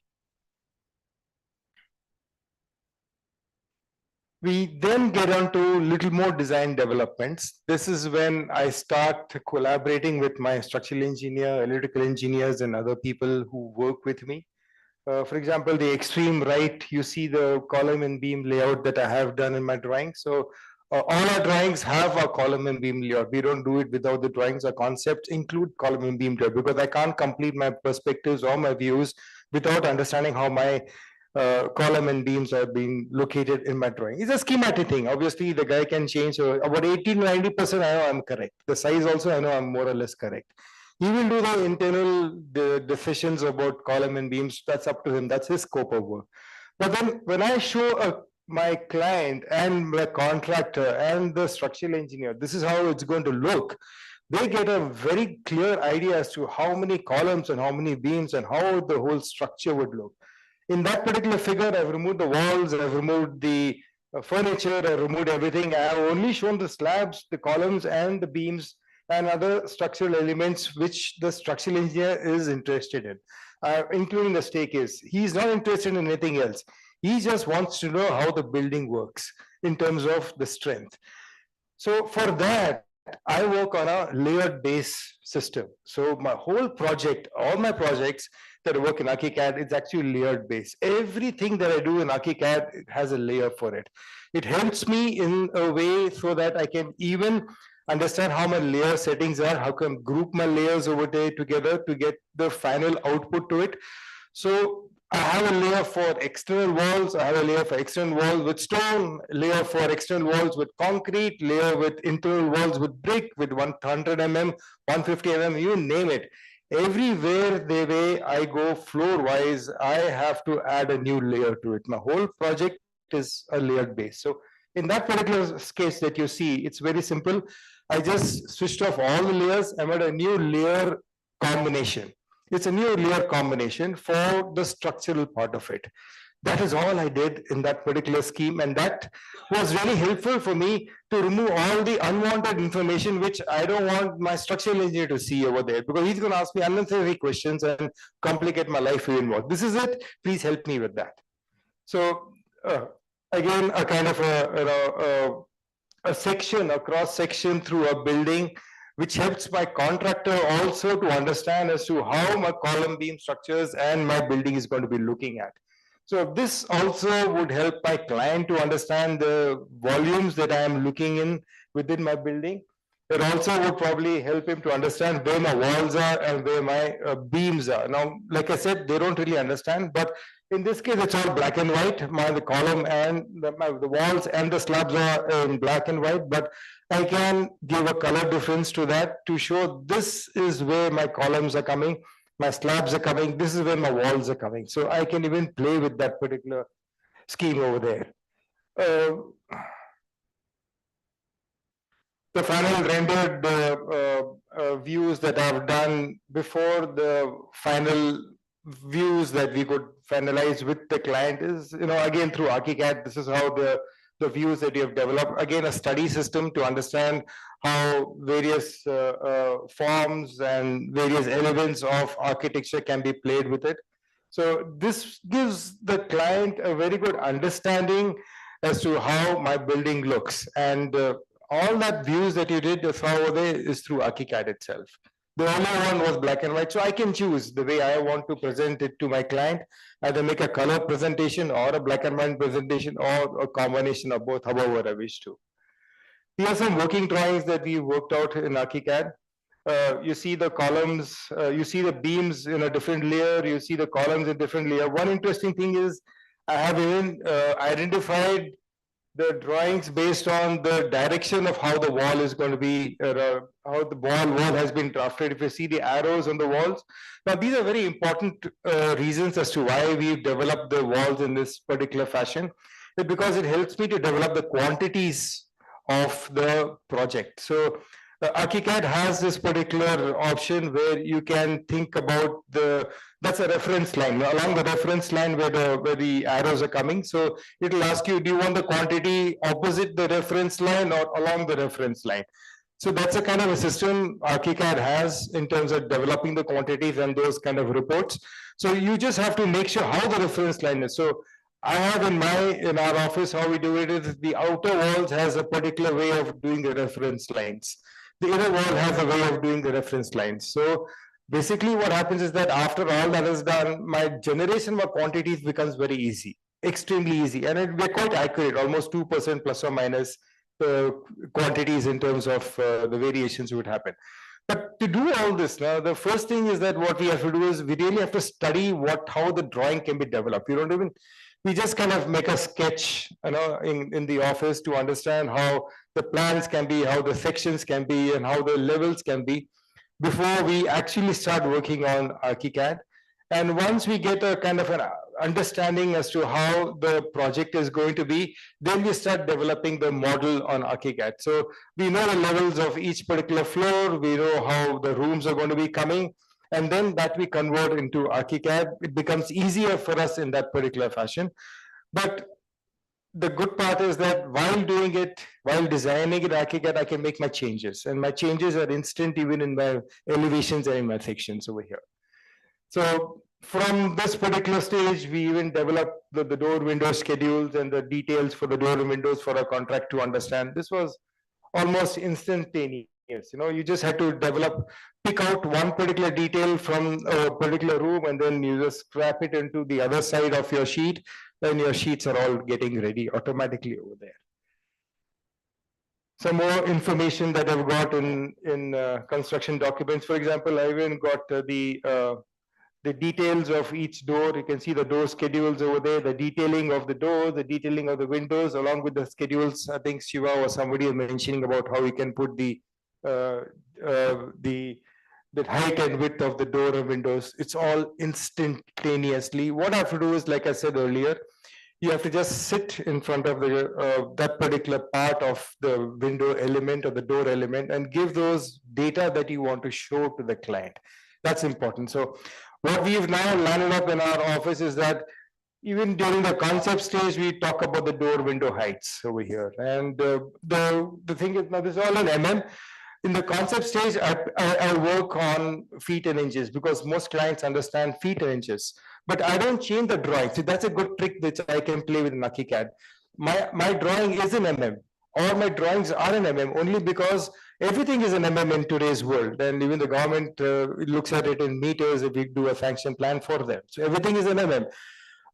We then get on to little more design developments. This is when I start collaborating with my structural engineer, electrical engineers, and other people who work with me. For example, the extreme right, you see the column and beam layout that I have done in my drawing. So all our drawings have a column and beam layout. We don't do it without the drawings. Our concepts include column and beam layout because I can't complete my perspectives or my views without understanding how my column and beams are being located in my drawing. It's a schematic thing. Obviously, the guy can change. So about 80-90%, I know I'm correct. The size also, I know I'm more or less correct. He will do the internal decisions about column and beams. That's up to him. That's his scope of work. But then when I show my client and my contractor and the structural engineer, this is how it's going to look. They get a very clear idea as to how many columns and how many beams and how the whole structure would look. In that particular figure, I've removed the walls, I've removed the furniture, I've removed everything. I have only shown the slabs, the columns and the beams and other structural elements which the structural engineer is interested in, including the staircase. He's not interested in anything else. He just wants to know how the building works in terms of the strength. So for that, I work on a layered base system. So my whole project, all my projects that I work in Archicad, it's actually layered base. Everything that I do in Archicad has a layer for it. It helps me in a way so that I can even understand how my layer settings are, how can I group my layers over there together to get the final output to it. So I have a layer for external walls, I have a layer for external walls with stone, layer for external walls with concrete, layer with internal walls with brick, with 100 mm, 150 mm, you name it. Everywhere the way I go floor wise, I have to add a new layer to it. My whole project is a layered base. So in that particular case that you see, it's very simple. I just switched off all the layers. I made a new layer combination. It's a new layer combination for the structural part of it. That is all I did in that particular scheme. And that was really helpful for me to remove all the unwanted information, which I don't want my structural engineer to see over there, because he's going to ask me unnecessary questions and complicate my life even more. This is it. Please help me with that. So again, a kind of a section, a cross section through a building, which helps my contractor also to understand as to how my column beam structures and my building is going to be looking at. So this also would help my client to understand the volumes that I am looking in within my building. It also would probably help him to understand where my walls are and where my beams are. Now, like I said, they don't really understand, but in this case, it's all black and white. The column and the walls and the slabs are in black and white, but I can give a color difference to that to show this is where my columns are coming, my slabs are coming, this is where my walls are coming. So I can even play with that particular scheme over there. The final rendered views that I've done before the final views that we could finalize with the client is, again through Archicad, this is how the views that you have developed, again a study system to understand how various forms and various elements of architecture can be played with it. So this gives the client a very good understanding as to how my building looks, and all that views that you did over there is through Archicad itself. The only one was black and white, so I can choose the way I want to present it to my client, either make a color presentation or a black and white presentation or a combination of both, however I wish to. Here are some working drawings that we worked out in Archicad. You see the columns, you see the beams in a different layer, you see the columns in different layer. One interesting thing is I have even identified the drawings based on the direction of how the wall is going to be, how the wall has been drafted. If you see the arrows on the walls, now these are very important reasons as to why we've developed the walls in this particular fashion, because it helps me to develop the quantities of the project. So Archicad has this particular option where you can think about that's a reference line, along the reference line where the arrows are coming. So it'll ask you, do you want the quantity opposite the reference line or along the reference line? So that's a kind of a system Archicad has in terms of developing the quantities and those kind of reports. So you just have to make sure how the reference line is. So I have in our office, how we do it is the outer walls has a particular way of doing the reference lines. The inner wall has a way of doing the reference lines. So basically what happens is that after all that is done, my generation of quantities becomes very easy, extremely easy. And we're quite accurate, almost 2% plus or minus quantities in terms of the variations would happen. But to do all this now, the first thing is that what we have to do is we really have to study how the drawing can be developed. We just kind of make a sketch, in the office to understand how the plans can be, how the sections can be, and how the levels can be before we actually start working on Archicad. And once we get a kind of an understanding as to how the project is going to be, then we start developing the model on Archicad. So we know the levels of each particular floor, we know how the rooms are going to be coming, and then that we convert into Archicad. It becomes easier for us in that particular fashion. But the good part is that while doing it, while designing it Archicad, I can make my changes, and my changes are instant even in my elevations and in my sections over here. So from this particular stage, we even developed the door window schedules and the details for the door and windows for a contract to understand. This was almost instantaneous. You just had to pick out one particular detail from a particular room, and then you just scrap it into the other side of your sheet. Then your sheets are all getting ready automatically over there. Some more information that I've got in construction documents. For example, I even got the details of each door. You can see the door schedules over there, the detailing of the doors, the detailing of the windows, along with the schedules. I think Shiva or somebody was mentioning about how we can put the height and width of the door and windows. It's all instantaneously. What I have to do is, like I said earlier, you have to just sit in front of that particular part of the window element or the door element and give those data that you want to show to the client. That's important. So what we've now landed up in our office is that even during the concept stage, we talk about the door window heights over here. And the thing is, now this is all in MM. In the concept stage, I work on feet and inches because most clients understand feet and inches. But I don't change the drawing. So that's a good trick which I can play with Archicad. My drawing is in MM. All my drawings are in MM only because everything is in MM in today's world. And even the government looks at it in meters if we do a sanction plan for them. So everything is in MM.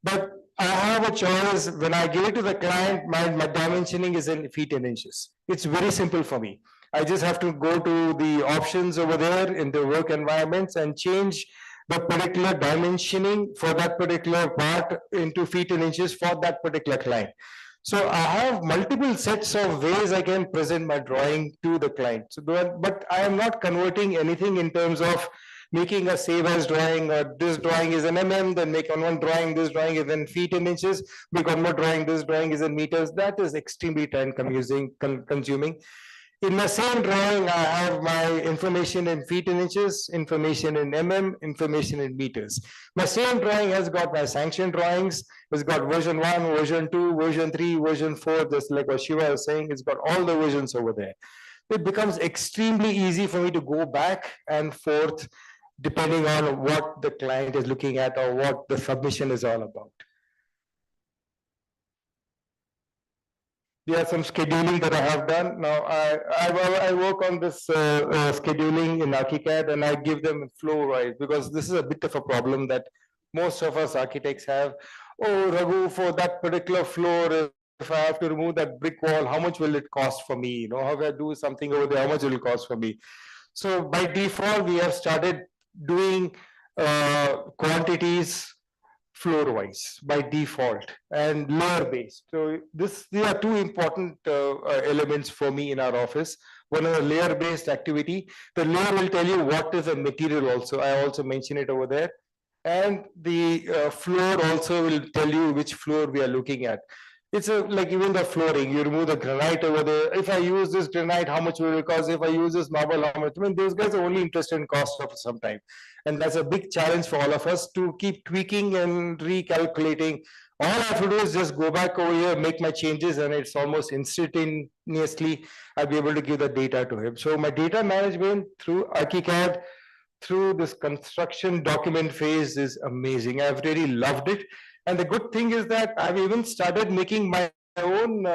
But I have a choice. When I give it to the client, my dimensioning is in feet and inches. It's very simple for me. I just have to go to the options over there in the work environments and change the particular dimensioning for that particular part into feet and inches for that particular client. So I have multiple sets of ways I can present my drawing to the client. So, but I am not converting anything in terms of making a save as drawing, or this drawing is in MM, then make one drawing, this drawing is in feet and inches, make one more drawing, this drawing is in meters. That is extremely time consuming. In the same drawing, I have my information in feet and inches, information in mm, information in meters. My same drawing has got my sanction drawings. It's got version 1, version 2, version 3, version 4, just like what Shiva was saying. It's got all the versions over there. It becomes extremely easy for me to go back and forth depending on what the client is looking at or what the submission is all about. There are some scheduling that I have done. Now, I work on this scheduling in Archicad, and I give them flow-wise because this is a bit of a problem that most of us architects have. Oh, Raghu, for that particular floor, if I have to remove that brick wall, how much will it cost for me? How if I do something over there, how much will it cost for me? So by default, we have started doing quantities floor wise by default and layer based. So these are two important elements for me in our office. One is a layer based activity. The layer will tell you what is the material also. I also mention it over there. And the floor also will tell you which floor we are looking at. It's like even the flooring, you remove the granite over there. If I use this granite, how much will it cost? If I use this marble, how much? I mean, those guys are only interested in cost of some time. And that's a big challenge for all of us to keep tweaking and recalculating. All I have to do is just go back over here, make my changes, and it's almost instantaneously, I'll be able to give the data to him. So my data management through Archicad, through this construction document phase is amazing. I've really loved it. And the good thing is that I've even started making my own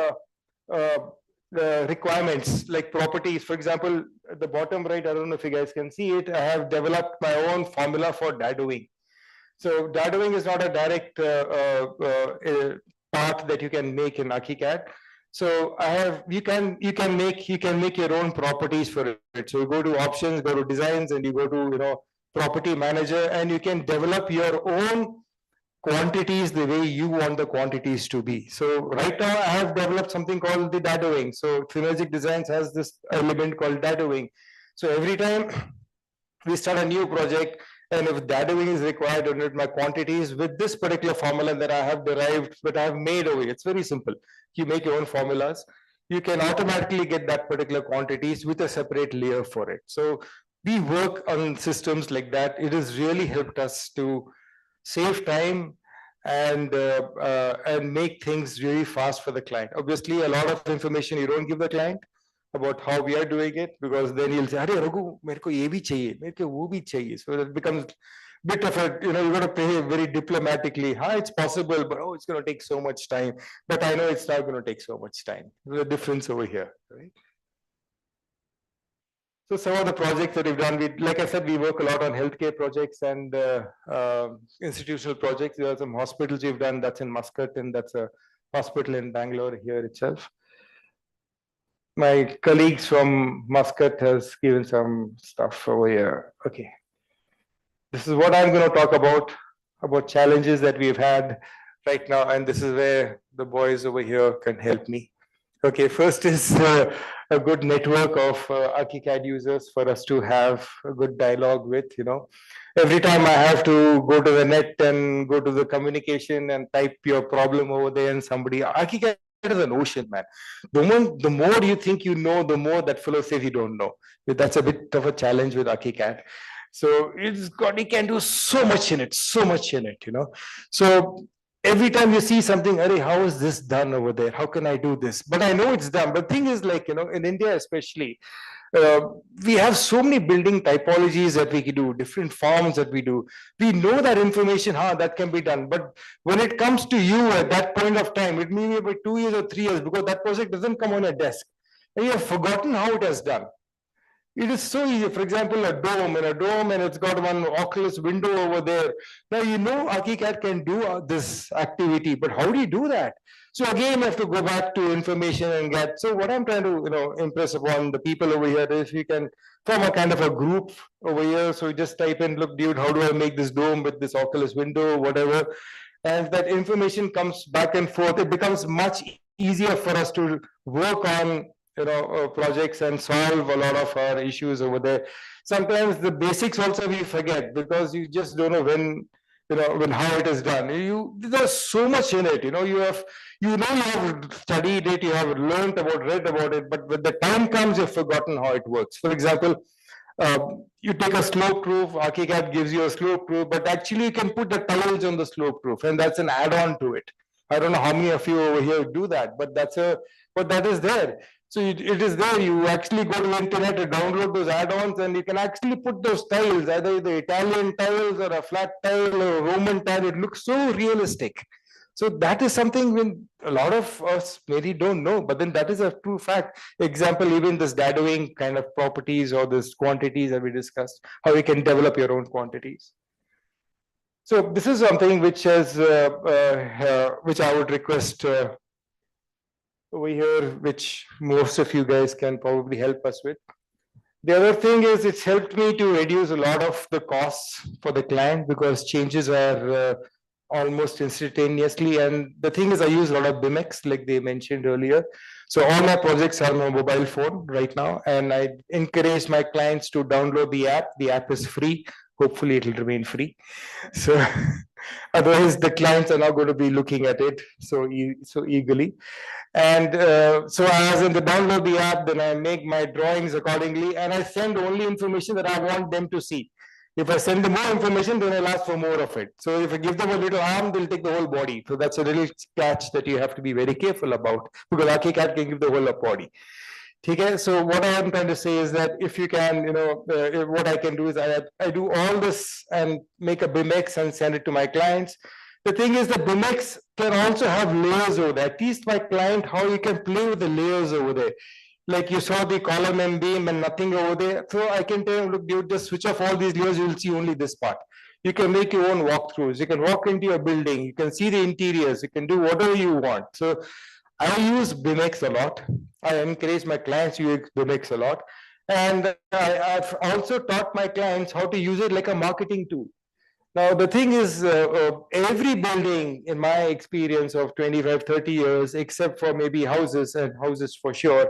requirements, like properties. For example, at the bottom right, I don't know if you guys can see it, I have developed my own formula for dashing. So dashing is not a direct path that you can make in Archicad. So I have, you can make your own properties for it. So you go to options, go to designs, and you go to property manager, and you can develop your own quantities the way you want the quantities to be. So right now I have developed something called the dashing. So Nemetschek Designs has this element called dashing. So every time we start a new project, and if dashing is required on my quantities with this particular formula that I have derived, that I have made over here, it's very simple. You make your own formulas, you can automatically get that particular quantities with a separate layer for it. So we work on systems like that. It has really helped us to save time and make things really fast for the client. Obviously, a lot of information you don't give the client about how we are doing it, because then he'll say, "Arey Raghu, mere ko ye bhi chahiye, mere ko wo bhi chahiye." So it becomes bit of a, you got to play very diplomatically. It's possible, but it's going to take so much time. But I know it's not going to take so much time. There's a difference over here, right? So some of the projects that we've done, like I said, we work a lot on healthcare projects and institutional projects. There are some hospitals we've done. That's in Muscat, and that's a hospital in Bangalore here itself. My colleagues from Muscat has given some stuff over here. Okay. This is what I'm going to talk about challenges that we've had right now. And this is where the boys over here can help me. Okay, first is a good network of Archicad users for us to have a good dialogue with, Every time I have to go to the net and go to the communication and type your problem over there, and Archicad is an ocean, man. The more you think you know, the more that fellow says you don't know. That's a bit of a challenge with Archicad. So it can do so much in it, So every time you see something, how is this done over there? How can I do this? But I know it's done. But the thing is, in India especially, we have so many building typologies that we can do, different forms that we do. We know that information, that can be done. But when it comes to you at that point of time, it may be about 2 years or 3 years, because that project doesn't come on a desk. And you have forgotten how it has done. It is so easy. For example, a dome, and it's got one Oculus window over there. Now, Archicad can do this activity, but how do you do that? So again, I have to go back to information and get. So what I'm trying to, impress upon the people over here is we can form a kind of a group over here. So you just type in, look, dude, how do I make this dome with this Oculus window, whatever? And that information comes back and forth. It becomes much easier for us to work on projects and solve a lot of our issues over there. Sometimes the basics also we forget, because you just don't know when how it is done. There's so much in it. You have studied it, you have read about it, but when the time comes, you've forgotten how it works. For example, you take a slope proof. Archicad gives you a slope proof, but actually you can put the tiles on the slope proof, and that's an add-on to it. I don't know how many of you over here do that, but that is there. So it is there. You actually go to the internet and download those add-ons, and you can actually put those tiles, either the Italian tiles or a flat tile or a Roman tile. It looks so realistic. So that is something when a lot of us maybe don't know, but then that is a true fact. Example, even this dashing kind of properties or this quantities that we discussed, how you can develop your own quantities. So this is something which which I would request over here, which most of you guys can probably help us with. The other thing is it's helped me to reduce a lot of the costs for the client because changes are almost instantaneously. And the thing is, I use a lot of BIMX, like they mentioned earlier. So all my projects are on my mobile phone right now, and I encourage my clients to download the app. The app is free. Hopefully, it will remain free. So otherwise, the clients are not going to be looking at it so eagerly. And so as in the download the app, then I make my drawings accordingly, and I send only information that I want them to see. If I send them more information, then I'll ask for more of it. So if I give them a little arm, they'll take the whole body. So that's a little catch that you have to be very careful about, because Archicad can give the whole body. Okay, so what I am trying to say is that if you can, what I can do is I do all this and make a BIMX and send it to my clients. The thing is the BIMX can also have layers over there. At least my client, how you can play with the layers over there. Like you saw the column and beam and nothing over there. So I can tell you, look, you just switch off all these layers, you'll see only this part. You can make your own walkthroughs. You can walk into your building. You can see the interiors. You can do whatever you want. So I use BIMX a lot. I encourage my clients to use BIMX a lot. And I've also taught my clients how to use it like a marketing tool. Now, the thing is, every building, in my experience of 25, 30 years, except for maybe houses, and houses for sure,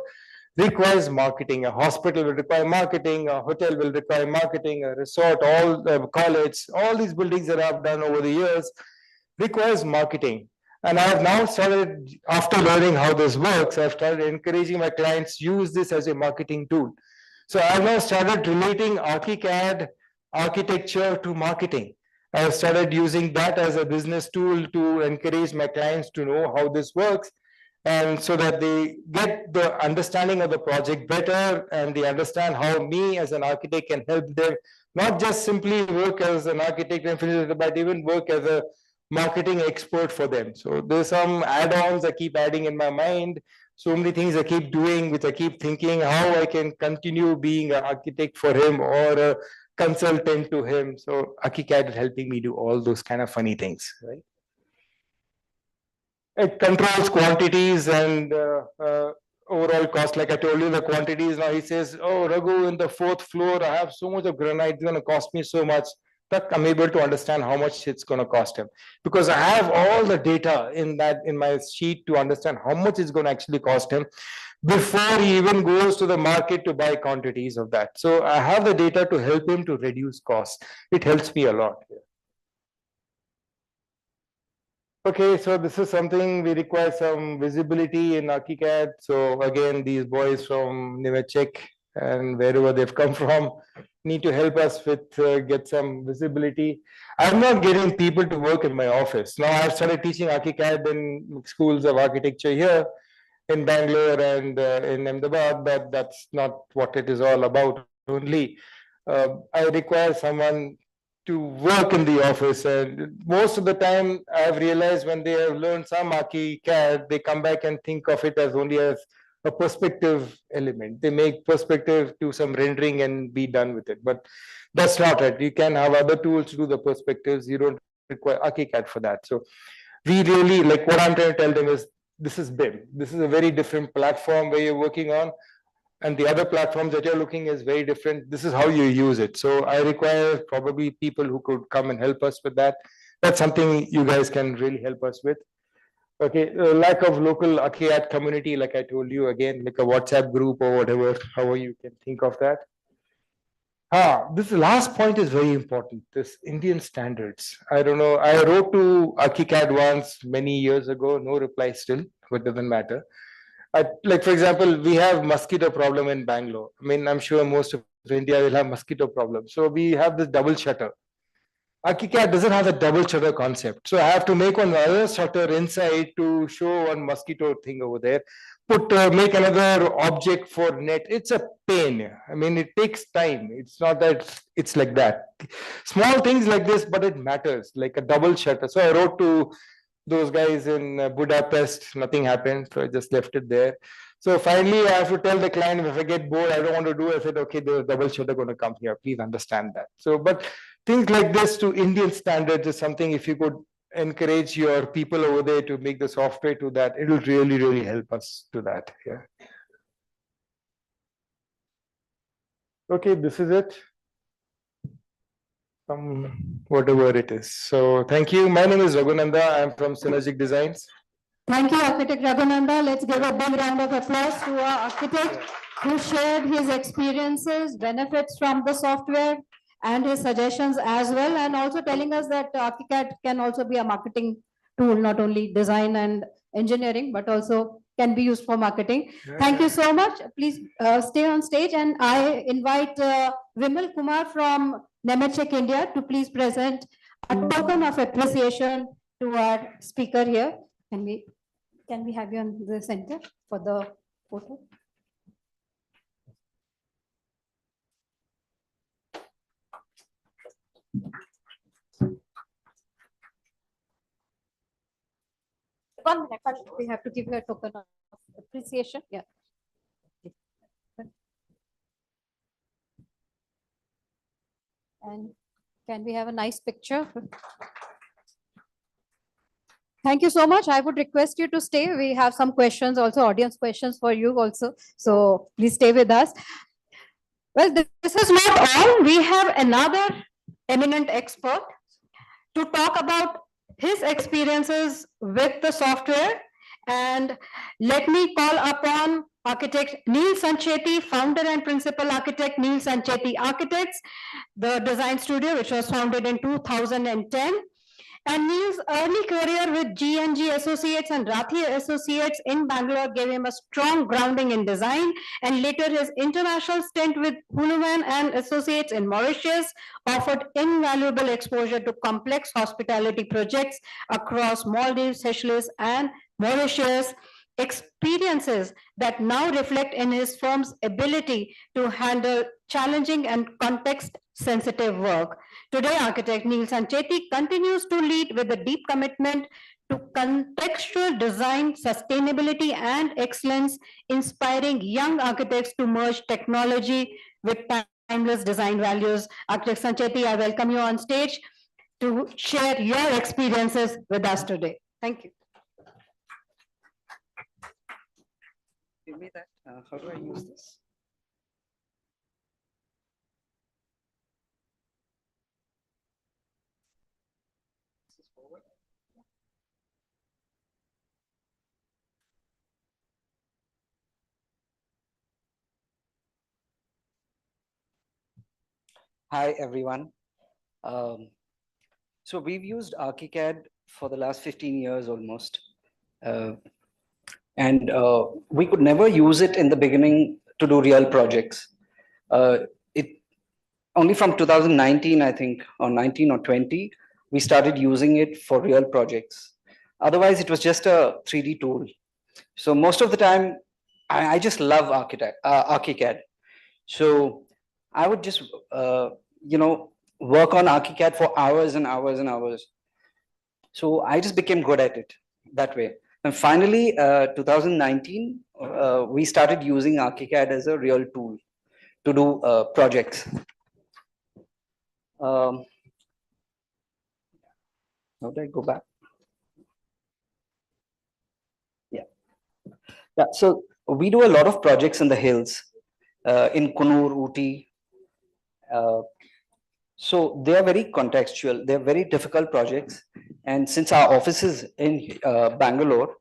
requires marketing. A hospital will require marketing, a hotel will require marketing, a resort, all college, all these buildings that I've done over the years requires marketing. And I have now started, after learning how this works, I've started encouraging my clients use this as a marketing tool. So I've now started relating Archicad architecture to marketing. I've started using that as a business tool to encourage my clients to know how this works, and so that they get the understanding of the project better and they understand how me as an architect can help them not just simply work as an architect and finish it, but even work as a marketing expert for them. So there's some add-ons I keep adding in my mind, so many things I keep doing, which I keep thinking how I can continue being an architect for him or a consultant to him. So Archicad is helping me do all those kind of funny things, right? It controls quantities and overall cost. Like I told you, the quantities. Now he says, "Oh, Raghu, in the fourth floor, I have so much of granite. It's going to cost me so much." That I'm able to understand how much it's going to cost him, because I have all the data in my sheet to understand how much it's going to actually cost him before he even goes to the market to buy quantities of that. So I have the data to help him to reduce costs. It helps me a lot. Okay, so this is something we require some visibility in Archicad. So again, these boys from Nemetschek and wherever they've come from need to help us with get some visibility. I'm not getting people to work in my office. Now I've started teaching Archicad in schools of architecture here in Bangalore and in Ahmedabad, but that's not what it is all about only. I require someone to work in the office, and most of the time I've realized when they have learned some Archicad, they come back and think of it as only as a perspective element. They make perspective to some rendering and be done with it, but that's not it. You can have other tools to do the perspectives. You don't require Archicad for that. So we really, like, what I'm trying to tell them is this is BIM. This is a very different platform where you're working on, and the other platforms that you're looking is very different. This is how you use it. So I require probably people who could come and help us with that. That's something you guys can really help us with. Okay, lack of local Archicad community, like I told you, again, like a WhatsApp group or whatever, however you can think of that. This last point is very important, this Indian standards. I don't know, I wrote to Archicad once many years ago, no reply still, but doesn't matter. Like, for example, we have mosquito problem in Bangalore. I mean, I'm sure most of India will have mosquito problem. So we have this double shutter. Archicad doesn't have a double shutter concept. So I have to make one other shutter inside to show one mosquito thing over there. Make another object for net. It's a pain. I mean, it takes time. It's not that it's like that. Small things like this, but it matters, like a double shutter. So I wrote to those guys in Budapest, nothing happened. So I just left it there. So finally, I have to tell the client, if I get bored, I don't want to do it. I said, okay, the double shutter going to come here. Please understand that. So, but things like this to Indian standards is something, if you could encourage your people over there to make the software to that, it will really, really help us to that. Yeah. Okay, this is it. Whatever it is. So thank you. My name is Raghunanda. I'm from Synergic Designs. Thank you, Architect Raghunanda. Let's give a big round of applause to our architect who shared his experiences, benefits from the software, and his suggestions as well, and also telling us that Archicad can also be a marketing tool, not only design and engineering, but also can be used for marketing. Thank you so much. Please stay on stage, and I invite Vimal Kumar from Nemetschek India to please present a token of appreciation to our speaker here. Can we have you on the center for the photo? One minute, we have to give you a token of appreciation. Yeah. And can we have a nice picture? Thank you so much. I would request you to stay. We have some questions, also audience questions for you also. So please stay with us. Well, this is not all. We have another eminent expert to talk about his experiences with the software. And let me call upon architect Neil Sanchetti, founder and principal architect, Neil Sanchetti Architects, the design studio, which was founded in 2010. And Neil's early career with G&G Associates and Rathi Associates in Bangalore gave him a strong grounding in design, and later his international stint with Huluman and Associates in Mauritius offered invaluable exposure to complex hospitality projects across Maldives, Seychelles, and Mauritius, experiences that now reflect in his firm's ability to handle challenging and context-sensitive work. Today, architect Neil Sanchetti continues to lead with a deep commitment to contextual design, sustainability, and excellence, inspiring young architects to merge technology with timeless design values. Architect Sanchetti, I welcome you on stage to share your experiences with us today. Thank you. Give me that. How do I use this? This is forward. Hi, everyone. So we've used Archicad for the last 15 years almost. And we could never use it in the beginning to do real projects. Only from 2019, I think, or 19 or 20, we started using it for real projects. Otherwise, it was just a 3D tool. So most of the time, I just love Archicad. So I would just, work on Archicad for hours and hours and hours. So I just became good at it that way. And finally, 2019, we started using Archicad as a real tool to do projects. How do I go back? Yeah. So we do a lot of projects in the hills, in Kunur, Ooty. So they are very contextual. They're very difficult projects. And since our office is in Bangalore,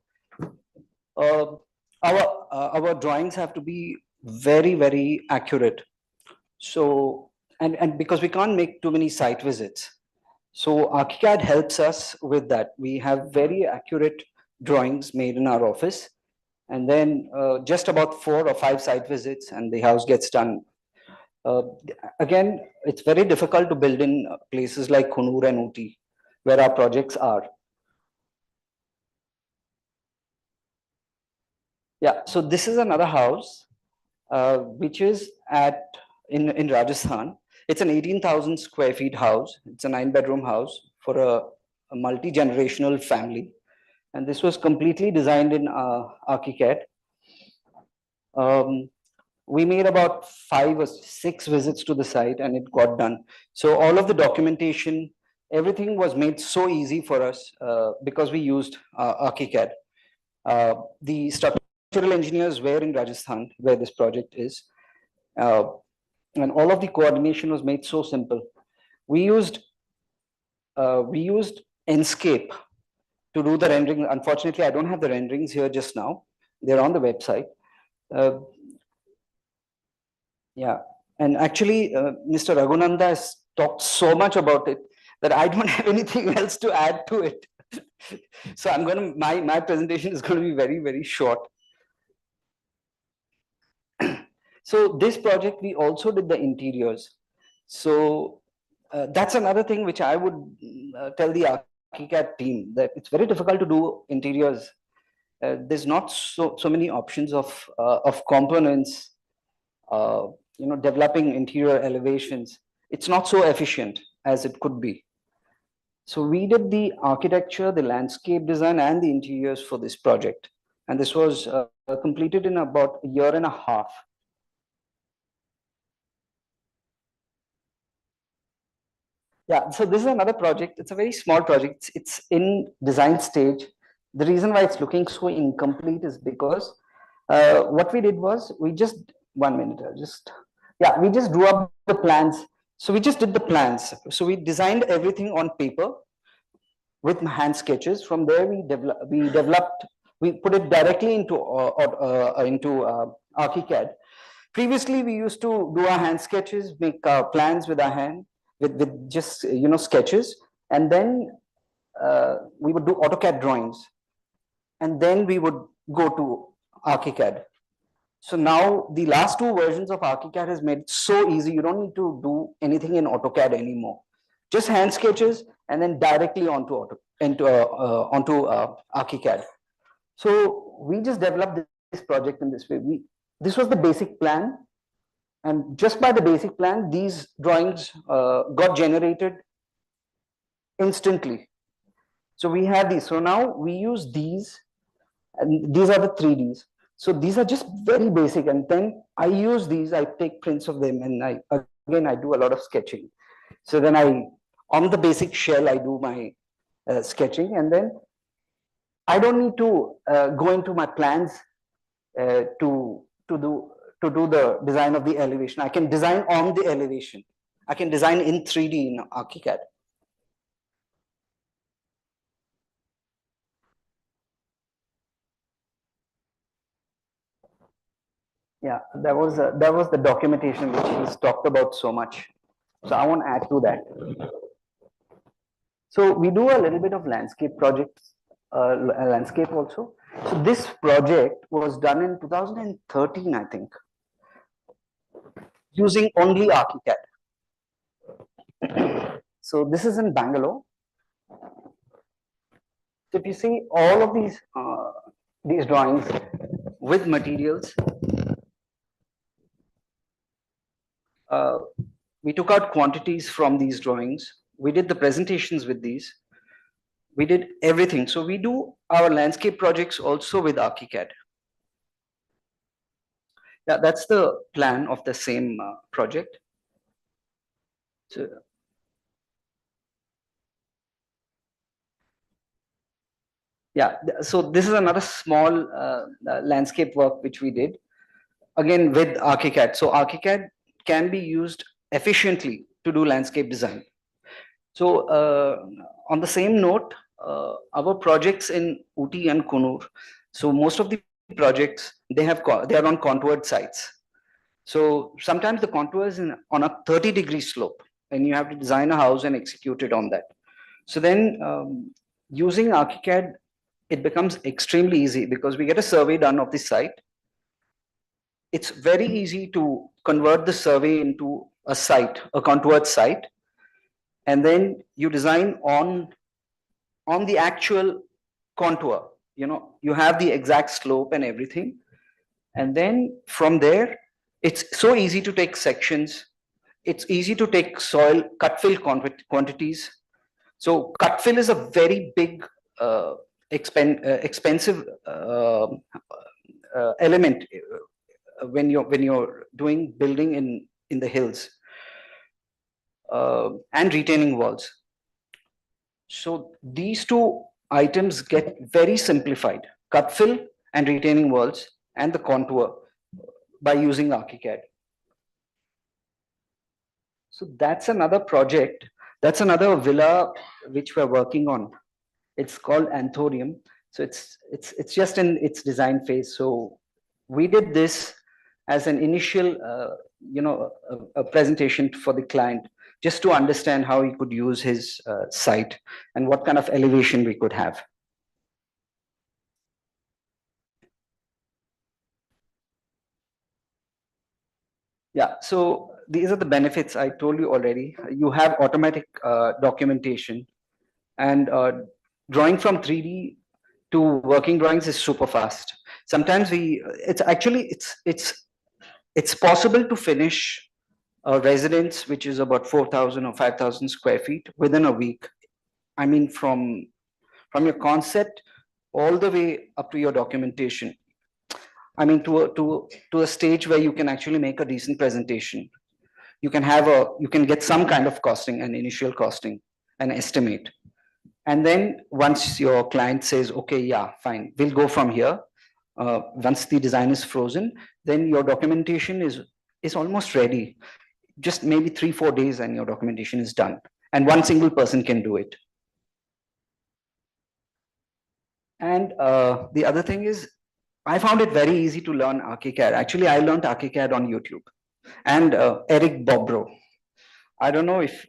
our drawings have to be very, very accurate. So, and because we can't make too many site visits. So Archicad helps us with that. We have very accurate drawings made in our office. And then just about 4 or 5 site visits and the house gets done. Again, it's very difficult to build in places like Kunur and Ooty, where our projects are. Yeah, so this is another house, which is in Rajasthan. It's an 18,000 square feet house. It's a 9-bedroom house for a multi-generational family. And this was completely designed in Archicad. We made about 5 or 6 visits to the site and it got done. So all of the documentation, everything was made so easy for us because we used Archicad. The structural engineers were in Rajasthan, where this project is. and all of the coordination was made so simple. We used Enscape to do the rendering. Unfortunately, I don't have the renderings here just now. They're on the website. Yeah, and actually, Mr. Raghunanda has talked so much about it that I don't have anything else to add to it. So I'm going to, my presentation is going to be very, very short. So this project, we also did the interiors. So that's another thing which I would tell the Archicad team, that it's very difficult to do interiors. There's not so many options of components, developing interior elevations. It's not so efficient as it could be. So we did the architecture, the landscape design, and the interiors for this project. And this was completed in about a year and a half. Yeah, so this is another project. It's a very small project. It's in design stage. The reason why it's looking so incomplete is because what we did was, we just, 1 minute, we just drew up the plans. So we just did the plans. So we designed everything on paper with hand sketches. From there, we put it directly into Archicad. Previously, we used to do our hand sketches, make plans with our hand, with just sketches, and then we would do AutoCAD drawings, and then we would go to Archicad. So now the last two versions of Archicad has made it so easy. You don't need to do anything in AutoCAD anymore. Just hand sketches and then directly onto Archicad. So we just developed this project in this way. This was the basic plan, and just by the basic plan, these drawings got generated instantly. So we have these. So now we use these, and these are the 3Ds. So these are just very basic, and then I use these, I take prints of them, and I do a lot of sketching. So then on the basic shell, I do my sketching, and then I don't need to go into my plans to do the design of the elevation. I can design on the elevation. I can design in 3D in Archicad. Yeah, that was the documentation which he's talked about so much. So I want to add to that. So we do a little bit of landscape projects, landscape also. So this project was done in 2013, I think, using only Archicad. So this is in Bangalore. So if you see all of these drawings with materials, we took out quantities from these drawings. We did the presentations with these. We did everything. So we do our landscape projects also with Archicad. Yeah, that's the plan of the same project. So, yeah, so this is another small landscape work which we did, again with Archicad. So Archicad can be used efficiently to do landscape design. So on the same note, our projects in Ooty and Kunur, so most of the projects, they are on contoured sites. So sometimes the contour is on a 30-degree slope, and you have to design a house and execute it on that. So then using Archicad, it becomes extremely easy because we get a survey done of the site. It's very easy to convert the survey into a site, a contoured site, and then you design on the actual contour. You have the exact slope and everything, and then from there, it's so easy to take sections. It's easy to take soil cut fill quantities. So cut fill is a very big expensive element when you're doing building in the hills and retaining walls. So these two items get very simplified: cut fill and retaining walls, and the contour, by using Archicad. So that's another project. That's another villa which we're working on. It's called Anthorium. So it's just in its design phase. So we did this as an initial, a presentation for the client, just to understand how he could use his site and what kind of elevation we could have. Yeah, so these are the benefits I told you already. You have automatic documentation, and drawing from 3D to working drawings is super fast. Sometimes it's possible to finish a residence which is about 4,000 or 5,000 square feet within a week. I mean, from your concept all the way up to your documentation. I mean, to a stage where you can actually make a decent presentation. You can get some kind of costing, an initial costing, an estimate. And then once your client says, okay, yeah, fine, we'll go from here. Once the design is frozen, then your documentation is almost ready. Just maybe 3-4 days and your documentation is done. And one single person can do it. And the other thing is, I found it very easy to learn Archicad. Actually, I learned Archicad on YouTube. And Eric Bobro. I don't know if,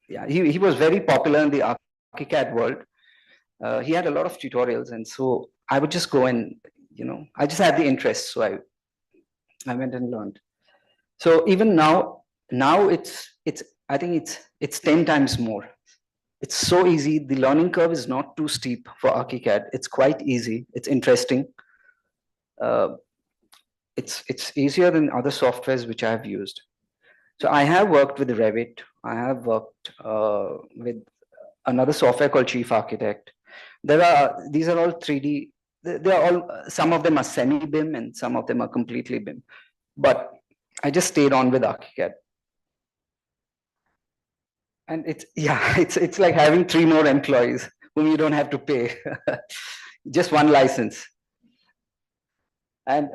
yeah, he was very popular in the Archicad world. He had a lot of tutorials, and so I would just go and, I just had the interest, so I went and learned. So even now I think it's 10 times more. It's so easy. The learning curve is not too steep for Archicad. It's quite easy. It's interesting. It's easier than other softwares which I have used. So I have worked with Revit. I have worked with another software called Chief Architect. These are all 3D. They are all, some of them are semi-BIM and some of them are completely BIM. But I just stayed on with Archicad. And it's like having 3 more employees whom you don't have to pay. Just one license. And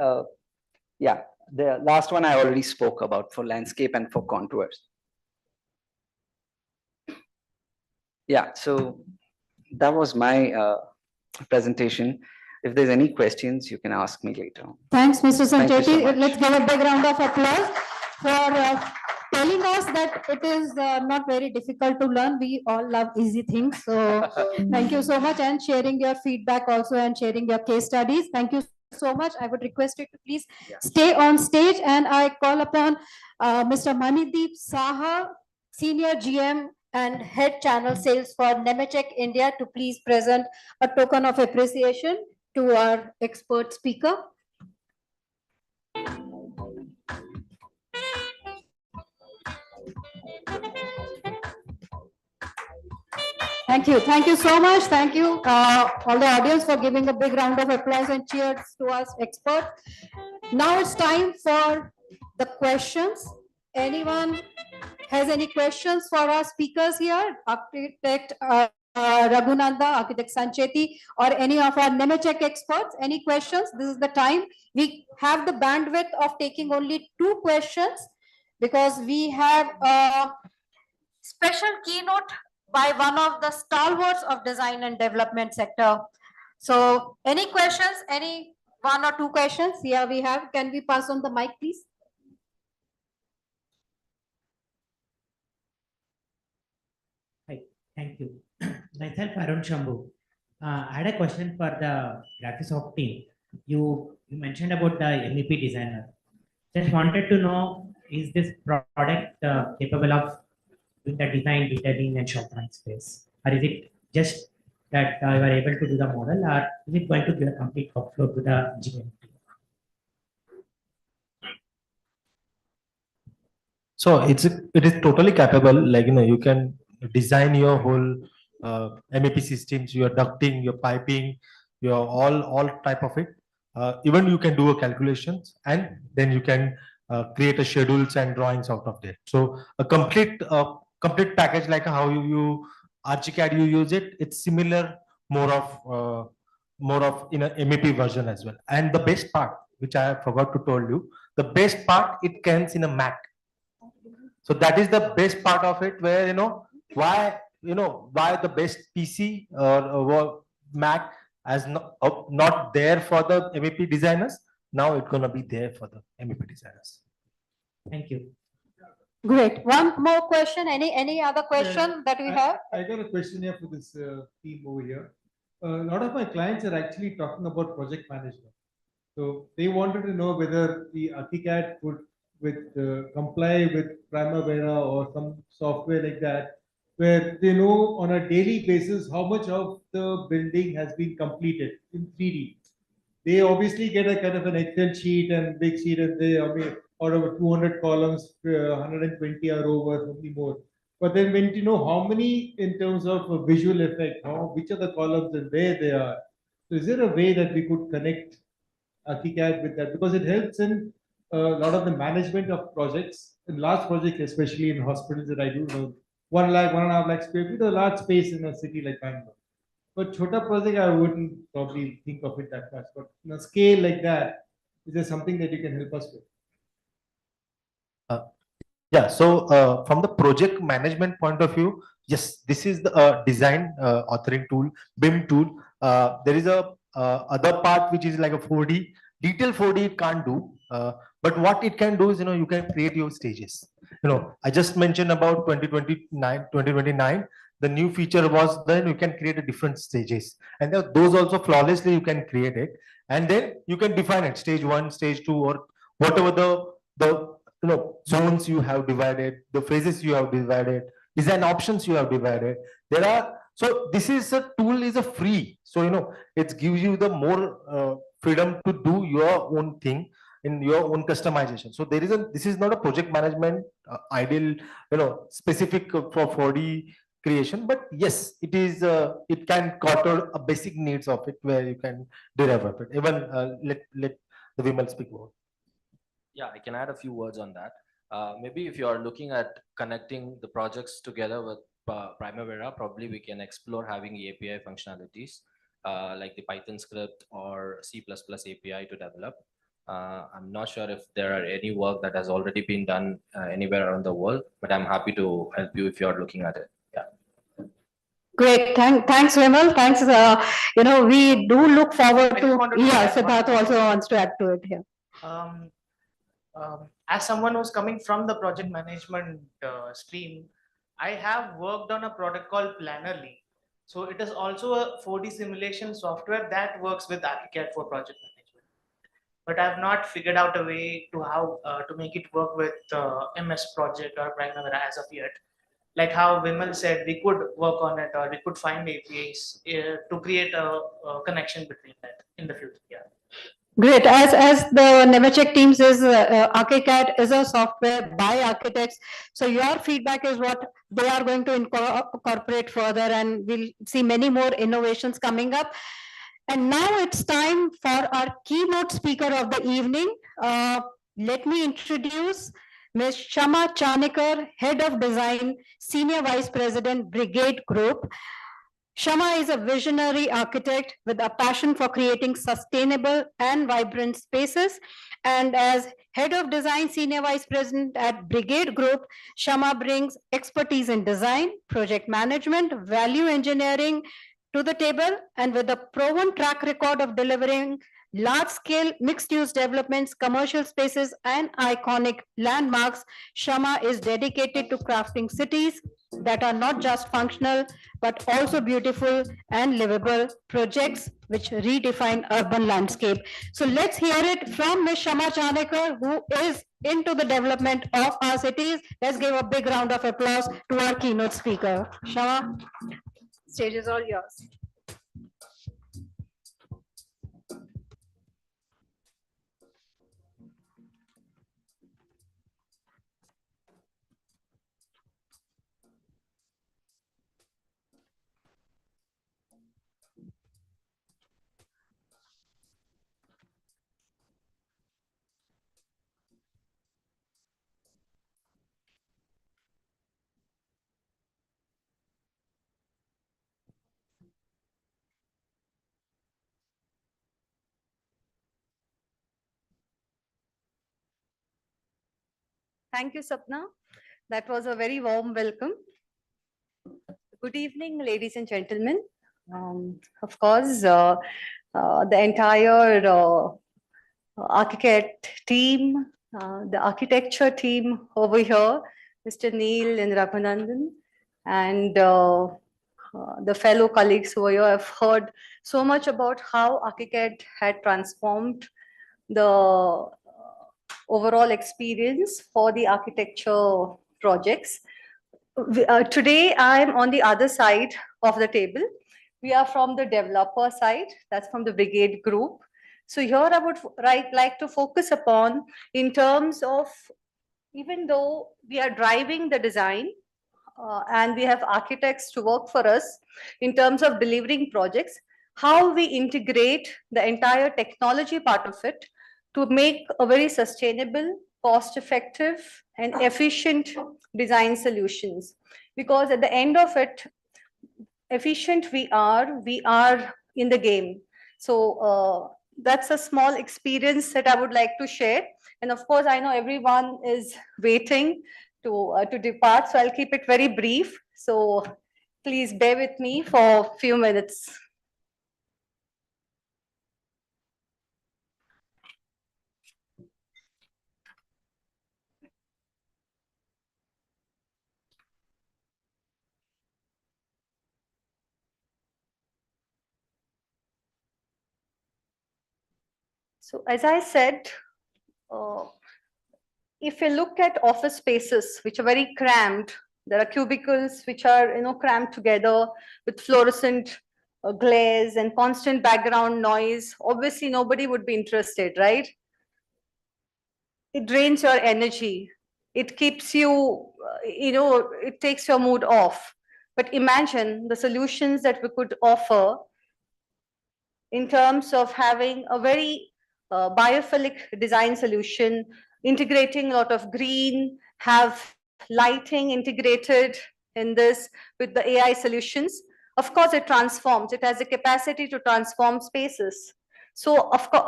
yeah, the last one I already spoke about for landscape and for contours. Yeah, so that was my presentation. If there's any questions, you can ask me later. Thanks, Mr. Thank you so Sanchetti. much. Let's give a big round of applause for telling us that it is not very difficult to learn. We all love easy things. So thank you so much, and sharing your feedback also and sharing your case studies. Thank you so much. I would request you to please stay on stage, and I call upon Mr. Manideep Saha, Senior GM and Head Channel Sales for Nemetschek India, to please present a token of appreciation to our expert speaker. Thank you so much. Thank you all the audience for giving a big round of applause and cheers to us experts. Now it's time for the questions. Anyone has any questions for our speakers here? Architect Raghunanda, Architect Sanchetti, or any of our Nemetschek experts? Any questions? This is the time. We have the bandwidth of taking only 2 questions because we have a special keynote by one of the stalwarts of design and development sector. So any questions, any 1 or 2 questions? Here we have, can we pass on the mic, please? Hi, thank you. Myself, Arun Shambhu. I had a question for the Graphisoft team. You mentioned about the MEP designer. Just wanted to know, is this product capable of doing the design, detailing, and shop drawing space? Or is it just that you are able to do the model, or is it going to give a complete workflow to the GM? So it is totally capable. Like, you can design your whole MEP systems, your ducting, your piping, your all type of it. Even you can do a calculations, and then you can create a schedules and drawings out of that. So a complete package, like how you Archicad you use it. It's similar, more of in a MEP version as well. And the best part, which I forgot to tell you, the best part, it comes in a Mac. So that is the best part of it, where why the best PC or Mac as not there for the MEP designers. Now it's gonna be there for the MEP designers. Thank you. Great. One more question. Any other question that we have? I got a question here for this team over here. A lot of my clients are actually talking about project management. So they wanted to know whether the Archicad would comply with Primavera or some software like that, where they know on a daily basis how much of the building has been completed in 3D. They obviously get a kind of an Excel sheet and big sheet, and they, I mean, out of 200 columns, 120 are over, something more. But then when you know how many in terms of a visual effect, which are the columns and where they are. So is there a way that we could connect Archicad with that? Because it helps in a lot of the management of projects, in large projects, especially in hospitals that I do know. 1 lakh, 1.5 lakh square feet, a large space in a city like Bangalore. But Chota project, I wouldn't probably think of it that much. But on a scale like that, is there something that you can help us with? Yeah, so from the project management point of view, yes, this is the design authoring tool, BIM tool. There is a other part which is like a 4D. Detail 4D it can't do, but what it can do is, you can create your stages. I just mentioned about 2029. The new feature was then you can create a different stages, and those also flawlessly you can create it, and then you can define it, stage 1, stage 2, or whatever the zones you have divided, the phases you have divided, design options you have divided. So this is a tool is a free, so it gives you the more freedom to do your own thing in your own customization. So this is not a project management ideal, specific for 4D creation, but yes, it can cater a basic needs of it, where you can develop it. Even let the Vimal speak more. Yeah, I can add a few words on that. Maybe if you are looking at connecting the projects together with Primavera, probably we can explore having API functionalities like the Python script or C++ API to develop. I'm not sure if there are any work that has already been done anywhere around the world, but I'm happy to help you if you're looking at it. Yeah. Great. Thanks, Vimal. Thanks. We do look forward to. Yeah, Siddharth also wants to add to it here. As someone who's coming from the project management stream, I have worked on a product called Plannerly. So it is also a 4D simulation software that works with Archicad for project management. But I have not figured out a way to how to make it work with MS Project or Primavera as of yet. Like how Vimal said, we could work on it, or we could find APIs to create a connection between that in the future. Yeah. Great. As the Nemetschek team says, Archicad is a software by architects. So your feedback is what they are going to incorporate further, and we'll see many more innovations coming up. And now it's time for our keynote speaker of the evening. Let me introduce Ms. Shama Chanikar, Head of Design, Senior Vice President, Brigade Group. Shama is a visionary architect with a passion for creating sustainable and vibrant spaces. And as Head of Design, Senior Vice President at Brigade Group, Shama brings expertise in design, project management, value engineering to the table, and with a proven track record of delivering large-scale mixed-use developments, commercial spaces, and iconic landmarks, Shama is dedicated to crafting cities that are not just functional, but also beautiful and livable projects which redefine urban landscape. So let's hear it from Ms. Shama Chanekar, who is into the development of our cities. Let's give a big round of applause to our keynote speaker. Shama, stage is all yours. Thank you, Sapna. That was a very warm welcome. Good evening, ladies and gentlemen. Of course, the entire architect team, the architecture team over here, Mr. Neil and Raghunandan, and the fellow colleagues over here have heard so much about how Archicad had transformed the overall experience for the architecture projects. Today, I'm on the other side of the table. We are from the developer side, that's from the brigade group. So here I would like to focus upon in terms of, even though we are driving the design and we have architects to work for us in terms of delivering projects, how we integrate the entire technology part of it to make a very sustainable, cost-effective, and efficient design solutions. Because at the end of it, efficient we are in the game. So that's a small experience that I would like to share. And of course, I know everyone is waiting to depart, so I'll keep it very brief. So please bear with me for a few minutes. So as I said, if you look at office spaces which are very cramped, there are cubicles which are cramped together with fluorescent glares and constant background noise. Obviously, nobody would be interested, right? It drains your energy. It keeps you, it takes your mood off. But imagine the solutions that we could offer in terms of having a very biophilic design solution, integrating a lot of green, have lighting integrated in this with the AI solutions. Of course, it transforms. It has the capacity to transform spaces. So, of course,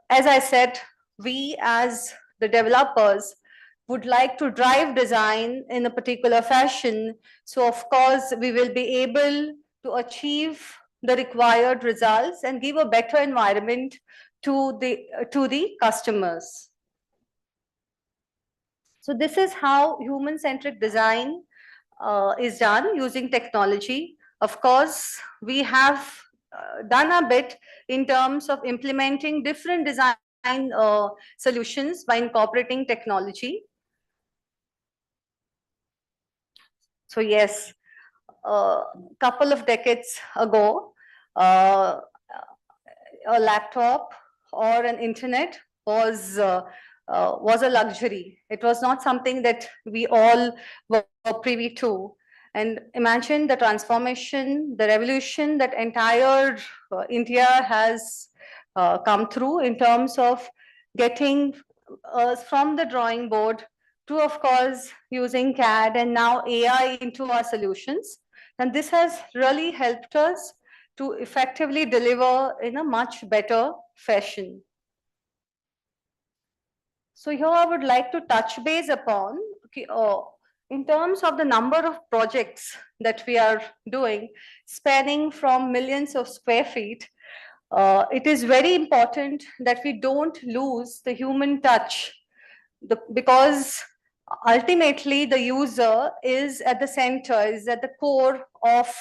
as I said, we as the developers would like to drive design in a particular fashion. So, of course, we will be able to achieve the required results and give a better environment to the customers. So this is how human-centric design is done using technology. Of course, we have done a bit in terms of implementing different design solutions by incorporating technology. So yes, a couple of decades ago, a laptop or an internet was a luxury. It was not something that we all were privy to. And imagine the transformation, the revolution that entire India has come through in terms of getting from the drawing board to, of course, using CAD and now AI into our solutions. And this has really helped us to effectively deliver in a much better fashion. So here I would like to touch base upon, in terms of the number of projects that we are doing, spanning from millions of square feet, it is very important that we don't lose the human touch, because ultimately the user is at the center, is at the core of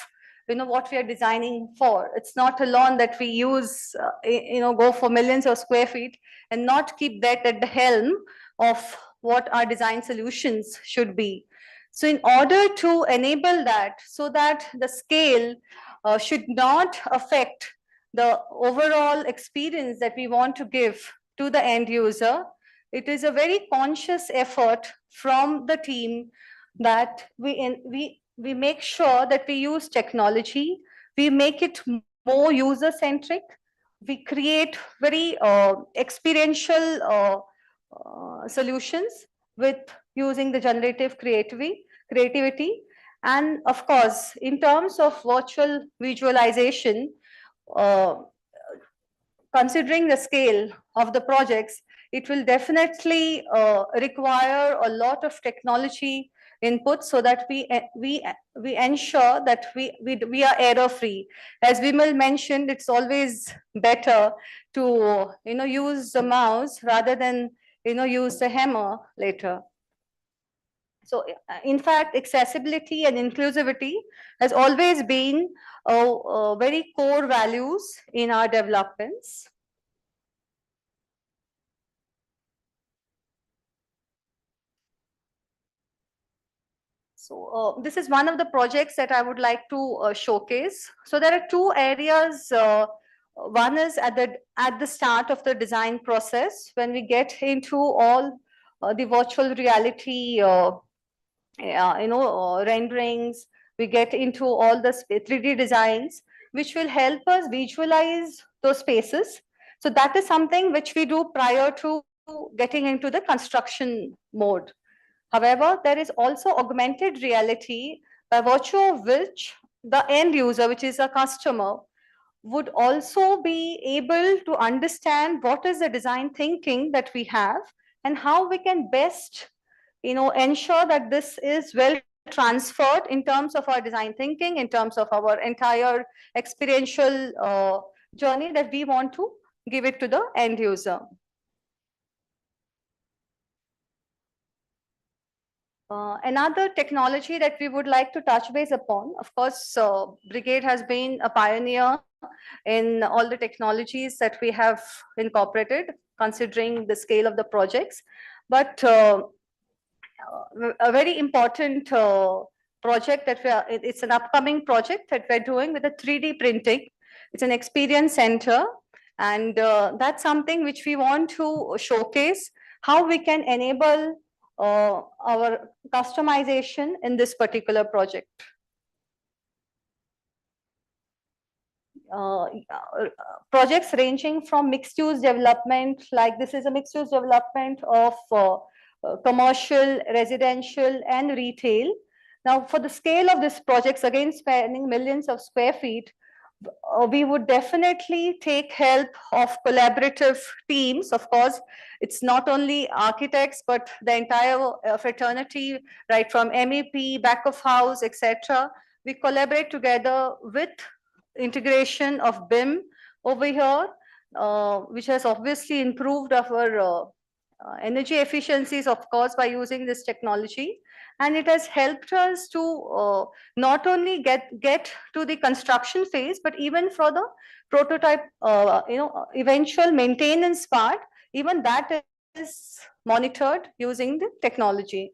what we are designing for. It's not a lawn that we use, go for millions of square feet and not keep that at the helm of what our design solutions should be. So in order to enable that, so that the scale should not affect the overall experience that we want to give to the end user, it is a very conscious effort from the team that we make sure that we use technology, we make it more user-centric, we create very experiential solutions with using the generative creativity. And of course, in terms of virtual visualization, considering the scale of the projects, it will definitely require a lot of technology input so that we ensure that we are error free. As Vimal mentioned, it's always better to use the mouse rather than use the hammer later. So in fact, accessibility and inclusivity has always been very core values in our developments. So this is one of the projects that I would like to showcase. So there are two areas. One is at the start of the design process, when we get into all the virtual reality renderings, we get into all the 3D designs, which will help us visualize those spaces. So that is something which we do prior to getting into the construction mode. However, there is also augmented reality, by virtue of which the end user, which is a customer, would also be able to understand what is the design thinking that we have and how we can best ensure that this is well transferred in terms of our design thinking, in terms of our entire experiential journey that we want to give it to the end user. Another technology that we would like to touch base upon, of course, Brigade has been a pioneer in all the technologies that we have incorporated, considering the scale of the projects. But a very important project that it's an upcoming project that we're doing with the 3D printing. It's an experience center, and that's something which we want to showcase, how we can enable our customization in this particular project. Projects ranging from mixed use development, like this is a mixed use development of commercial, residential, and retail. Now, for the scale of this projects, again spanning millions of square feet, we would definitely take help of collaborative teams. Of course, it's not only architects, but the entire fraternity, right from MEP, back of house, etc. We collaborate together with integration of BIM over here, which has obviously improved our energy efficiencies, of course, by using this technology. And it has helped us to not only get to the construction phase, but even for the prototype, eventual maintenance part, even that is monitored using the technology.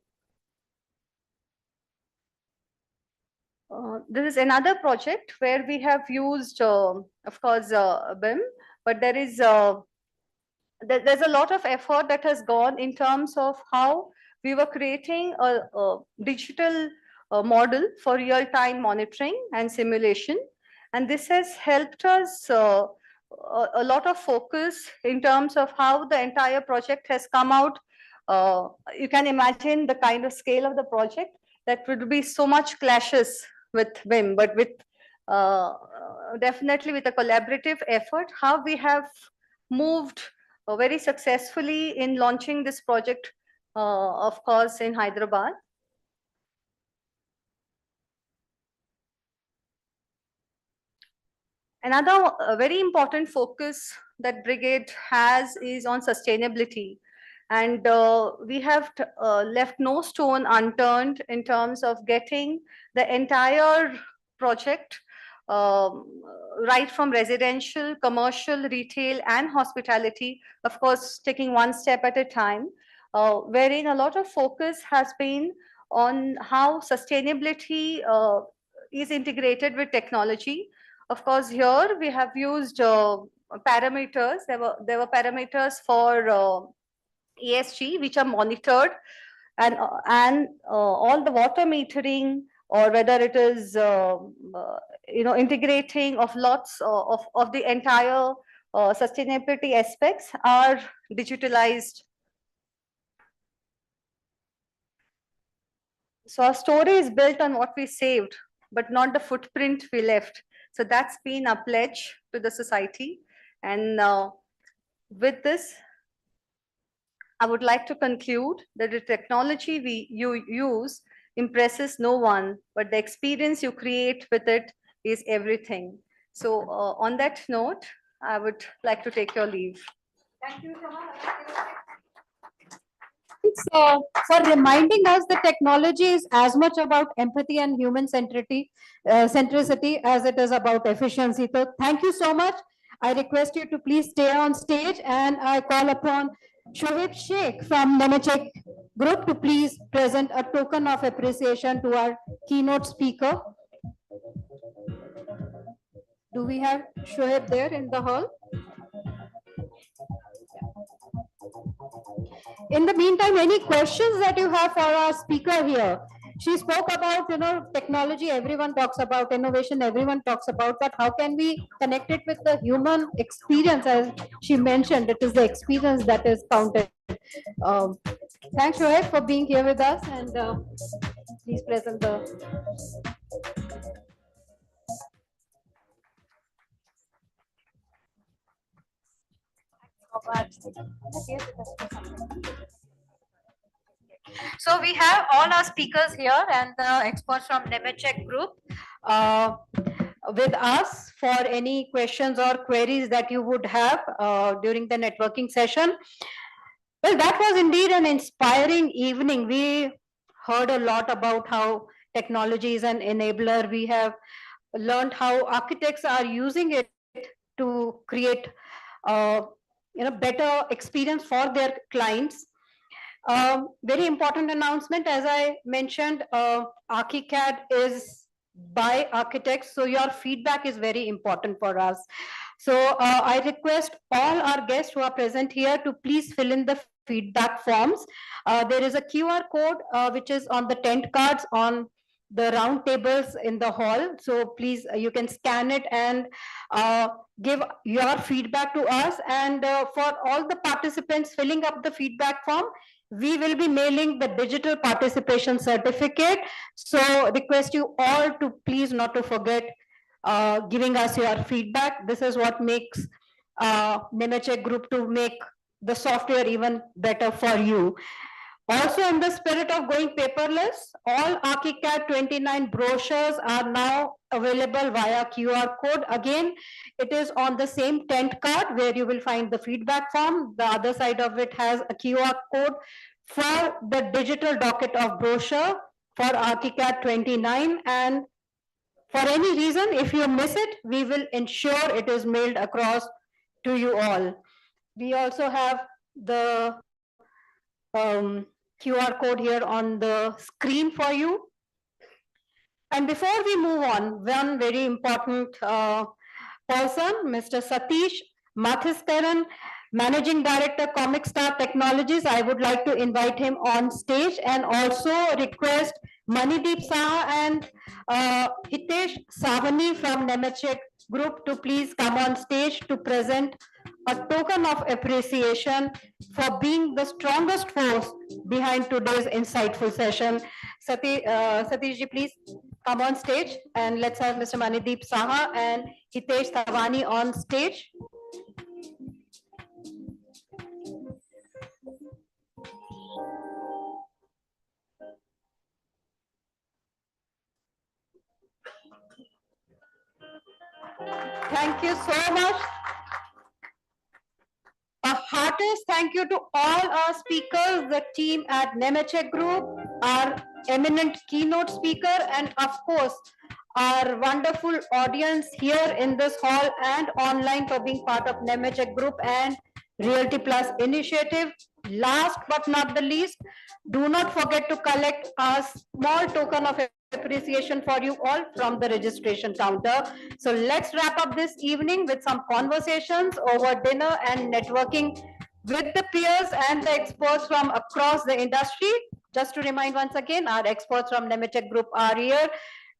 This is another project where we have used, of course, BIM, but there's a lot of effort that has gone in terms of how we were creating a digital model for real-time monitoring and simulation. And this has helped us a lot of focus in terms of how the entire project has come out. You can imagine the kind of scale of the project, that would be so much clashes with BIM, but with definitely with a collaborative effort, how we have moved very successfully in launching this project, of course, in Hyderabad. Another very important focus that Brigade has is on sustainability. And we have left no stone unturned in terms of getting the entire project, right from residential, commercial, retail, and hospitality, of course, taking one step at a time, wherein a lot of focus has been on how sustainability is integrated with technology. Of course, here we have used parameters. There were parameters for ESG, which are monitored, and all the water metering, or whether it is integrating of lots of the entire sustainability aspects are digitalized. So our story is built on what we saved, but not the footprint we left. So that's been a pledge to the society. And with this, I would like to conclude that the technology we use impresses no one, but the experience you create with it is everything. So on that note, I would like to take your leave. Thank you, for reminding us that technology is as much about empathy and human centricity as it is about efficiency. So thank you so much. I request you to please stay on stage, and I call upon Shoaib Sheikh from Nemetschek Group to please present a token of appreciation to our keynote speaker. Do we have Shoaib there in the hall? In the meantime, any questions that you have for our speaker here? She spoke about, technology, everyone talks about innovation, everyone talks about, but how can we connect it with the human experience? As she mentioned, it is the experience that is counted. Thanks, Shoaib, for being here with us, and please present the. So we have all our speakers here and the experts from Nemetschek Group with us for any questions or queries that you would have during the networking session. Well, that was indeed an inspiring evening. We heard a lot about how technology is an enabler. We have learned how architects are using it to create better experience for their clients. Very important announcement, as I mentioned, Archicad is by architects, so your feedback is very important for us. So I request all our guests who are present here to please fill in the feedback forms. There is a QR code which is on the tent cards on the round tables in the hall. So please, you can scan it and give your feedback to us. And for all the participants filling up the feedback form, we will be mailing the digital participation certificate. So request you all to please not to forget giving us your feedback. This is what makes Nemetschek Group to make the software even better for you. Also, in the spirit of going paperless, all Archicad 29 brochures are now available via QR code. Again, it is on the same tent card where you will find the feedback form. The other side of it has a QR code for the digital docket of brochure for Archicad 29. And for any reason, if you miss it, we will ensure it is mailed across to you all. We also have the QR code here on the screen for you. And before we move on, one very important person, Mr. Satish Mathiskaran, Managing Director, Comic Star Technologies. I would like to invite him on stage and also request Manideep Saha and Hitesh Savani from Nemetschek Group to please come on stage to present a token of appreciation for being the strongest force behind today's insightful session. Satish ji, please come on stage, and let's have Mr. Manideep Saha and Hitesh Savani on stage. Thank you so much. A heartiest thank you to all our speakers, the team at Nemetschek Group, our eminent keynote speaker, and of course, our wonderful audience here in this hall and online for being part of Nemetschek Group and Realty Plus initiative. Last but not the least, do not forget to collect a small token of appreciation for you all from the registration counter. So let's wrap up this evening with some conversations over dinner and networking with the peers and the experts from across the industry. Just to remind once again, our experts from Nemetschek Group are here.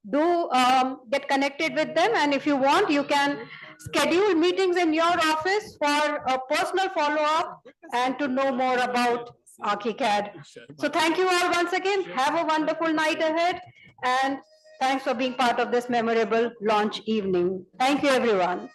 Do get connected with them, and if you want, you can schedule meetings in your office for a personal follow-up and to know more about Archicad. So thank you all once again. Have a wonderful night ahead, and thanks for being part of this memorable launch evening. Thank you, everyone.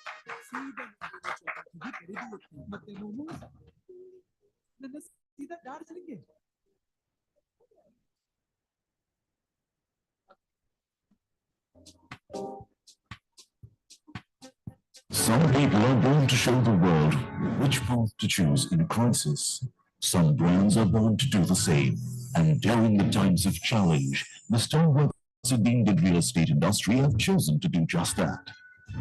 Some people are born to show the world which path to choose in a crisis. Some brands are born to do the same. And during the times of challenge, the stalwarts of the Indian real estate industry have chosen to do just that.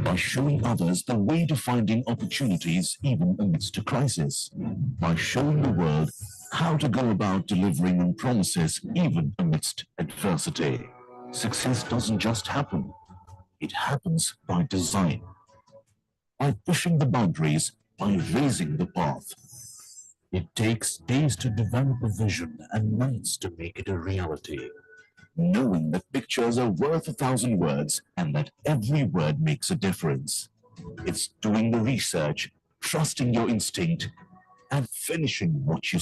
By showing others the way to finding opportunities even amidst a crisis. By showing the world how to go about delivering on promises even amidst adversity. Success doesn't just happen. It happens by design. By pushing the boundaries, by raising the path. It takes days to develop a vision and nights to make it a reality. Knowing that pictures are worth 1,000 words and that every word makes a difference. It's doing the research, trusting your instinct, and finishing what you